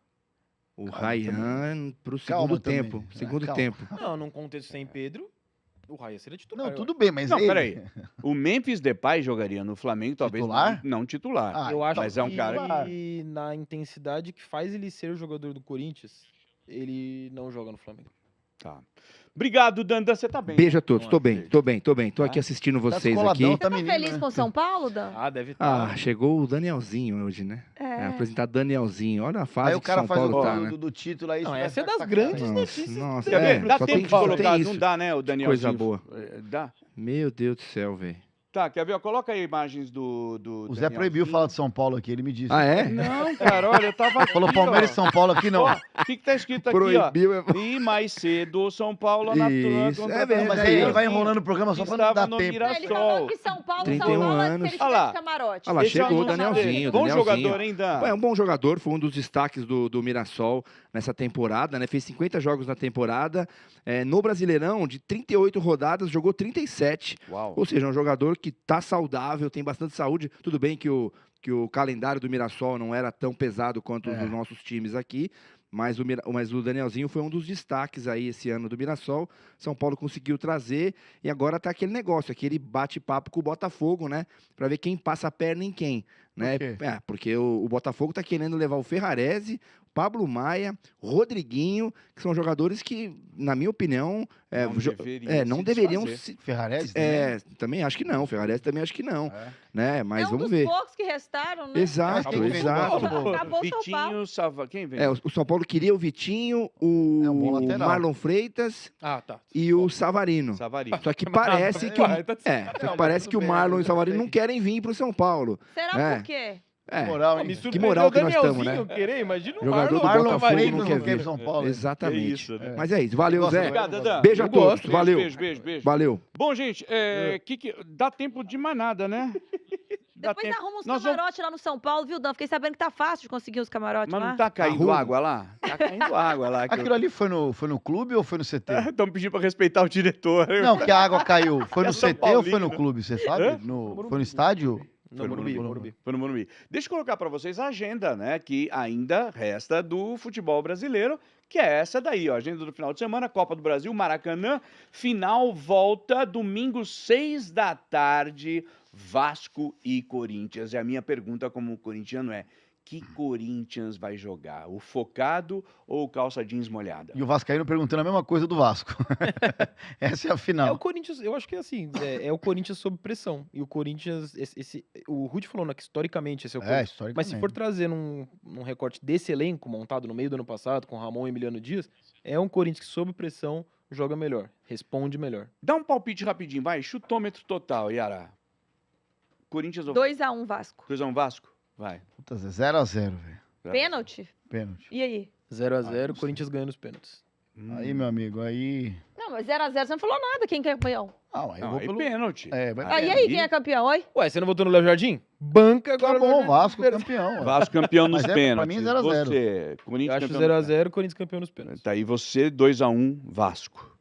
O Calma Ryan pro Calma segundo também. tempo. Ah, Segundo calma. tempo. Não, num contexto sem Pedro, o Raia seria titular. Não, eu tudo bem, mas Não, ele... peraí. O Memphis Depay jogaria no Flamengo, talvez Titular? não titular. Ah, Eu acho mas é um que cara na intensidade que faz ele ser o jogador do Corinthians, ele não joga no Flamengo. Tá. Obrigado, Dandan, você tá bem. Beijo a todos. Não Tô é bem, jeito. tô bem, tô bem. Tô Tá? aqui assistindo Tá vocês descoladão, aqui. Tá menino, feliz né? com São Paulo, Dan? Ah, deve estar. Ah, chegou o Danielzinho hoje, né? É. Apresentar Danielzinho. Olha a fase Aí o que cara São faz Paulo o tá, gol né? do título aí. Não, isso essa é vai das pra grandes caralho. notícias. Nossa, Quer ver? Dá só tempo tem, de só colocar, tem não isso. dá, né, o Danielzinho? Coisa boa. Dá? Meu Deus do céu, velho. Tá, quer ver? Ó, coloca aí imagens do O Zé proibiu falar de São Paulo aqui, ele me disse. Ah, é? Não, cara, olha, eu tava aqui, Falou Palmeiras e ó. São Paulo aqui, não. Ó, o que tá escrito aqui, Proibiu. ó? E mais cedo, São Paulo na Isso, é Não, verdade. mas aí ele vai enrolando o programa só pra não Estava dar no tempo. Mirassol. Ele falou que São Paulo, 31 São Paulo é anos. se ele Olha lá. tivesse camarote. Olha lá, Esse é o chegou o anúncio Danielzinho. dele. Bom Danielzinho. jogador, hein, Dan? É um bom jogador, foi um dos destaques do Mirassol nessa temporada, né? Fez 50 jogos na temporada. No Brasileirão, de 38 rodadas, jogou 37. Uau. Ou seja, é um jogador que tá saudável, tem bastante saúde. Tudo bem que o calendário do Mirassol não era tão pesado quanto os dos nossos times aqui, mas o Danielzinho foi um dos destaques aí esse ano do Mirassol. São Paulo conseguiu trazer e agora tá aquele negócio, aquele bate-papo com o Botafogo, né? Pra ver quem passa a perna em quem, né? quê? Porque o Botafogo tá querendo levar o Ferrarese, Pablo Maia, Rodriguinho, que são jogadores que, na minha opinião, não se deveriam desfazer. se... Ferrarese? Também acho que não. Ferrarese também acho que não, né? Mas é um vamos dos ver. poucos que restaram, né? Exato, Mas quem vem do exato. Botafogo? Acabou São Paulo. Vitinho, Salva... Quem vem? O São Paulo queria o Vitinho, É um bom o lateral. Marlon Freitas Ah, tá. e o Savarino. Savarino. Só que parece que, Não, parece mas que o tudo bem, Marlon e o mas Savarino tudo não querem vir para o São Paulo. Será É. por quê? Moral, hein? Me Que moral que nós estamos, né? Surpreendeu o Danielzinho querer, imagina o Jogador do Marlon Botafogo Freitas não quer não quer vir. São Paulo. Exatamente. É isso, né? Mas é isso. Valeu, Gosta Zé. do Obrigado, Dan. Beijo a Eu todos. gosto, Valeu. Beijo. Valeu. Bom, gente, dá tempo de mais nada, né? Dá Depois tempo. arruma uns Nós vamos- camarotes lá no São Paulo, viu, Dan? Fiquei sabendo que tá fácil de conseguir os camarotes Mas lá. não tá caindo Arruma. água lá? Tá caindo água lá. que Aquilo ali foi no clube ou foi no CT? Estão pedindo pra respeitar o diretor. Não, que a água caiu. Foi É no São CT ou foi Paulino. no clube, você sabe? Hã? Foi no estádio? Não, Morumbi. Foi no Morumbi. Deixa eu colocar para vocês a agenda, né? Que ainda resta do futebol brasileiro, que é essa daí, ó. Agenda do final de semana, Copa do Brasil, Maracanã. Final volta domingo, 6 da tarde, Vasco e Corinthians. E a minha pergunta como corintiano é: que Corinthians vai jogar? O focado ou o calça jeans molhada? E o Vascaíno perguntando a mesma coisa do Vasco. Essa é a É o final. Corinthians, eu acho que é assim, é o Corinthians sob pressão. E o Corinthians, o Rudy falou, né, que historicamente esse é o Corinthians. Historicamente. Mas se for trazer num recorte desse elenco montado no meio do ano passado, com Ramon e Emiliano Dias, é um Corinthians que sob pressão joga melhor, responde melhor. Dá um palpite rapidinho, vai. Chutômetro total, Yara. Corinthians ou 2x1 Vasco. 2x1 Vasco? Vai. Puta, 0x0, velho. Pênalti? Pênalti. E aí? 0x0, Corinthians ganha nos pênaltis. Aí, meu amigo, aí... Não, mas 0x0 você não falou nada. Quem que é campeão? Ah, aí eu Não, vou aí pelo... pênalti. É, Ah, e aí, quem é campeão? Oi? Ué, você não votou no Léo Jardim? Banca Tá agora. bom, Vasco campeão. ué. Vasco campeão nos Mas pra pênaltis. mim, 0 a 0. Você, Eu Corinthians acho campeão nos 0x0, Corinthians campeão nos pênaltis. Tá aí você, 2x1 Vasco.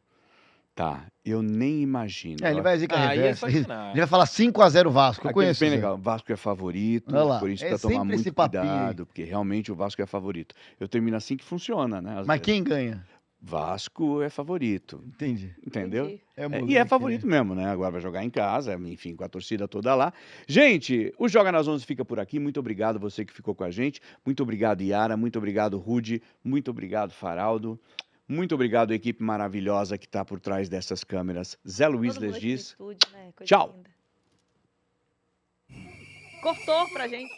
Tá, eu nem imagino. Ele vai zica Aí é reversa. Ele sacanagem. vai falar 5x0 Vasco. Eu Aquele conheço. bem Zé. legal. Vasco é favorito, Olha lá, por isso é precisa tomar sempre esse muito papinho aí. cuidado, porque realmente o Vasco é favorito. Eu termino assim que funciona, né? às Mas vezes. quem ganha? Vasco é favorito, Entendi. entendeu? Entendi. É E moleque, é favorito né? mesmo, né? Agora vai jogar em casa, enfim, com a torcida toda lá. Gente, o Joga nas 11 fica por aqui. Muito obrigado você que ficou com a gente. Muito obrigado, Yara. Muito obrigado, Rude. Muito obrigado, Faraldo. Muito obrigado, equipe maravilhosa que está por trás dessas câmeras. Zé Luiz Todo mundo aqui no Legis. estúdio, né? Coisa Tchau. linda. Cortou pra gente.